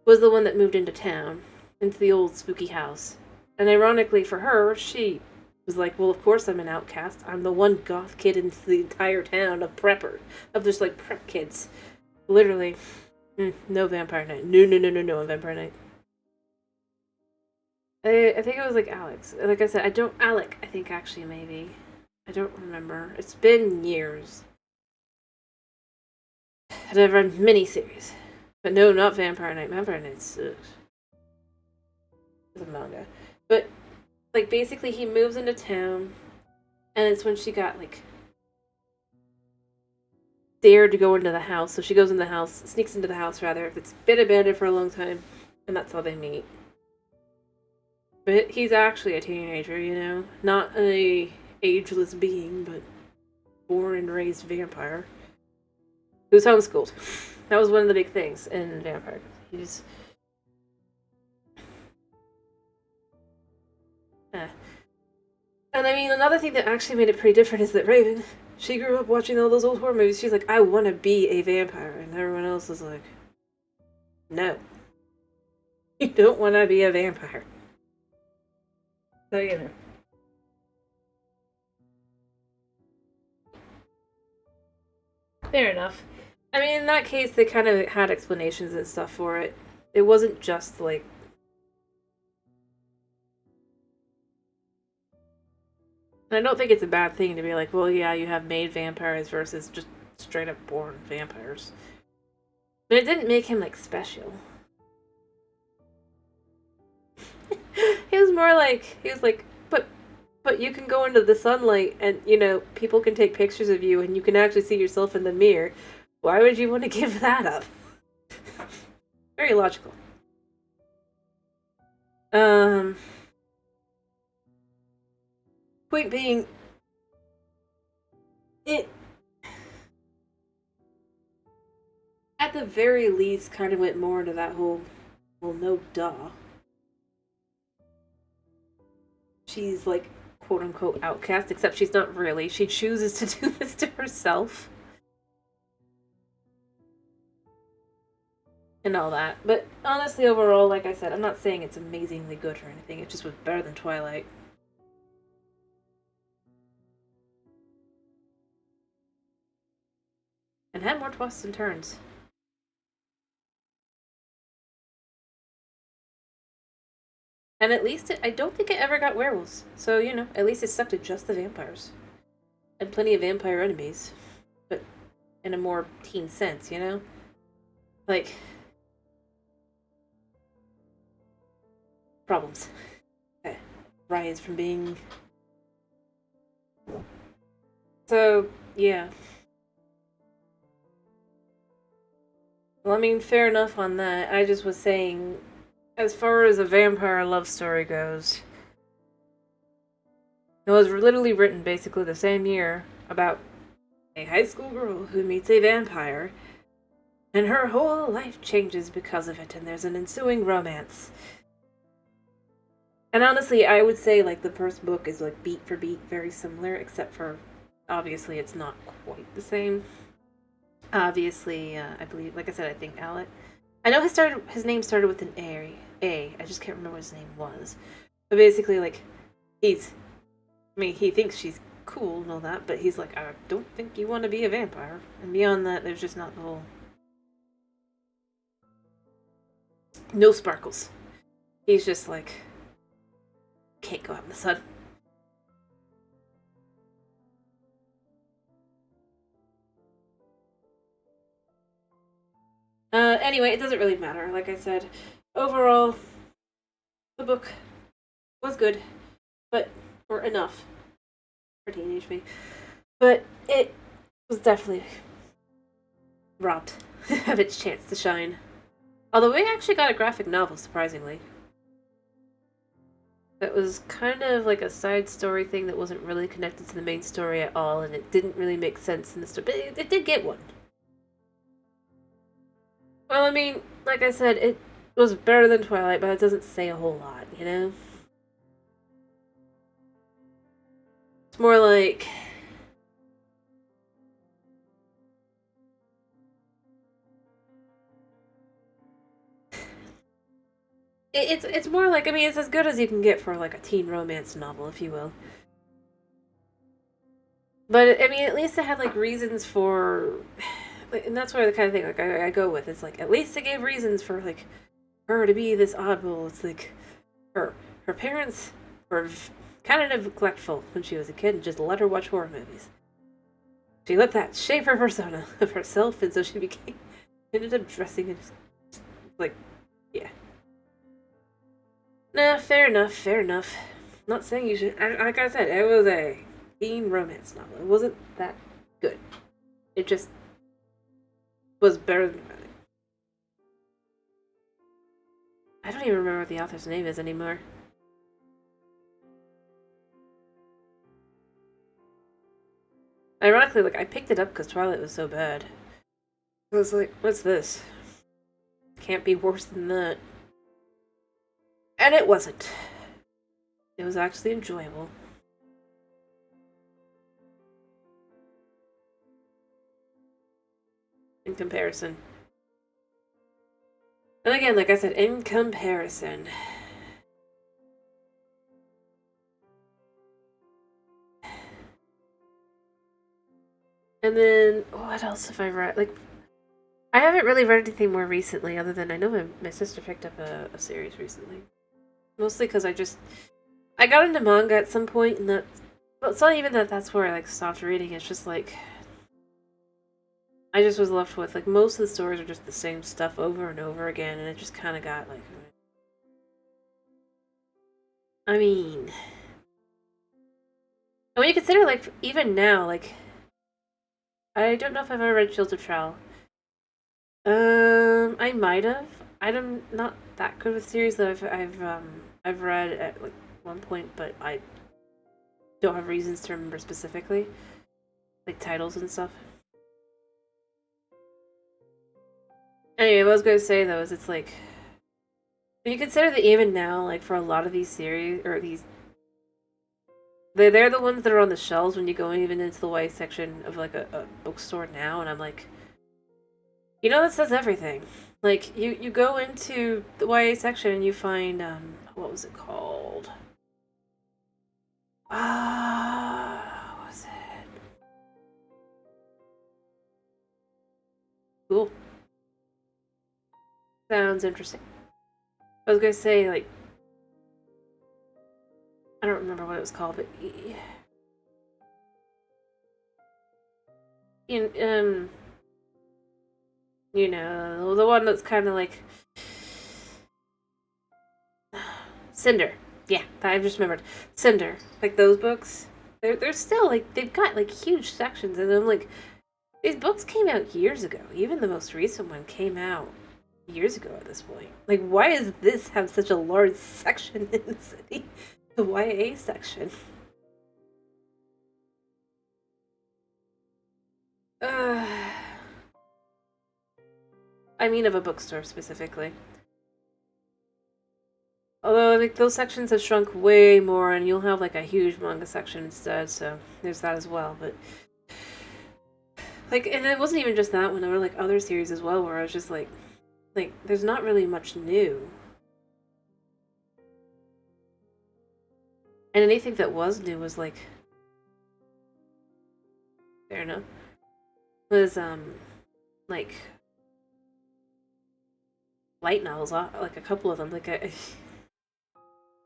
was the one that moved into town, into the old spooky house. And ironically for her, she was like, well, of course I'm an outcast. I'm the one goth kid in the entire town of prepper, of just like prep kids. Literally. No Vampire Night. No Vampire Night. I think it was like Alex. Like I said, Alec, I think actually maybe. I don't remember. It's been years. And I've read miniseries. But no, not Vampire Night. Vampire Night sucks. It's a manga. But, like, basically he moves into town, and it's when she got, like, dared to go into the house. So she goes in the house, sneaks into the house, rather. It's been abandoned for a long time, and that's how they meet. But he's actually a teenager, you know? Not a ageless being, but born and raised vampire. Who's homeschooled. That was one of the big things in Vampire. He's... And I mean, another thing that actually made it pretty different is that Raven, she grew up watching all those old horror movies. She's like, I want to be a vampire. And everyone else is like, no. You don't want to be a vampire. So, you know. Fair enough. I mean, in that case, they kind of had explanations and stuff for it. It wasn't just, like... And I don't think it's a bad thing to be like, well, yeah, you have made vampires versus just straight up born vampires. But it didn't make him, like, special. He was more like, but you can go into the sunlight and, you know, people can take pictures of you and you can actually see yourself in the mirror. Why would you want to give that up? Very logical. Point being, it, at the very least, kind of went more into that whole, well, no duh. She's, like, quote-unquote outcast, except she's not really. She chooses to do this to herself. And all that. But honestly, overall, like I said, I'm not saying it's amazingly good or anything. It just was better than Twilight. And had more twists and turns. And at least I don't think it ever got werewolves. So, you know, at least it stuck to just the vampires. And plenty of vampire enemies. But in a more teen sense, you know? Like... problems. Rise from being... So, yeah. Well, I mean, fair enough on that. I just was saying, as far as a vampire love story goes, it was literally written basically the same year about a high school girl who meets a vampire, and her whole life changes because of it, and there's an ensuing romance. And honestly, I would say, like, the first book is, like, beat for beat very similar, except for, obviously, it's not quite the same. Obviously, I believe, like I said, I think Alec. I know his name started with an A. I just can't remember what his name was. But basically, like, he thinks she's cool and all that, but he's like, I don't think you want to be a vampire. And beyond that, there's just not the whole... no sparkles. He's just like... can't go out in the sun. Anyway, it doesn't really matter. Like I said, overall, the book was good, or enough for teenage me. But it was definitely robbed of its chance to shine. Although we actually got a graphic novel, surprisingly. That was kind of like a side story thing that wasn't really connected to the main story at all, and it didn't really make sense in the story, but it did get one. Well, I mean, like I said, it was better than Twilight, but it doesn't say a whole lot, you know? It's more like... It's more like, I mean, it's as good as you can get for, like, a teen romance novel, if you will. But, I mean, at least it had, like, reasons for... and that's where the kind of thing, like, I go with. It's like, at least it gave reasons for, like, her to be this oddball. It's like, her parents were kind of neglectful when she was a kid and just let her watch horror movies. She let that shape her persona of herself, and so she ended up dressing in, like, yeah. Nah, fair enough. Not saying you should, like I said, it was a teen romance novel. It wasn't that good. It just was better than that. I don't even remember what the author's name is anymore. Ironically, like, I picked it up because Twilight was so bad. I was like, what's this? Can't be worse than that. And it wasn't. It was actually enjoyable. In comparison. And again, like I said, in comparison. And then, what else have I read? Like, I haven't really read anything more recently, other than I know my sister picked up a series recently. Mostly because I got into manga at some point, and well, it's not even that's where I, like, stopped reading. It's just, like, I just was left with, like, most of the stories are just the same stuff over and over again, and it just kind of got, like... I mean... And when you consider, like, even now, like... I don't know if I've ever read Shields of Trowel. I might have. I'm not that good with series that I've read at, like, one point, but I don't have reasons to remember specifically, like titles and stuff. Anyway, what I was going to say though is it's like, when you consider that even now, like, for a lot of these series or they're the ones that are on the shelves when you go even into the YA section of, like, a bookstore now, and I'm like, you know, that says everything. Like, you go into the YA section and you find, what was it called? What was it? Cool. Sounds interesting. I was gonna say, like, I don't remember what it was called, but you know, the one that's kind of like Cinder. Yeah, I just remembered Cinder. Like those books, they're still like they've got like huge sections, and I'm like, these books came out years ago. Even the most recent one came out years ago at this point. Like, why does this have such a large section in the city? The YA section. I mean, of a bookstore specifically. Although, like, those sections have shrunk way more, and you'll have, like, a huge manga section instead, so there's that as well, but... Like, and it wasn't even just that one, there were, like, other series as well, where I was just like, there's not really much new. And anything that was new was, like... Fair enough. Was, like... light novels, like, a couple of them, like,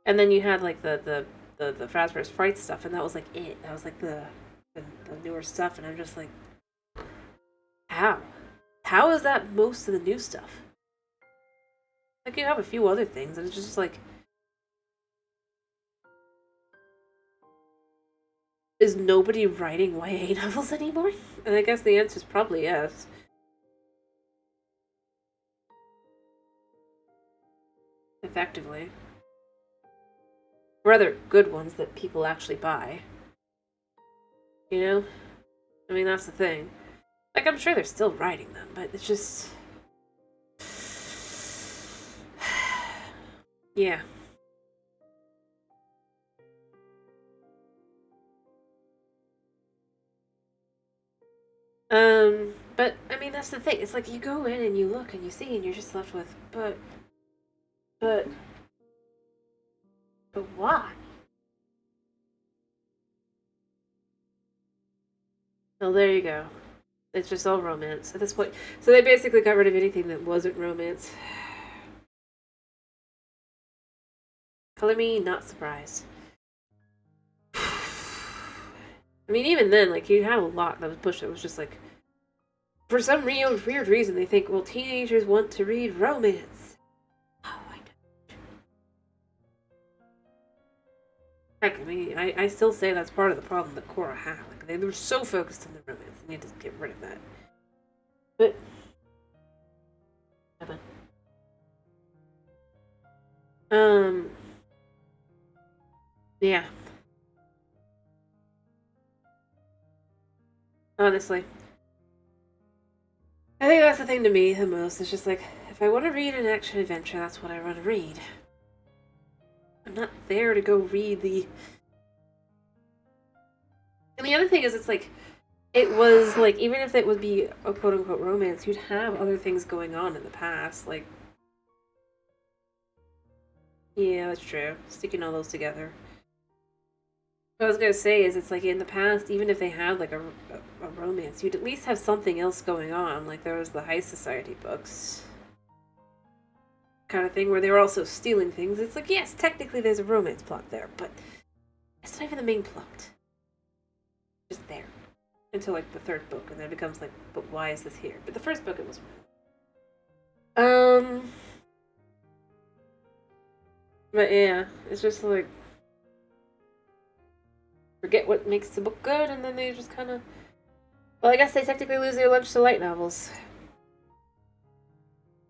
and then you had like the Fazbear's Fright stuff, and that was like it. That was like the newer stuff, and I'm just like, how? How is that most of the new stuff? Like, you have a few other things, and it's just like, is nobody writing YA novels anymore? And I guess the answer is probably yes. Effectively. Rather good ones that people actually buy. You know? I mean, that's the thing. Like, I'm sure they're still writing them, but it's just... yeah. But, I mean, that's the thing. It's like, you go in and you look and you see and you're just left with, but why? Oh, there you go. It's just all romance at this point. So they basically got rid of anything that wasn't romance. Color me not surprised. I mean, even then, like, you had a lot that was pushed that was just like, for some weird reason, they think, well, teenagers want to read romance. Oh, I don't. Heck, I mean, I still say that's part of the problem that Korra had. Like, they were so focused on the romance, they need to get rid of that. But... yeah. Honestly. I think that's the thing to me the most. It's just like, if I want to read an action adventure, that's what I want to read. I'm not there to go read the... And the other thing is, it's like, it was like, even if it would be a quote-unquote romance, you'd have other things going on in the past, like... Yeah, that's true. Sticking all those together. What I was gonna say is, it's like, in the past, even if they had like a romance, you'd at least have something else going on. Like, there was the High Society books kind of thing, where they were also stealing things. It's like, yes, technically there's a romance plot there, but it's not even the main plot. It's just there. Until like the third book, and then it becomes like, but why is this here? But the first book, it was... But yeah, it's just like... forget what makes the book good, and then they just kind of... Well, I guess they technically lose their lunch to light novels.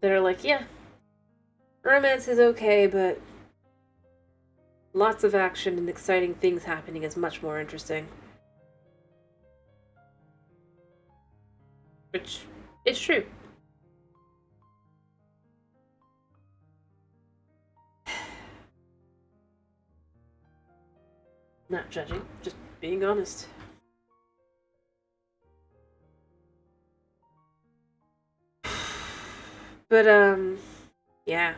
They're like, yeah, romance is okay, but lots of action and exciting things happening is much more interesting. Which is true. Not judging, just being honest. But, yeah.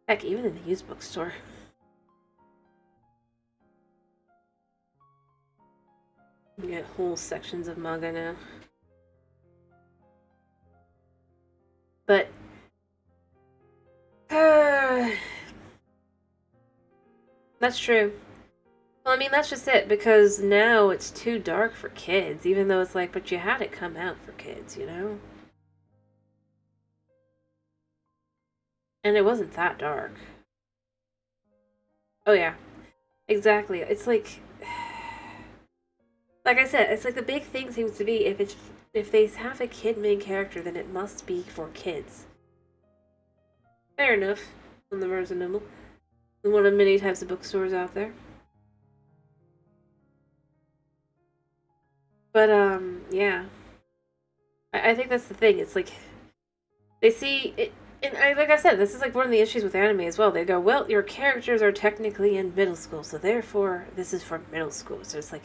Heck, even in the used bookstore. You get whole sections of manga now. But, that's true. Well, I mean, that's just it, because now it's too dark for kids, even though it's like, but you had it come out for kids, you know? And it wasn't that dark. Oh yeah, exactly. It's like I said, it's like the big thing seems to be if they have a kid main character, then it must be for kids. Fair enough. On the Barnes and Noble, one of many types of bookstores out there. But yeah, I think that's the thing. It's like they see it, and like I said, this is like one of the issues with anime as well. They go, well, your characters are technically in middle school, so therefore this is for middle school. So it's like,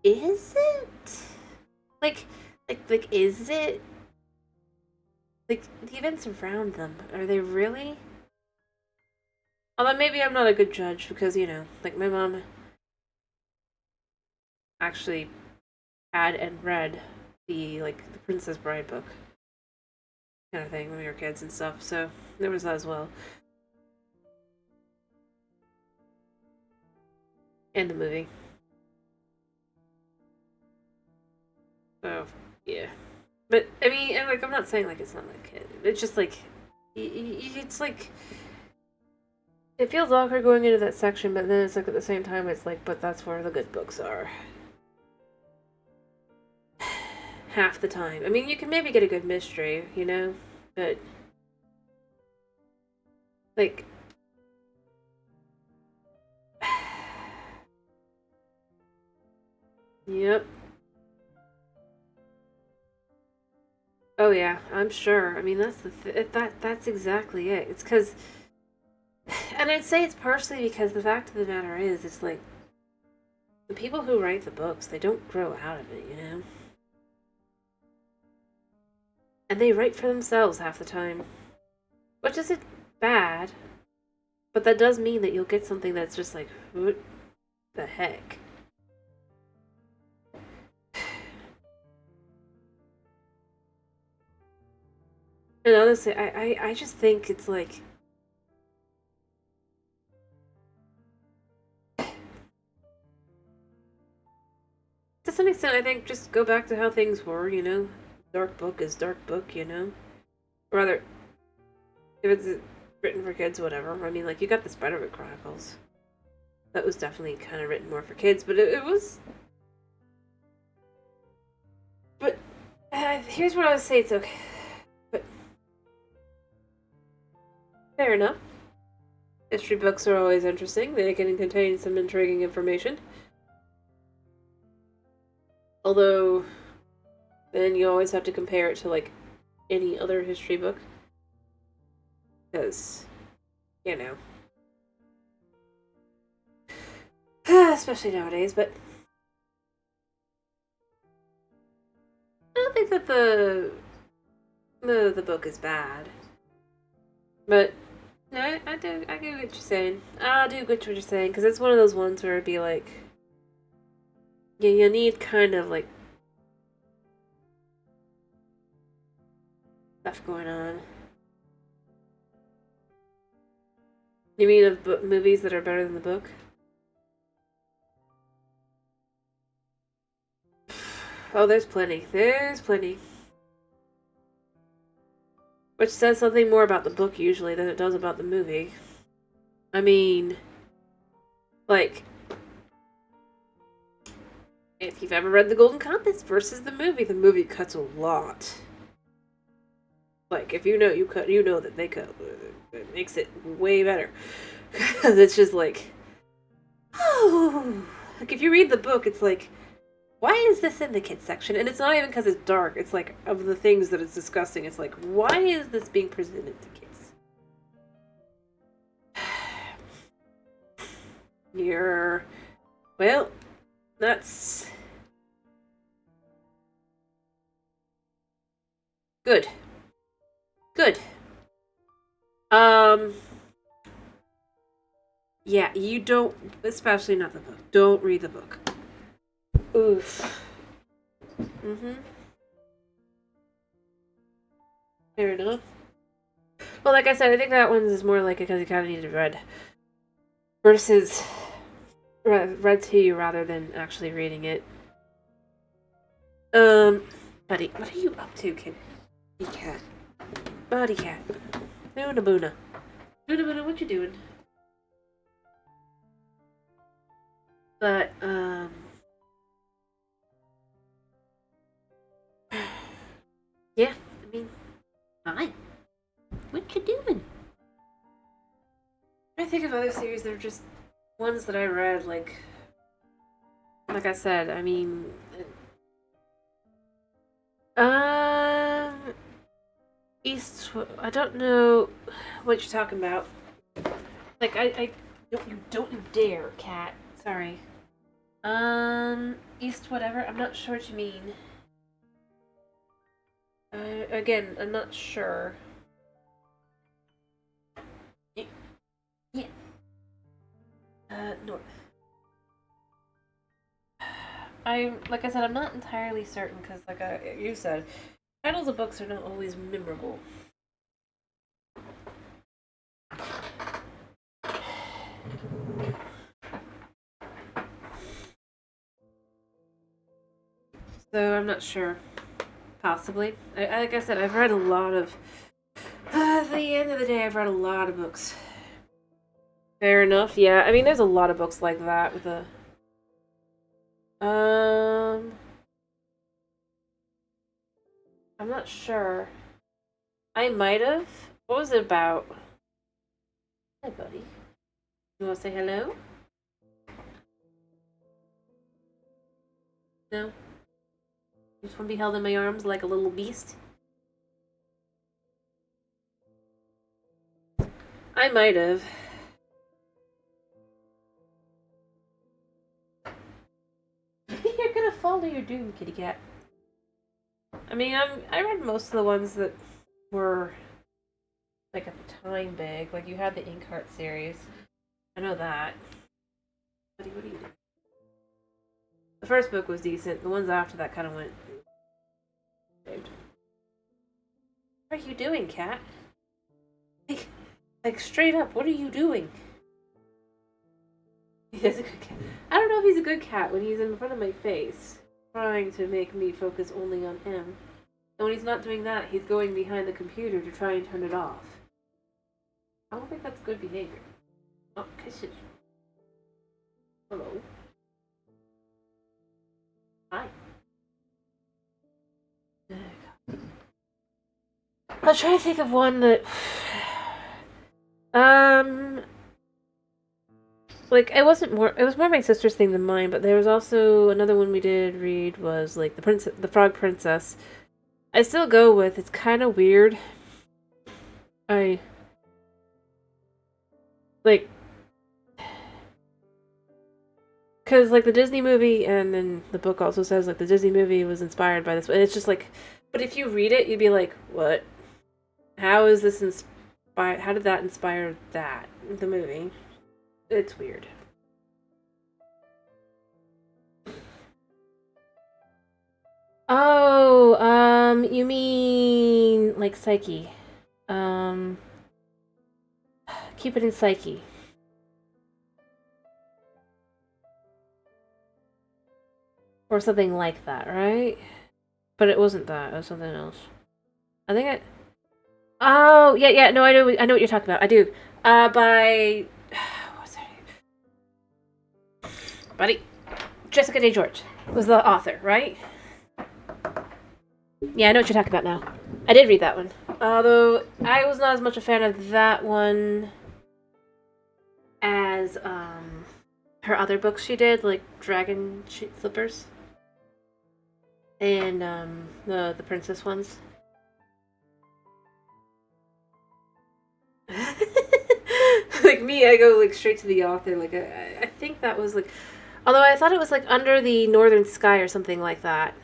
is it? Like, is it? Like, the events around them, are they really? Although maybe I'm not a good judge because, you know, like my mom actually had and read the Princess Bride book kind of thing when we were kids and stuff, so there was that as well. And the movie. So, yeah. But, I mean, and, like, I'm not saying, like, it's not like it. It's just, like, it's, like, it feels awkward going into that section, but then it's, like, at the same time, it's, like, but that's where the good books are. Half the time. I mean, you can maybe get a good mystery, you know? But, like, yep. Oh yeah, I'm sure. I mean, that's that's exactly it. It's because, and I'd say it's partially because the fact of the matter is, it's like, the people who write the books, they don't grow out of it, you know? And they write for themselves half the time. Which isn't bad, but that does mean that you'll get something that's just like, what the heck? And honestly, I just think it's like, to some extent, I think just go back to how things were, you know? Dark book is dark book, you know? Or rather, if it's written for kids, whatever. I mean, like, you got the Spider-Man Chronicles. That was definitely kind of written more for kids, but it was... But, here's what I would say, it's okay. But, fair enough. History books are always interesting. They can contain some intriguing information. Although, then you always have to compare it to, like, any other history book. Because, you know. Especially nowadays, but... I don't think that the book is bad. But, no, I get what you're saying. I do get what you're saying, because it's one of those ones where it'd be like... you need kind of, like... stuff going on. You mean of movies that are better than the book? Oh, there's plenty. There's plenty. Which says something more about the book usually than it does about the movie. I mean, like, if you've ever read The Golden Compass versus the movie cuts a lot. Like, if you know you know that they cut. It makes it way better. Because it's just like, oh, like if you read the book, it's like, why is this in the kids section? And it's not even because it's dark. It's like, of the things that it's discussing, it's like, why is this being presented to kids? Well, that's good. Good. Yeah, you don't, especially not the book. Don't read the book. Oof. Fair enough. Well, like I said, I think that one is more like because you kind of need to read. Versus read to you rather than actually reading it. Buddy, what are you up to, kid? Buddy cat. Buddy cat. Boona boona. Boona boona, what you doing? But, yeah, I mean, fine. What you doing? I think of other series that are just ones that I read, like I said, I mean, I don't know what you're talking about. Like, don't you dare, cat. Sorry. East whatever, I'm not sure what you mean. Again, I'm not sure. Yeah. North. Like I said, I'm not entirely certain because, like you said, titles of books are not always memorable. So I'm not sure. Possibly. Like I said, I've read a lot of. At the end of the day, I've read a lot of books. Fair enough. Yeah, I mean, there's a lot of books like that with the. I'm not sure. I might have. What was it about? Hi, buddy. You want to say hello? No? You just want to be held in my arms like a little beast? I might have. You're gonna fall to your doom, kitty cat. I mean, I read most of the ones that were, like, at the time big. Like, you had the Inkheart series. I know that. Buddy, what are you doing? The first book was decent. The ones after that kind of went... What are you doing, cat? Like, straight up, what are you doing? He's a good cat. I don't know if he's a good cat when he's in front of my face, trying to make me focus only on him. And when he's not doing that, he's going behind the computer to try and turn it off. I don't think that's good behavior. Oh, kisses. Hello. Hi. I'll try to think of one that... Like, it was more my sister's thing than mine, but there was also another one we did read was, like, the Frog Princess. I still go with, it's kind of weird. Like, because, like, the Disney movie, and then the book also says, like, the Disney movie was inspired by this, and it's just, like, but if you read it, you'd be like, what? How is this inspired? How did that inspire that? The movie. It's weird. Oh, you mean like Psyche. Keep it in Psyche. Or something like that, right? But it wasn't that, it was something else. I think Oh, yeah, no, I know what you're talking about. I do. By... What's her name? Buddy. Jessica Day George was the author, right? Yeah, I know what you're talking about now. I did read that one. Although, I was not as much a fan of that one as, her other books she did, like Dragon Slippers. And, the princess ones. Like me, I go, like, straight to the author. Like, I think that was, like... Although I thought it was, like, Under the Northern Sky or something like that.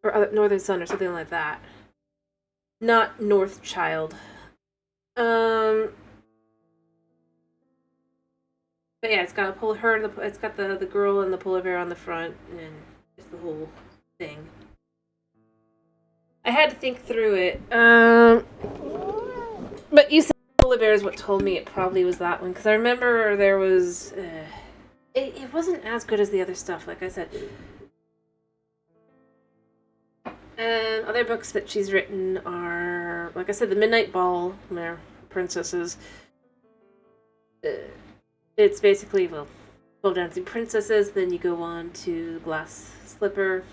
Or Northern Sun or something like that. Not North Child. But yeah, it's got it's got the girl and the polar bear on the front, and just the whole thing. I had to think through it. But you said polar bear is what told me it probably was that one, because I remember there was... it wasn't as good as the other stuff, like I said. And other books that she's written are, like I said, The Midnight Ball, they're princesses. It's basically, well, 12 Dancing Princesses, then you go on to The Glass Slipper.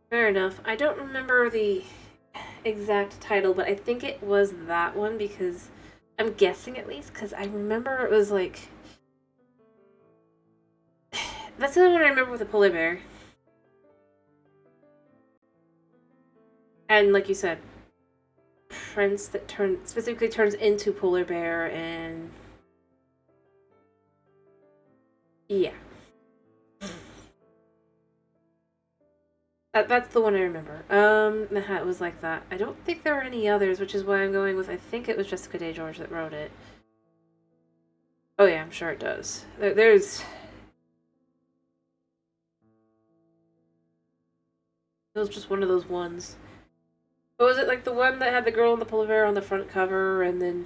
Fair enough. I don't remember the exact title, but I think it was that one because I'm guessing at least because I remember it was like that's the only one I remember with the polar bear. And like you said, prince that specifically turns into polar bear and yeah. That's the one I remember. The hat was like that. I don't think there were any others, which is why I'm going with, I think it was Jessica Day George that wrote it. Oh yeah, I'm sure it does. There's... It was just one of those ones. What was it, like the one that had the girl and the polar bear on the front cover, and then,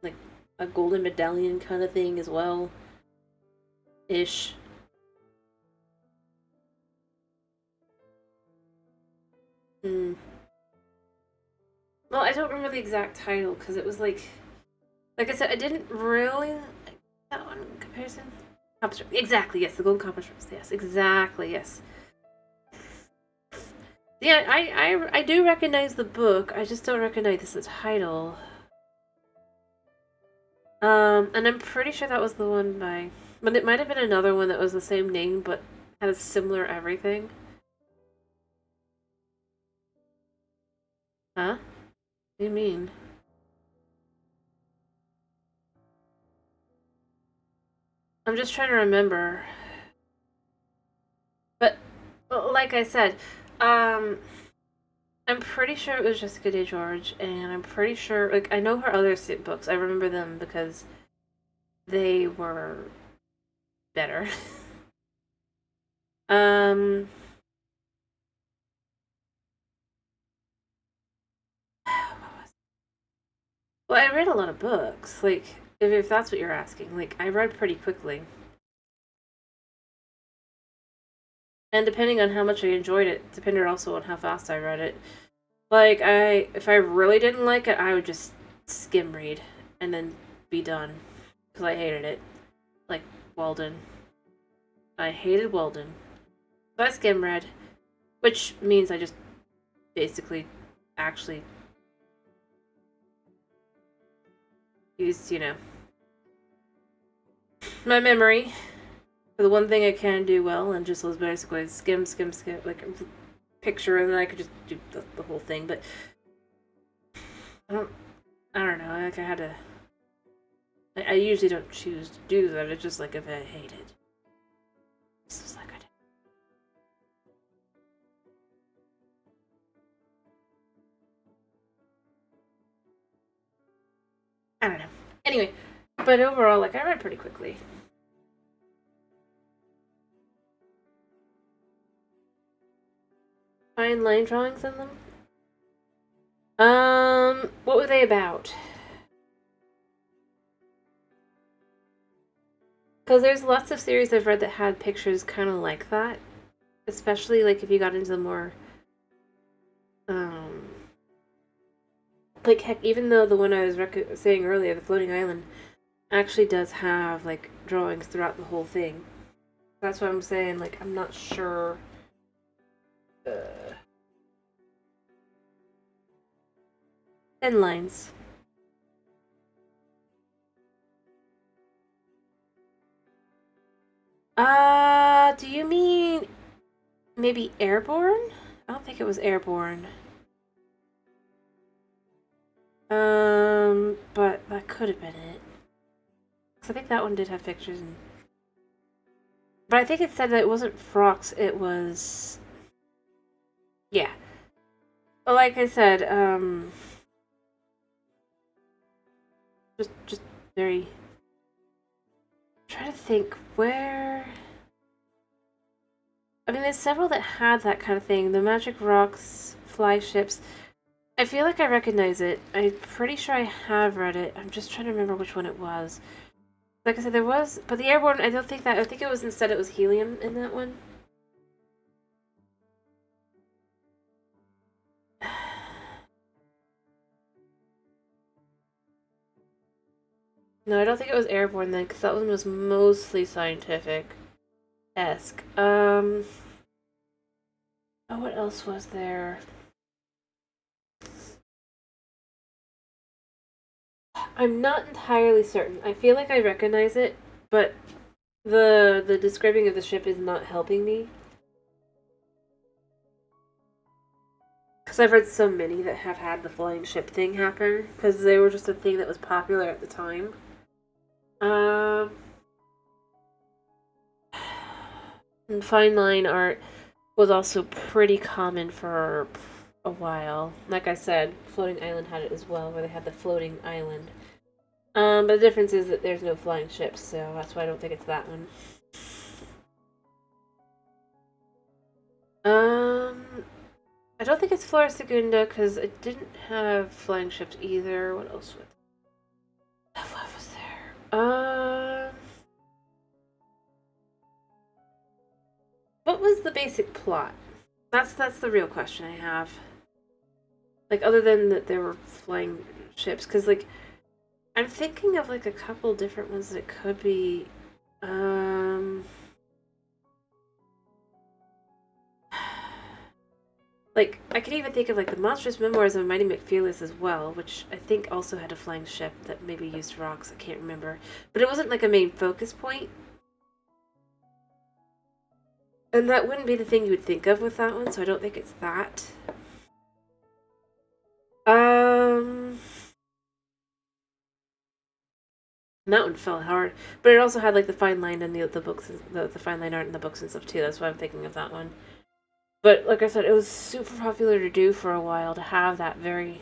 like, a golden medallion kind of thing as well? Ish. Well, I don't remember the exact title because it was like I said, I didn't really like that one in comparison. Exactly, yes, the Golden Compass. Yes, exactly, yes. Yeah, I do recognize the book. I just don't recognize the title. And I'm pretty sure that was the one by, but it might have been another one that was the same name but had a similar everything. Huh? What do you mean? I'm just trying to remember. But, like I said, I'm pretty sure it was Jessica Day George, and I'm pretty sure, like, I know her other books. I remember them because they were better. What was it? Well, I read a lot of books, like, if that's what you're asking. Like, I read pretty quickly. And depending on how much I enjoyed it, depended also on how fast I read it. Like, if I really didn't like it, I would just skim read and then be done. Because I hated it. Like, Walden. I hated Walden. So I skim read. Which means I just basically actually used, you know, my memory for the one thing I can do well, and just was basically skim, like picture, and then I could just do the whole thing. But I don't know. Like I had to. I usually don't choose to do that. It's just like if I hate it. This is like I did. I don't know. Anyway, but overall, like I read pretty quickly. Fine line drawings in them. What were they about? Because there's lots of series I've read that had pictures kind of like that. Especially, like, if you got into the more, like, heck, even though the one I was saying earlier, The Floating Island, actually does have, like, drawings throughout the whole thing. That's what I'm saying, like, I'm not sure. Thin lines. Do you mean maybe Airborne? I don't think it was Airborne. But that could have been it. Because I think that one did have pictures. But I think it said that it wasn't frocks, it was... Yeah. But like I said, just very... Try to think where... I mean, there's several that had that kind of thing. The Magic Rocks, Fly Ships. I feel like I recognize it. I'm pretty sure I have read it. I'm just trying to remember which one it was. Like I said, there was, but the airborne, I don't think that, I think it was instead it was helium in that one. No, I don't think it was airborne then, because that one was mostly scientific-esque. Oh, what else was there? I'm not entirely certain. I feel like I recognize it, but the describing of the ship is not helping me. Because I've read so many that have had the flying ship thing happen, because they were just a thing that was popular at the time. And fine line art was also pretty common for a while. Like I said, Floating Island had it as well, where they had the floating island. But the difference is that there's no flying ships, so that's why I don't think it's that one. I don't think it's Flora Segunda, because it didn't have flying ships either. What else was there? What was there? What was the basic plot? That's the real question I have. Like, other than that there were flying ships, because, like, I'm thinking of, like, a couple different ones that could be, like, I could even think of, like, the Monstrous Memoirs of Mighty McFearless as well, which I think also had a flying ship that maybe used rocks, I can't remember. But it wasn't, like, a main focus point. And that wouldn't be the thing you would think of with that one, so I don't think it's that. That one fell hard, but it also had like the fine line and the books, the fine line art in the books and stuff too. That's why I'm thinking of that one. But like I said, it was super popular to do for a while, to have that very.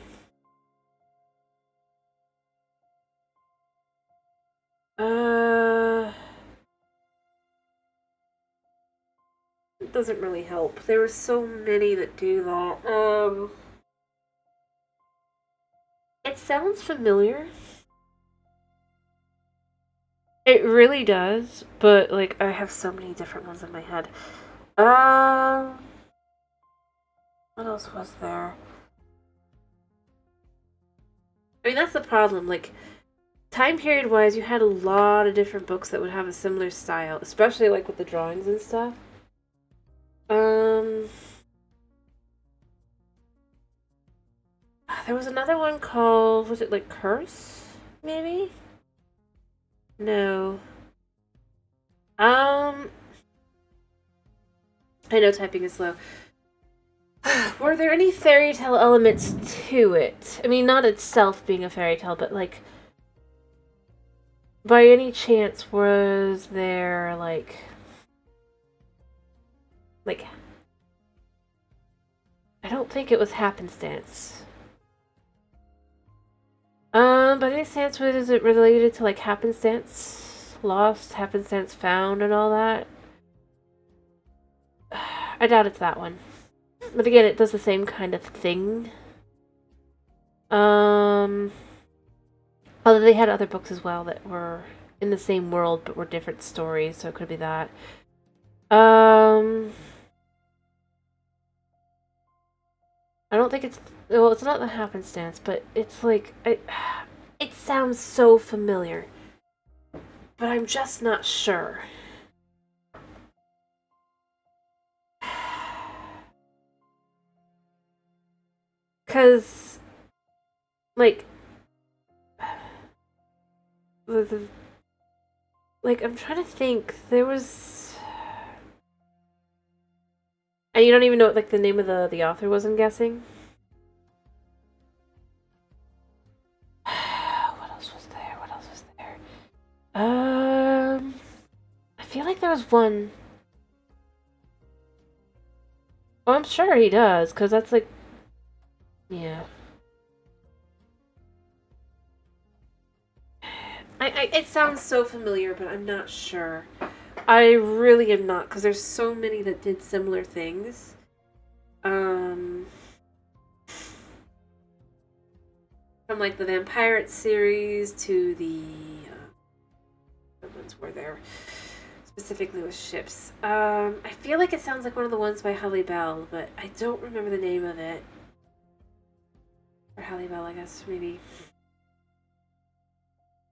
It doesn't really help. There were so many that do that. It sounds familiar. It really does, but like I have so many different ones in my head. What else was there? I mean, that's the problem. Like, time period wise, you had a lot of different books that would have a similar style, especially like with the drawings and stuff. There was another one called, was it like Curse? Maybe? No. I know typing is slow. Were there any fairy tale elements to it? I mean, not itself being a fairy tale, but like, by any chance, was there like, I don't think it was happenstance. By any chance, is it related to like happenstance lost, happenstance found, and all that? I doubt it's that one. But again, it does the same kind of thing. Although they had other books as well that were in the same world but were different stories, so it could be that. I don't think it's, well, it's not the happenstance, but it's like, it sounds so familiar, but I'm just not sure. Because, like, I'm trying to think, there was, and you don't even know what, like, the name of the author was, I'm guessing? What else was there? What else was there? I feel like there was one. Oh, I'm sure he does, because that's, like, yeah. It sounds so familiar, but I'm not sure. I really am not, because there's so many that did similar things. from like the Vampire series to the ones where they're specifically with ships. I feel like it sounds like one of the ones by Halle Bell, but I don't remember the name of it. Or Halle Bell, I guess, maybe.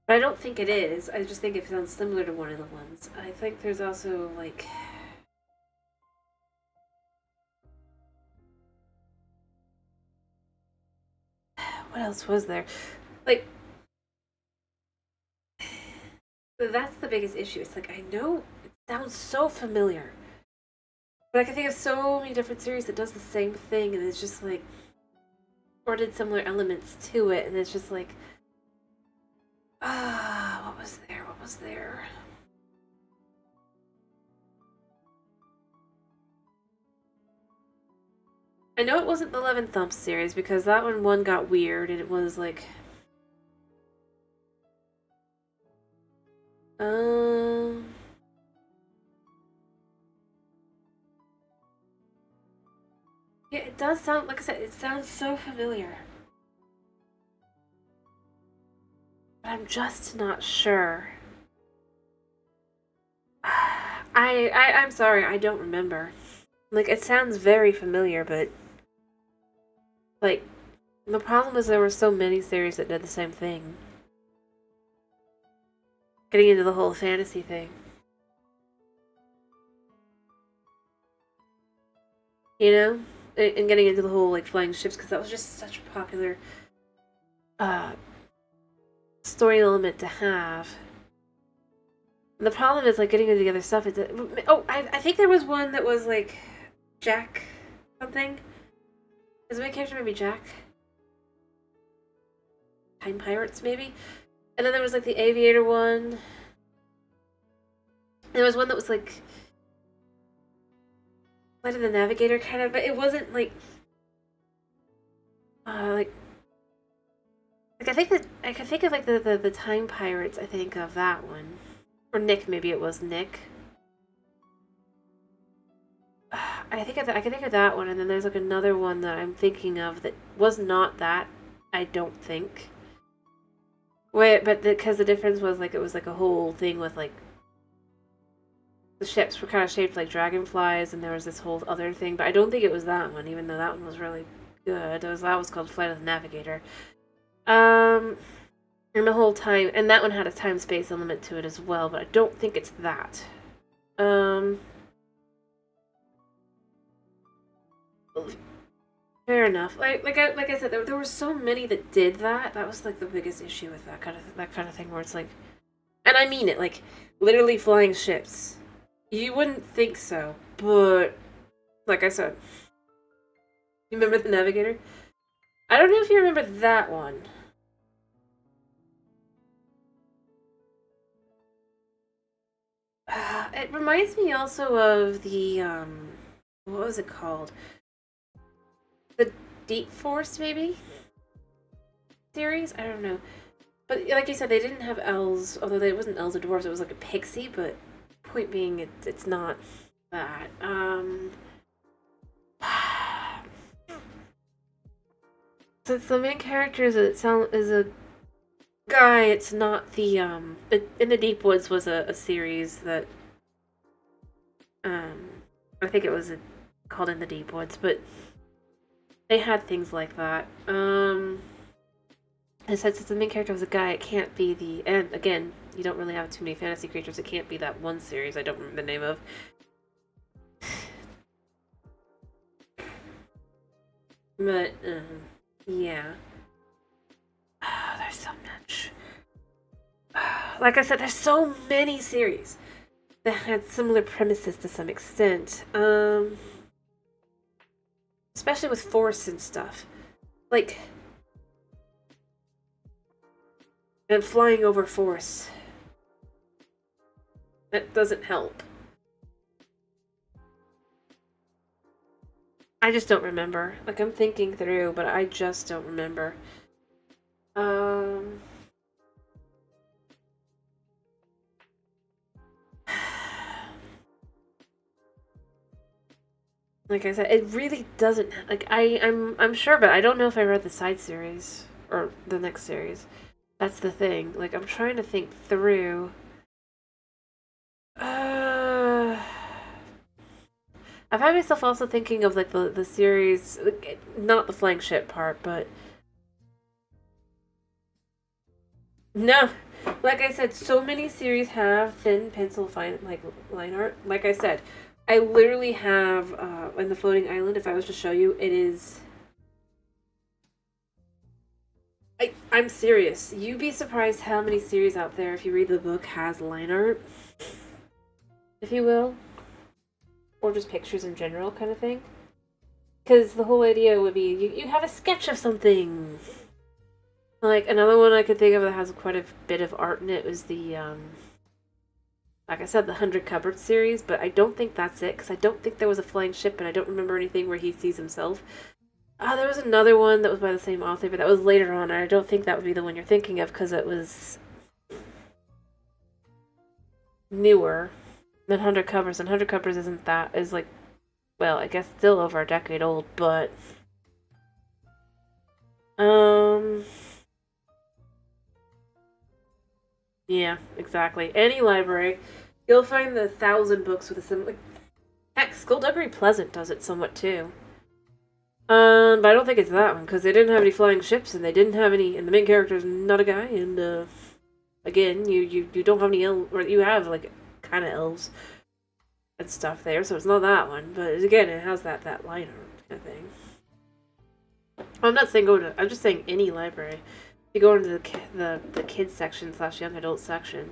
But I don't think it is. I just think it sounds similar to one of the ones. I think there's also, like... What else was there? Like... That's the biggest issue. It's like, I know it sounds so familiar. But I can think of so many different series that does the same thing, and it's just like... Or did similar elements to it, and it's just like... what was there? What was there? I know it wasn't the Love and Thump series, because that one got weird, and it was like... Yeah, it does sound, like I said, it sounds so familiar. But I'm just not sure. I'm sorry, I don't remember. Like, it sounds very familiar, but... Like, the problem is there were so many series that did the same thing. Getting into the whole fantasy thing. You know? And getting into the whole, like, flying ships, because that was just such a popular story element to have. And the problem is, like, getting into the other stuff. I think there was one that was, like, Jack something. Is my character maybe Jack? Time Pirates, maybe? And then there was, like, the Aviator one. There was one that was, like... Flight of the Navigator, kind of, but it wasn't, like... I can think of, like, the Time Pirates, I think, of that one. Or Nick, maybe it was Nick. I can think of that one, and then there's, like, another one that I'm thinking of that was not that, I don't think. Wait, but because the difference was, like, it was, like, a whole thing with, like, the ships were kind of shaped like dragonflies, and there was this whole other thing, but I don't think it was that one, even though that one was really good. That was called Flight of the Navigator. And the whole time, and that one had a time-space element to it as well, but I don't think it's that. Fair enough. Like I said, there were so many that did that. That was like the biggest issue with that kind of thing, where it's like, and I mean it, like literally flying ships. You wouldn't think so, but like I said, you remember the Navigator? I don't know if you remember that one. It reminds me also of the, what was it called? The Deep Force, maybe? Series? I don't know. But like you said, they didn't have elves, although it wasn't elves or dwarves, it was like a pixie, but point being, it's not that. Since the main character is a guy, it's not the, In the Deep Woods was a series that, I think it was called In the Deep Woods, but they had things like that. And since the main character was a guy, it can't be the... And again, you don't really have too many fantasy creatures. It can't be that one series I don't remember the name of. But, yeah. Oh, there's so much. Like I said, there's so many series that had similar premises to some extent. Especially with Force and stuff. Like... And flying over Force. That doesn't help. I just don't remember. Like, I'm thinking through, but I just don't remember. Like I said, it really doesn't... Like, I'm sure, but I don't know if I read the side series. or the next series. That's the thing. Like, I'm trying to think through. I've had myself also thinking of, like, the series, not the flying ship part, but... No! Like I said, so many series have thin pencil fine, like, line art. Like I said, I literally have, in the floating island, if I was to show you, it is... I'm serious. You'd be surprised how many series out there, if you read the book, has line art. If you will. Or just pictures in general, kind of thing. Because the whole idea would be, you have a sketch of something. Like, another one I could think of that has quite a bit of art in it was the, like I said, the 100 Cupboards series, but I don't think that's it, because I don't think there was a flying ship, and I don't remember anything where he sees himself. There was another one that was by the same author, but that was later on, and I don't think that would be the one you're thinking of, because it was newer than 100 Covers, and 100 Covers isn't that, is like, well, I guess still over a decade old, but... Yeah, exactly. Any library, you'll find the 1,000 books with a similar... Heck, Skullduggery Pleasant does it somewhat, too. But I don't think it's that one, because they didn't have any flying ships, and they didn't have any, and the main character is not a guy, and, again, you don't have any elves, or you have, like, kind of elves and stuff there, so it's not that one, but again, it has that line art kind of thing. I'm not saying I'm just saying any library. If you go into the kids section / young adult section.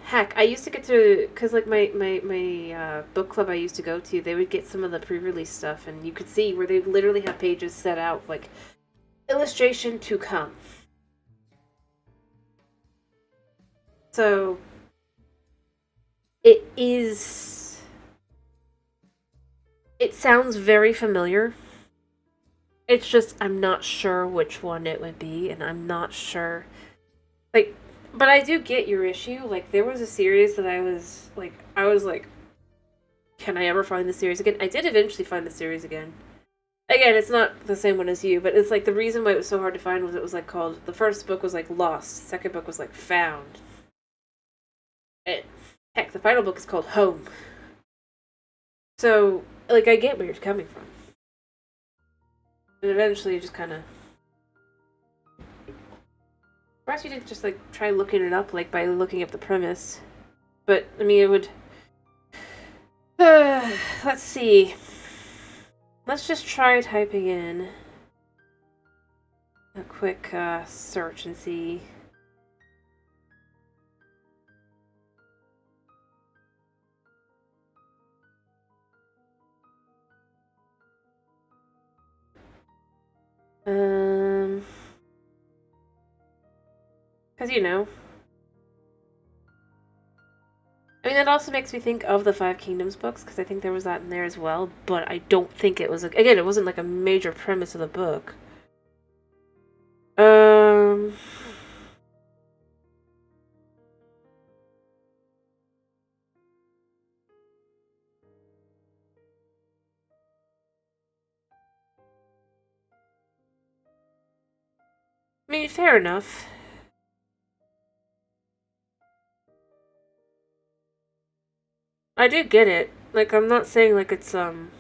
Heck, I used to get to, because like my book club I used to go to, they would get some of the pre-release stuff, and you could see where they literally have pages set out, like, illustration to come. So, it sounds very familiar. It's just, I'm not sure which one it would be, and I'm not sure, like, but I do get your issue. Like, there was a series that I was like, can I ever find the series again? I did eventually find the series again. Again, it's not the same one as you, but it's like the reason why it was so hard to find was it was like called, the first book was like Lost, the second book was like Found. Heck, the final book is called Home. So, like, I get where you're coming from. And eventually you just kind of... Perhaps you didn't just, like, try looking it up, like, by looking up the premise. But, I mean, it would... let's see. Let's just try typing in a quick search and see. Because, you know. I mean, that also makes me think of the Five Kingdoms books, because I think there was that in there as well, but I don't think it was, again, it wasn't like a major premise of the book. I mean, fair enough. I do get it. Like, I'm not saying, like, it's, I'm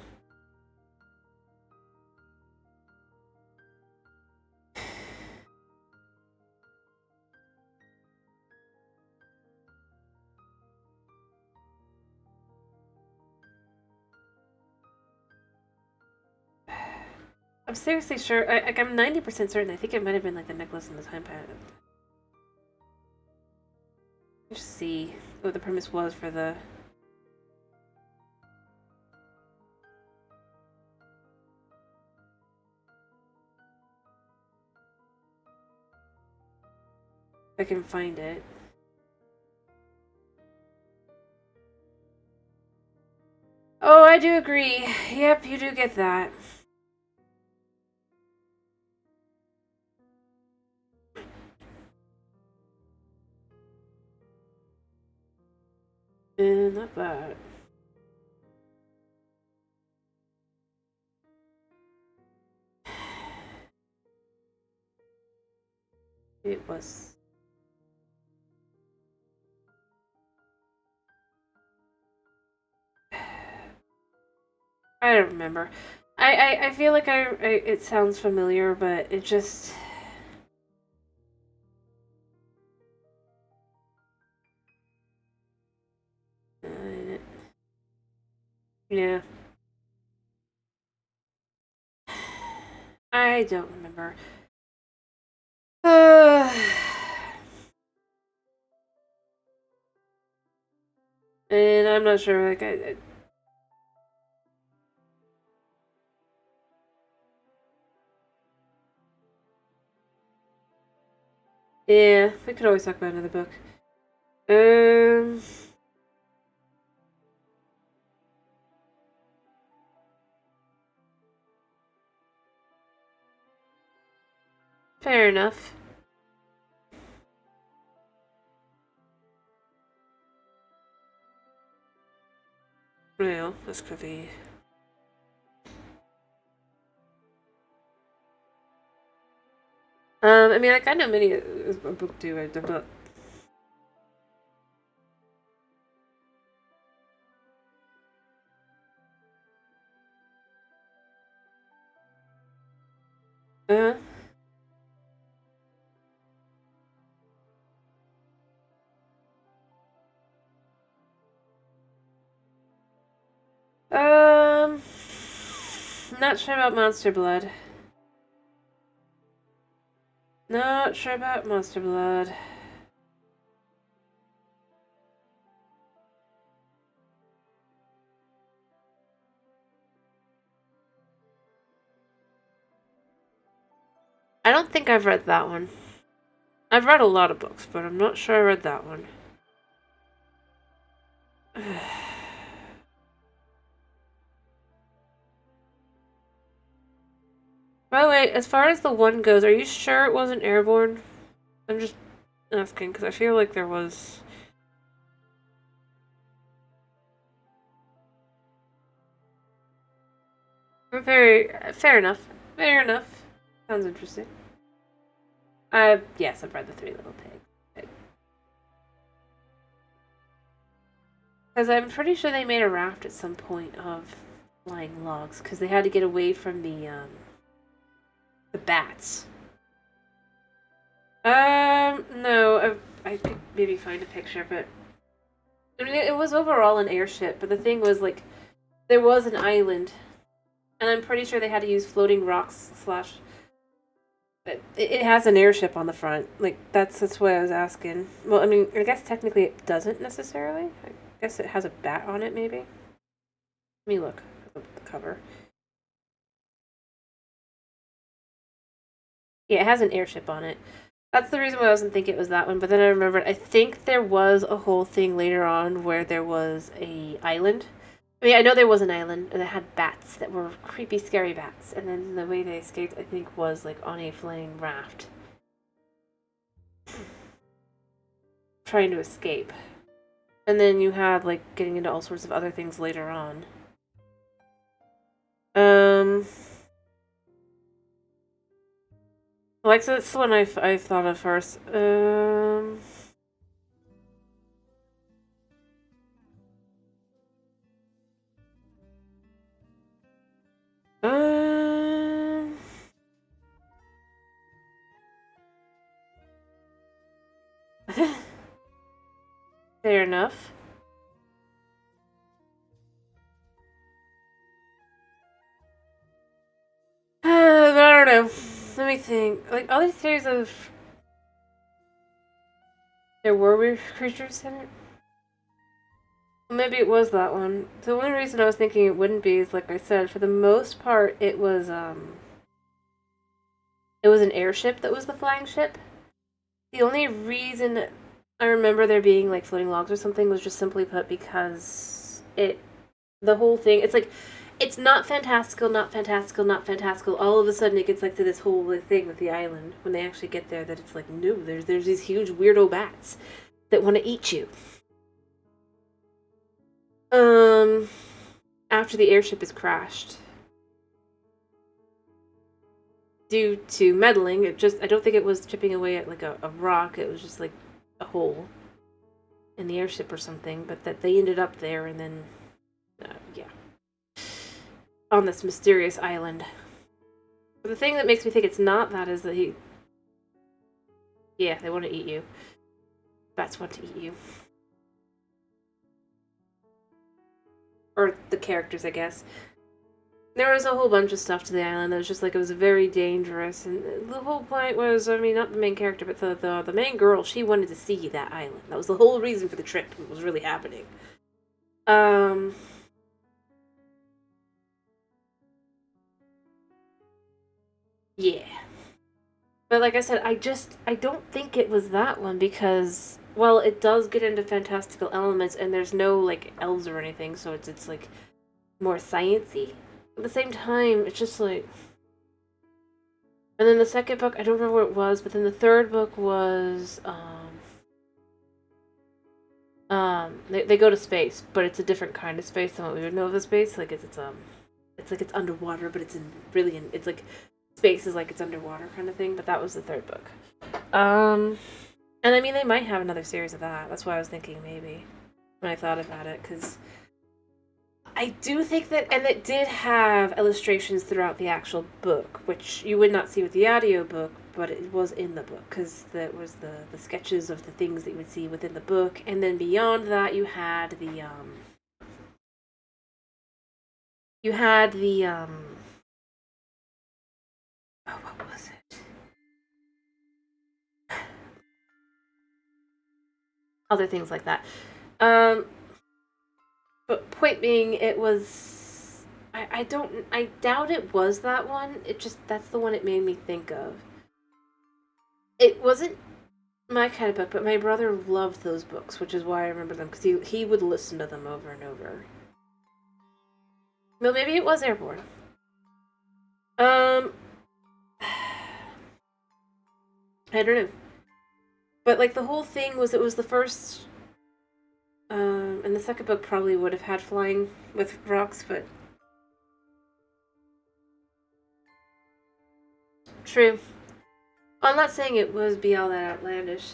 seriously sure, I'm 90% certain, I think it might have been, like, the necklace and the time pad. Let's see what the premise was for the... If I can find it. Oh, I do agree. Yep, you do get that. Not bad. It was. I don't remember. I feel like it sounds familiar, but it just. Yeah. I don't remember. And I'm not sure, like, yeah, we could always talk about another book. Fair enough. Well, this could be. I mean, like, I know many a book too, but. Uh, um, not sure about Monster Blood. Not sure about Monster Blood. I don't think I've read that one. I've read a lot of books, but I'm not sure I read that one. By the way, as far as the one goes, are you sure it wasn't airborne? I'm just asking, because I feel like there was... Fair enough. Fair enough. Sounds interesting. Yes, I've read The Three Little Pigs. Because I'm pretty sure they made a raft at some point of flying logs, because they had to get away from the bats. No, I could maybe find a picture, but I mean, it was overall an airship, but the thing was, like, there was an island, and I'm pretty sure they had to use floating rocks slash... It has an airship on the front. Like, that's why I was asking. Well, I mean, I guess technically it doesn't necessarily. I guess it has a bat on it, maybe. Let me look at the cover. Yeah, it has an airship on it. That's the reason why I wasn't thinking it was that one, but then I remembered, I think there was a whole thing later on where there was a island. I mean, I know there was an island, and it had bats that were creepy, scary bats, and then the way they escaped, I think, was, like, on a flying raft. Trying to escape. And then you had, like, getting into all sorts of other things later on. Alexa, that's the one I've thought of first. Fair enough. I don't know. Let me think. Like, other theories of... There were weird creatures in it? Maybe it was that one. The only reason I was thinking it wouldn't be is, like I said, for the most part, it was an airship that was the flying ship. The only reason I remember there being, like, floating logs or something was just simply put because the whole thing, it's like, it's not fantastical, not fantastical, not fantastical. All of a sudden it gets, like, to this whole thing with the island when they actually get there that it's like, no, there's these huge weirdo bats that want to eat you. After the airship is crashed. due to meddling. I don't think it was chipping away at like a rock. It was just like a hole in the airship or something. But that they ended up there and then, yeah, on this mysterious island. But the thing that makes me think it's not that is that yeah, they want to eat you. Bats want to eat you. Or the characters, I guess. There was a whole bunch of stuff to the island that was just like, it was very dangerous. And the whole point was, I mean, not the main character, but the main girl, she wanted to see that island. That was the whole reason for the trip. It was really happening. Yeah. But like I said, I don't think it was that one because, well, it does get into fantastical elements and there's no, like, elves or anything, so it's like, more science-y. At the same time, it's just like... And then the second book, I don't remember what it was, but then the third book was, they go to space, but it's a different kind of space than what we would know of the space. Like, it's like it's underwater, but it's it's like, space is like it's underwater kind of thing, but that was the third book. And I mean, they might have another series of that. That's why I was thinking maybe, when I thought about it, because I do think that, and it did have illustrations throughout the actual book, which you would not see with the audiobook, but it was in the book, because that was the sketches of the things that you would see within the book, and then beyond that, you had the, oh, what was it? Other things like that. But point being, it was... I doubt it was that one. It just... That's the one it made me think of. It wasn't my kind of book, but my brother loved those books, which is why I remember them, because he would listen to them over and over. Well, maybe it was Airborne. I don't know. But, like, the whole thing was, it was the first... and the second book probably would have had flying with rocks, but... True. Well, I'm not saying it would be all that outlandish.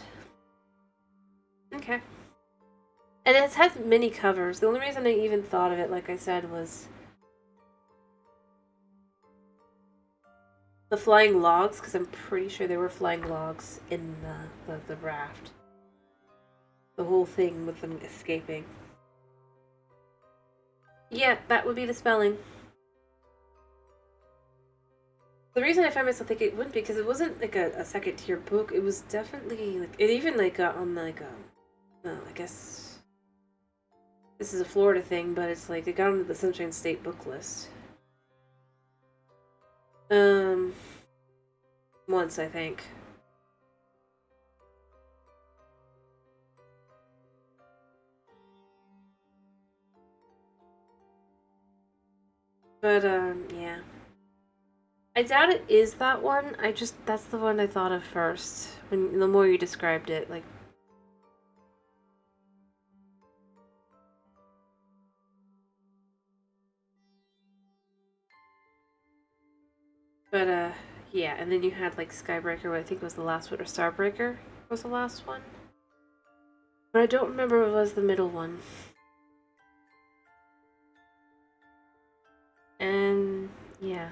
Okay. And it has many covers. The only reason I even thought of it, like I said, was... the flying logs, because I'm pretty sure there were flying logs in the raft. The whole thing with them escaping. Yeah, that would be the spelling. The reason I find myself thinking it wouldn't be because it wasn't like a second tier book. It was definitely like it even like on like I guess this is a Florida thing, but it's like it got onto the Sunshine State book list. Once I think. But yeah. I doubt it is that one. That's the one I thought of first. When the more you described it, like. But yeah, and then you had like Skybreaker, what I think was the last one, or Starbreaker was the last one. But I don't remember what was the middle one. And yeah.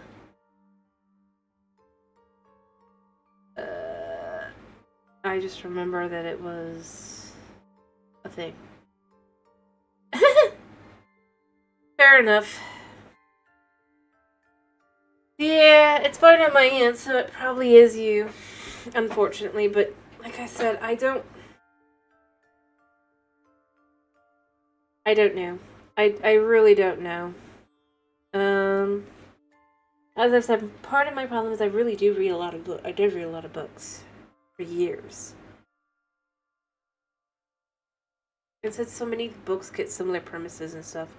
I just remember that it was a thing. Fair enough. Yeah, it's fine on my end, so it probably is you. Unfortunately, but like I said, I don't know. I really don't know. As I've said, part of my problem is I really do read a lot of books. I did read a lot of books for years. And since so many books get similar premises and stuff.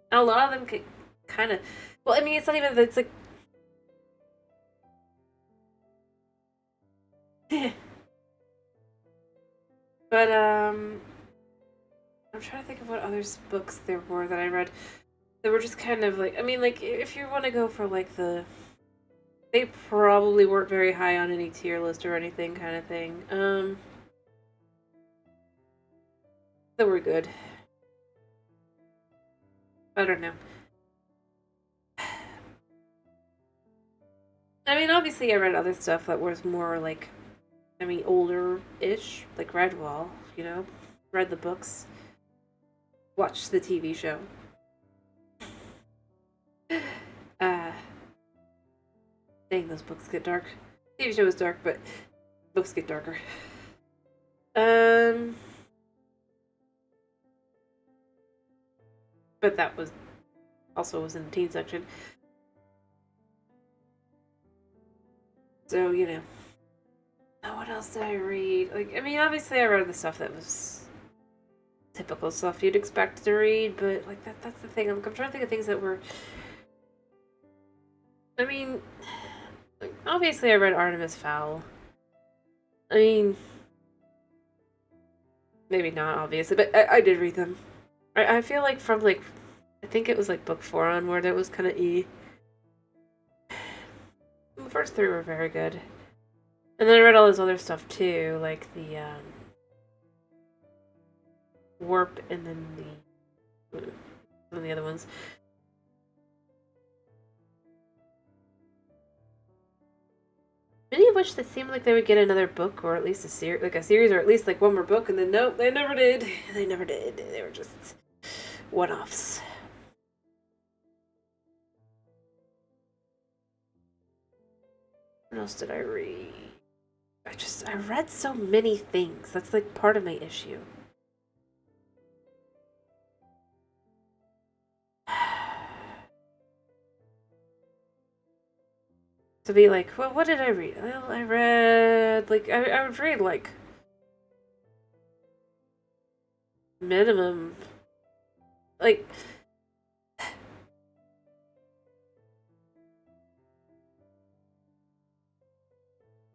A lot of them could kind of... Well, I mean, it's not even... It's like... But, I'm trying to think of what other books there were that I read that were just kind of like, I mean, like, if you want to go for, like, they probably weren't very high on any tier list or anything kind of thing. They were good. I don't know. I mean, obviously I read other stuff that was more, like, I mean, older-ish, like Redwall, you know? Read the books. Watched the TV show. Dang, those books get dark. TV show is dark, but books get darker. But that was also was in the teen section. So, you know. Oh, what else did I read? Like, I mean, obviously I read the stuff that was typical stuff you'd expect to read, but, like, that's the thing. I'm trying to think of things that were... I mean, like, obviously I read Artemis Fowl. I mean... Maybe not, obviously, but I did read them. I feel like from, like, I think it was, like, book 4 onward, it was kind of E. The first 3 were very good. And then I read all this other stuff, too, like the, Warp, and then one of the other ones. Many of which they seemed like they would get another book, or at least a series, or at least like one more book, and then nope, they never did. They never did. They were just one-offs. What else did I read? I read so many things. That's like part of my issue. To be like, well, what did I read? Well, I read, like, I would read, like, minimum, like,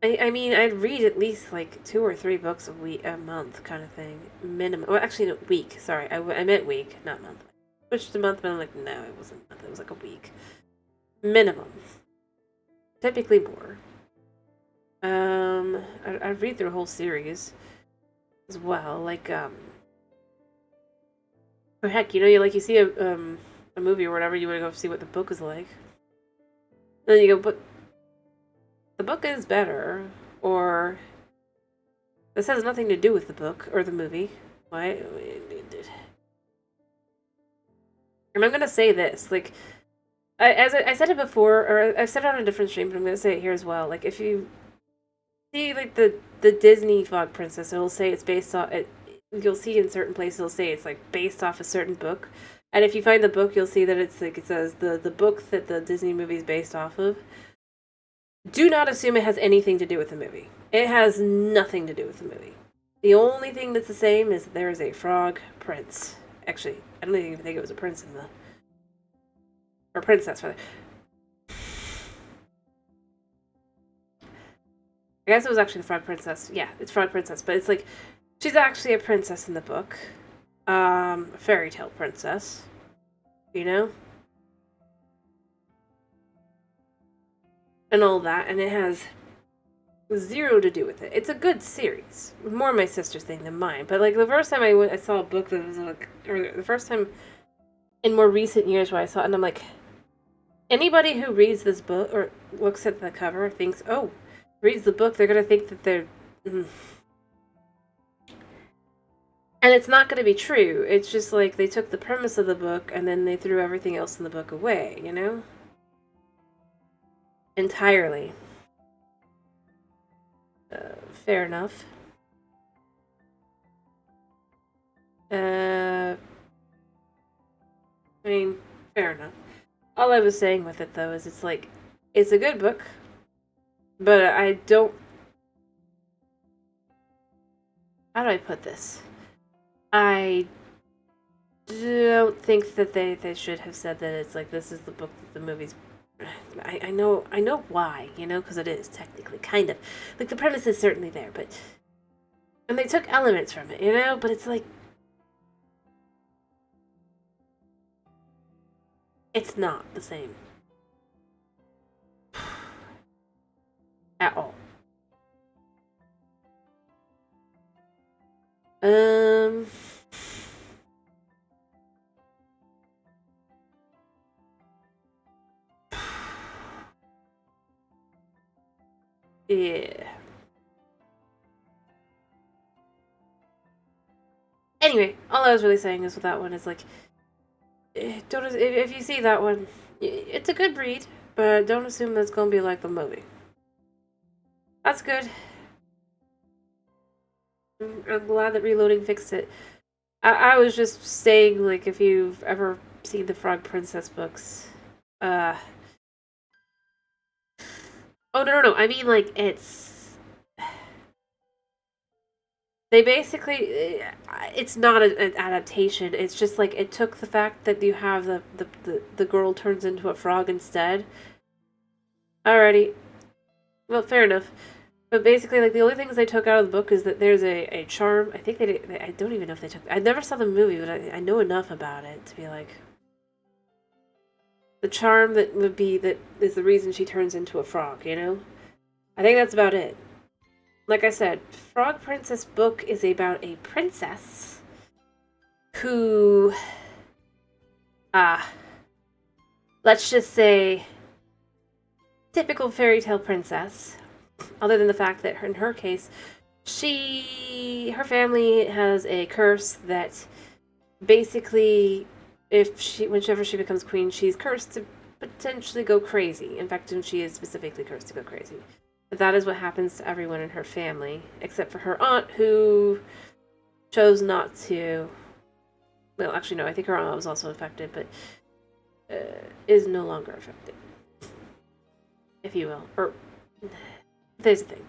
I mean, I'd read at least, like, 2 or 3 books a month kind of thing. Minimum. Well, actually, no, week. Sorry, I meant week, not month. Switched to month, but I'm like, no, it wasn't a month. It was like a week. Minimum. Typically more. I'd read through a whole series as well. Like, or heck, you know, you see a movie or whatever, you want to go see what the book is like. Then you go, but the book is better, or this has nothing to do with the book or the movie. Why? And I'm gonna say this, like, as I said it before, or I've said it on a different stream, but I'm gonna say it here as well. Like, if you see, like, the Disney Fog Princess, it'll say it's based off it. You'll see in certain places it'll say it's like based off a certain book, and if you find the book, you'll see that it's like it says the book that the Disney movie is based off of. Do not assume it has anything to do with the movie. It has nothing to do with the movie. The only thing that's the same is there is a frog prince. Actually, I don't even think it was a prince in the... Or princess, rather. I guess it was actually the frog princess. Yeah, it's frog princess, but it's like... She's actually a princess in the book. A fairy tale princess. You know? And all that, and it has zero to do with it. It's a good series. More my sister's thing than mine. But, like, the first time I saw a book that was, like... Or the first time in more recent years where I saw it, and I'm like... Anybody who reads this book, or looks at the cover, thinks, oh, reads the book, they're gonna think that they're... And it's not gonna be true. It's just like they took the premise of the book, and then they threw everything else in the book away, you know? Entirely. Fair enough. I mean, fair enough. All I was saying with it, though, is it's like, it's a good book, but I don't... How do I put this? I don't think that they should have said that it's like, this is the book that the movie's... I know why, you know, because it is technically kind of like the premise is certainly there, but And they took elements from it, you know? But it's like... It's not the same. At all. Yeah. Anyway, all I was really saying is with that one is like, don't if you see that one, it's a good read, but don't assume that it's gonna be like the movie. That's good. I'm glad that Reloading fixed it. I was just saying, like, if you've ever seen the Frog Princess books, oh no, I mean, like, they basically, it's not an adaptation. It's just like it took the fact that you have the girl turns into a frog instead. Alrighty, well, fair enough. But basically, like, the only things they took out of the book is that there's a charm. I think I don't even know if they took... I never saw the movie, but I know enough about it to be like... The charm that would be... that is the reason she turns into a frog, you know? I think that's about it. Like I said, Frog Princess book is about a princess who... let's just say... typical fairy tale princess... Other than the fact that in her case, her family has a curse that basically, whenever she becomes queen, she's cursed to potentially go crazy. In fact, she is specifically cursed to go crazy. But that is what happens to everyone in her family, except for her aunt, who chose not to. Well, actually, no, I think her aunt was also affected, but is no longer affected, if you will, or. There's a thing.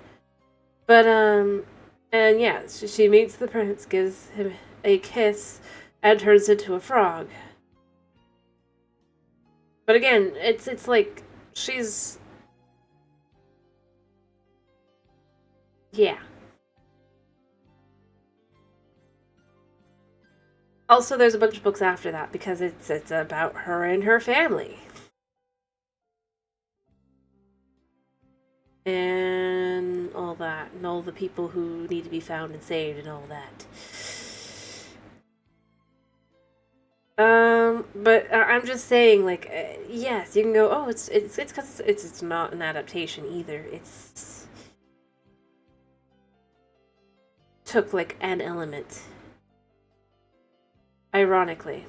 But, and yeah, she meets the prince, gives him a kiss, and turns into a frog. But again, it's like, she's... Yeah. Also, there's a bunch of books after that, because it's about her and her family. And all that, and all the people who need to be found and saved, and all that. But I'm just saying, like, yes, you can go, oh, it's because it's not an adaptation either. It's took like an element, ironically,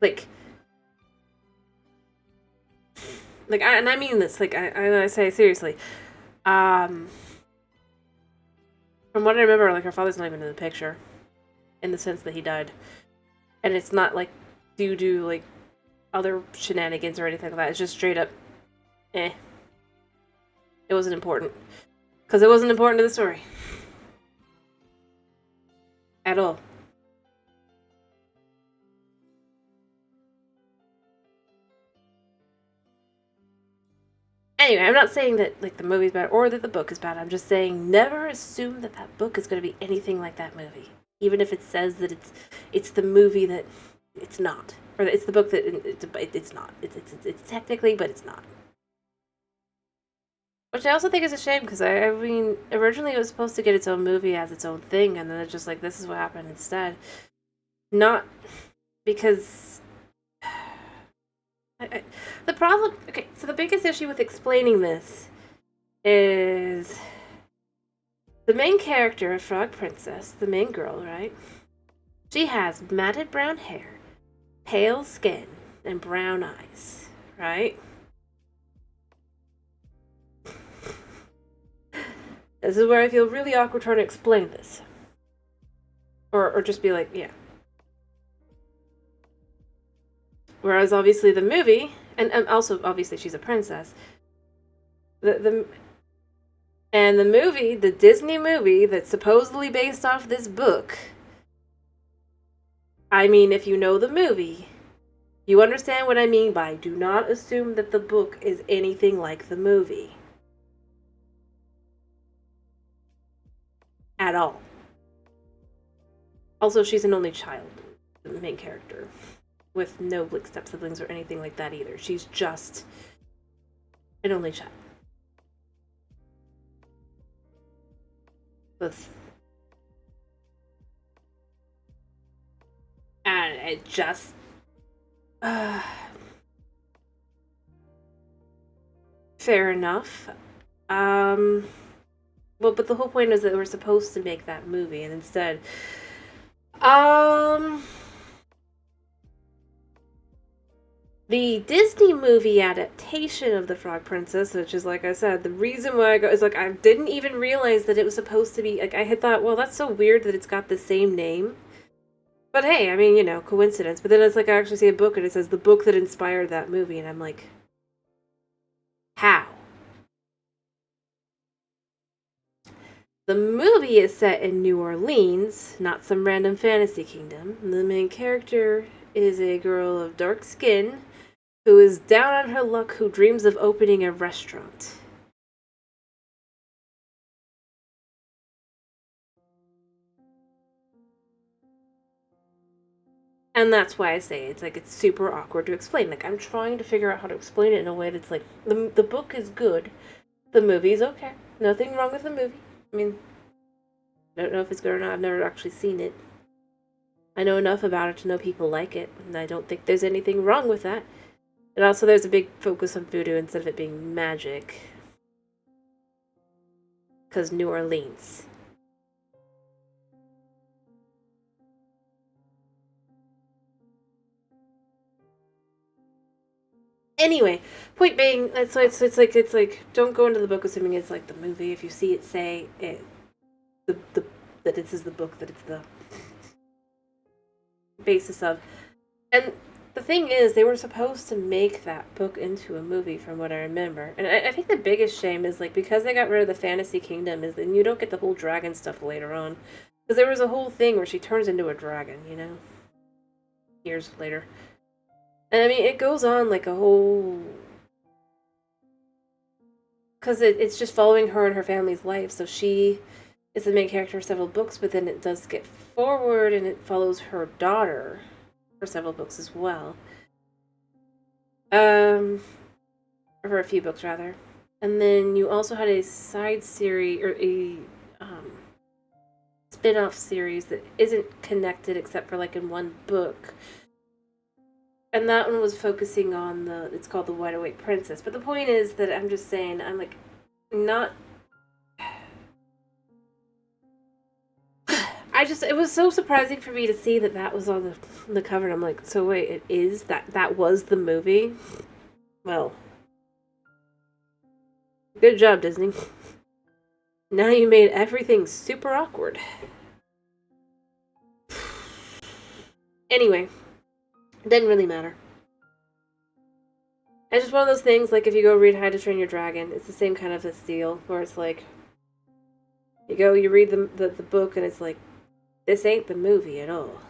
like. Like, and I mean this, like, I say seriously. From what I remember, like, her father's not even in the picture. In the sense that he died. And it's not, like, due to, like, other shenanigans or anything like that. It's just straight up, It wasn't important. Because it wasn't important to the story. At all. Anyway, I'm not saying that, like, the movie's bad or that the book is bad. I'm just saying never assume that that book is going to be anything like that movie. Even if it says that it's the movie that it's not. Or that it's the book that it's not. It's technically, but it's not. Which I also think is a shame, because, I mean, originally it was supposed to get its own movie as its own thing, and then it's just like, this is what happened instead. Not because... the problem... Okay, so the biggest issue with explaining this is... the main character of Frog Princess, the main girl, right? She has matted brown hair, pale skin, and brown eyes, right? This is where I feel really awkward trying to explain this. Or just be like, yeah. Whereas obviously the movie, and also obviously she's a princess, the movie, the Disney movie that's supposedly based off this book, I mean, if you know the movie, you understand what I mean by do not assume that the book is anything like the movie. at all. Also, she's an only child, the main character, with no like step siblings or anything like that either. She's just an only child. And it just fair enough. Well, but the whole point is that we're supposed to make that movie, and instead, the Disney movie adaptation of The Frog Princess, which is, like I said, the reason why I go is, like, I didn't even realize that it was supposed to be, like, I had thought, well, that's so weird that it's got the same name. But hey, I mean, you know, coincidence. But then it's like I actually see a book and it says the book that inspired that movie, and I'm like, how? The movie is set in New Orleans, not some random fantasy kingdom. The main character is a girl of dark skin who is down on her luck, who dreams of opening a restaurant. And that's why I say it's like it's super awkward to explain. Like, I'm trying to figure out how to explain it in a way that's like, the book is good, the movie's okay. Nothing wrong with the movie. I mean, I don't know if it's good or not. I've never actually seen it. I know enough about it to know people like it, and I don't think there's anything wrong with that. And also there's a big focus on voodoo instead of it being magic. Because New Orleans. Anyway, point being, it's like don't go into the book assuming it's like the movie. If you see it say it, that this is the book that it's the basis of. And the thing is, they were supposed to make that book into a movie from what I remember. And I think the biggest shame is, like, because they got rid of the fantasy kingdom, is then you don't get the whole dragon stuff later on. Because there was a whole thing where she turns into a dragon, you know? Years later. And I mean, it goes on like a whole... Because it's just following her and her family's life. So she is the main character of several books, but then it does skip forward and it follows her daughter for several books as well. Or for a few books, rather. And then you also had a side series, or a spin-off series that isn't connected except for like in one book. And that one was focusing on it's called The Wide Awake Princess. But the point is that I'm just saying, I'm like, not... it was so surprising for me to see that was on the cover. And I'm like, so wait, it is? That was the movie? Well, good job, Disney. Now you made everything super awkward. Anyway. Didn't really matter. It's just one of those things, like if you go read How to Train Your Dragon, it's the same kind of a deal, where it's like, you read the book, and it's like, this ain't the movie at all.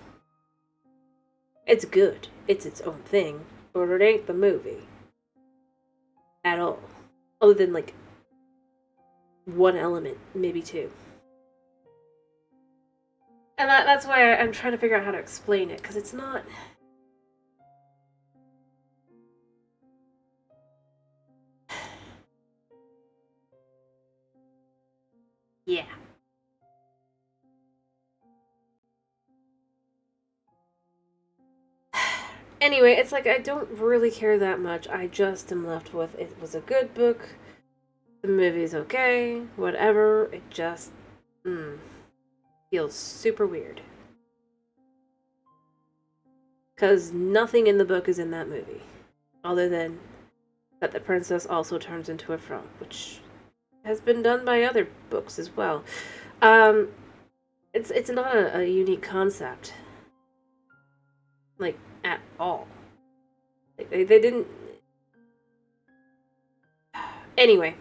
It's good. It's its own thing, but it ain't the movie. At all. Other than, like, one element, maybe two. And that's why I'm trying to figure out how to explain it, because it's not... Yeah. Anyway, it's like I don't really care that much. I just am left with, it was a good book. The movie's okay. Whatever. It just feels super weird. Because nothing in the book is in that movie. Other than that the princess also turns into a frog, which has been done by other books as well. It's not a unique concept, like, at all. Like, they didn't... Anyway,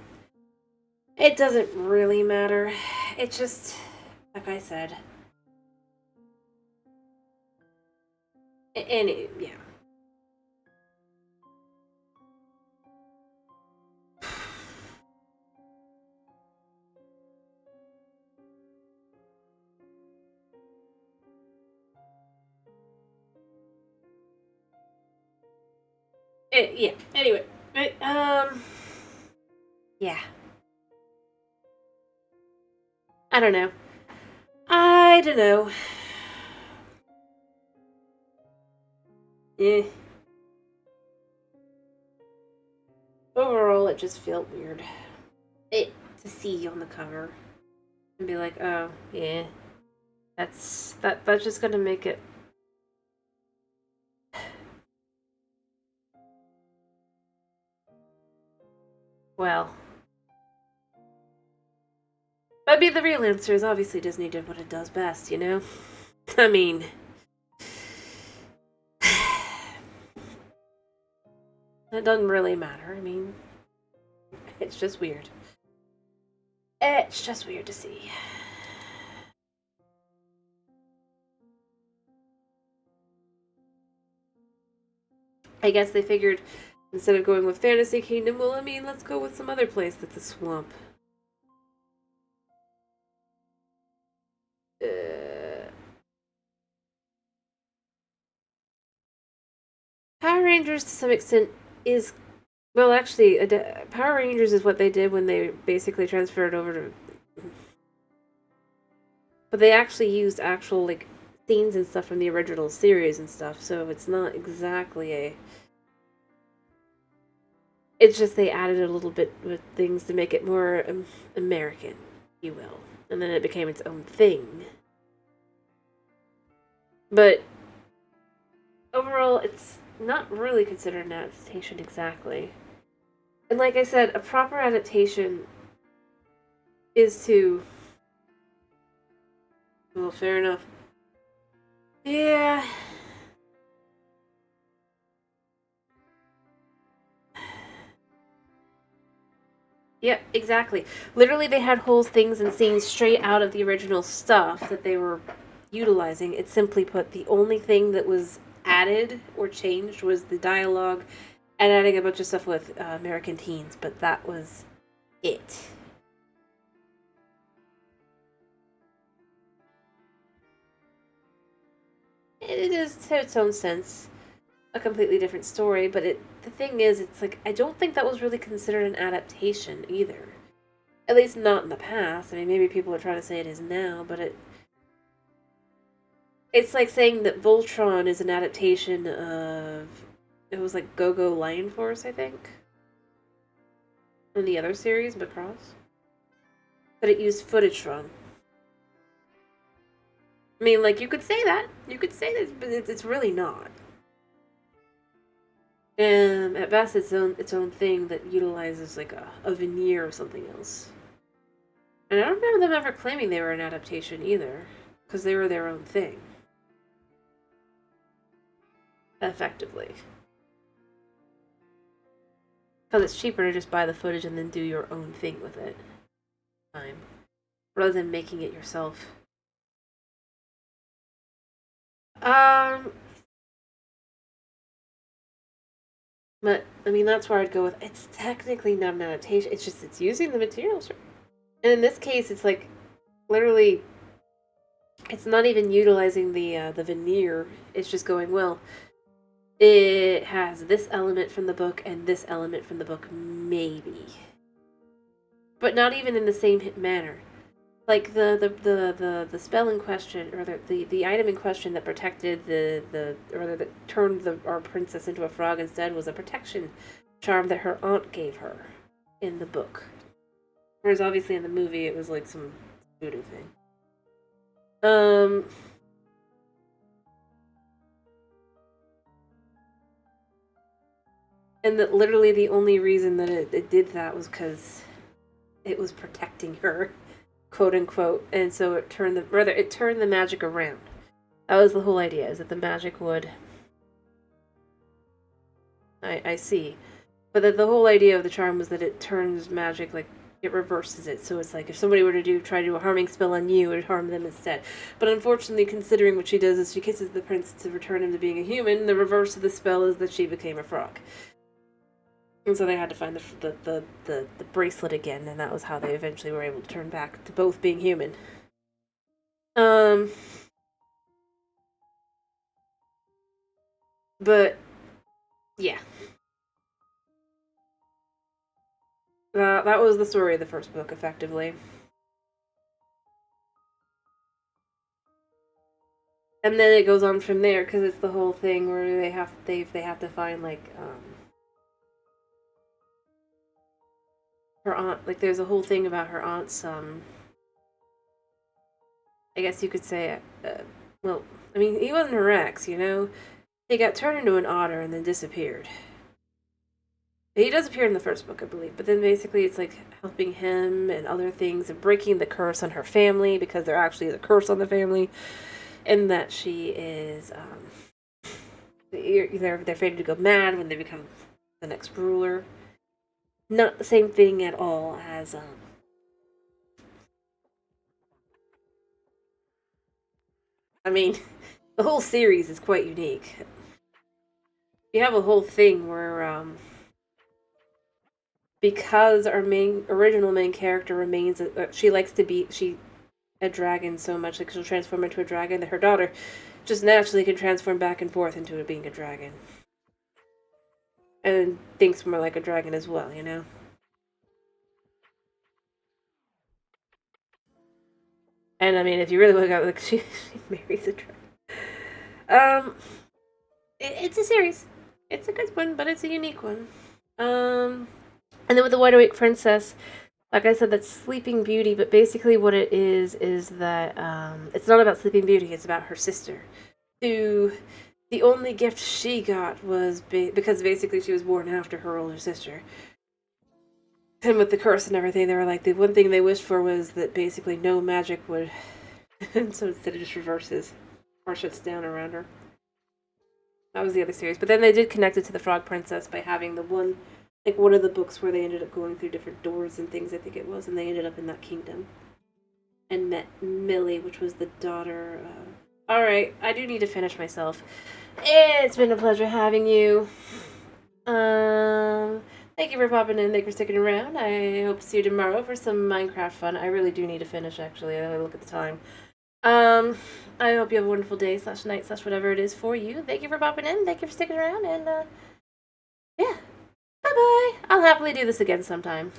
it doesn't really matter. It just, like I said, yeah. Yeah. Anyway, yeah. I don't know. I don't know. Eh. Overall, it just felt weird. To see on the cover and be like, oh yeah, that's just gonna make it. Well, I mean, the real answer is obviously Disney did what it does best, you know? I mean, it doesn't really matter. I mean, it's just weird. It's just weird to see. I guess they figured instead of going with Fantasy Kingdom, well, I mean, let's go with some other place that's a swamp. Power Rangers, to some extent, is... Well, actually, Power Rangers is what they did when they basically transferred over to... But they actually used actual, like, scenes and stuff from the original series and stuff, so it's not exactly a... It's just they added a little bit with things to make it more American, if you will. And then it became its own thing. But overall, it's not really considered an adaptation exactly. And like I said, a proper adaptation is to... Well, fair enough. Yeah. Yep, exactly. Literally, they had whole things and scenes straight out of the original stuff that they were utilizing. It simply put, the only thing that was added or changed was the dialogue and adding a bunch of stuff with American teens, but that was it. It is, to its own sense, a completely different story, but the thing is, it's like, I don't think that was really considered an adaptation either. At least not in the past. I mean, maybe people are trying to say it is now, but it's like saying that Voltron is an adaptation of... It was like Go-Go Lion Force, I think. In the other series, Macross. That it used footage from. I mean, like, you could say that. You could say that, but it's really not. At best, it's own thing that utilizes, like, a veneer of something else. And I don't remember them ever claiming they were an adaptation either. Because they were their own thing. Effectively. Because it's cheaper to just buy the footage and then do your own thing with it. Rather than making it yourself. But, I mean, that's where I'd go with, it's technically not an adaptation, it's just, it's using the materials. And in this case, it's like, literally, it's not even utilizing the veneer, it's just going, well, it has this element from the book and this element from the book, maybe. But not even in the same manner. Like the spell in question, or the item in question that protected or that turned our princess into a frog instead was a protection charm that her aunt gave her in the book. Whereas obviously in the movie it was like some voodoo thing. And that literally the only reason that it did that was because it was protecting her, quote unquote, and so it turned the magic around. That was the whole idea, is that the magic would... I see. But that the whole idea of the charm was that it turns magic, like, it reverses it. So it's like, if somebody were to try to do a harming spell on you, it would harm them instead. But unfortunately, considering what she does is she kisses the prince to return him to being a human, the reverse of the spell is that she became a frog. And so they had to find the bracelet again, and that was how they eventually were able to turn back to both being human. But, yeah. That was the story of the first book, effectively. And then it goes on from there because it's the whole thing where they have to find like her aunt. Like there's a whole thing about her aunt's I guess you could say well, I mean he wasn't a Rex, you know. He got turned into an otter and then disappeared. He does appear in the first book, I believe, but then basically it's like helping him and other things and breaking the curse on her family because there actually is a curse on the family, and that she is they're fated to go mad when they become the next ruler. Not the same thing at all as I mean, the whole series is quite unique. You have a whole thing where because our original main character remains she likes to be a dragon so much, like she'll transform into a dragon, that her daughter just naturally can transform back and forth into being a dragon. And thinks more like a dragon as well, you know? And I mean, if you really look at it, like, she marries a dragon. It's a series. It's a good one, but it's a unique one. And then with the Wide Awake Princess, like I said, that's Sleeping Beauty, but basically what it is that it's not about Sleeping Beauty, it's about her sister, who the only gift she got was because basically she was born after her older sister. And with the curse and everything, they were like, the one thing they wished for was that basically no magic would, and so instead it just reverses or shuts down around her. That was the other series. But then they did connect it to the Frog Princess by having the one of the books where they ended up going through different doors and things, I think it was, and they ended up in that kingdom. And met Millie, which was the daughter. Alright, I do need to finish myself. It's been a pleasure having you. Thank you for popping in, thank you for sticking around. I hope to see you tomorrow for some Minecraft fun. I really do need to finish, actually. I look at the time. I hope you have a wonderful day, /night, /whatever it is for you. Thank you for popping in, thank you for sticking around, and, yeah. Bye-bye. I'll happily do this again sometime.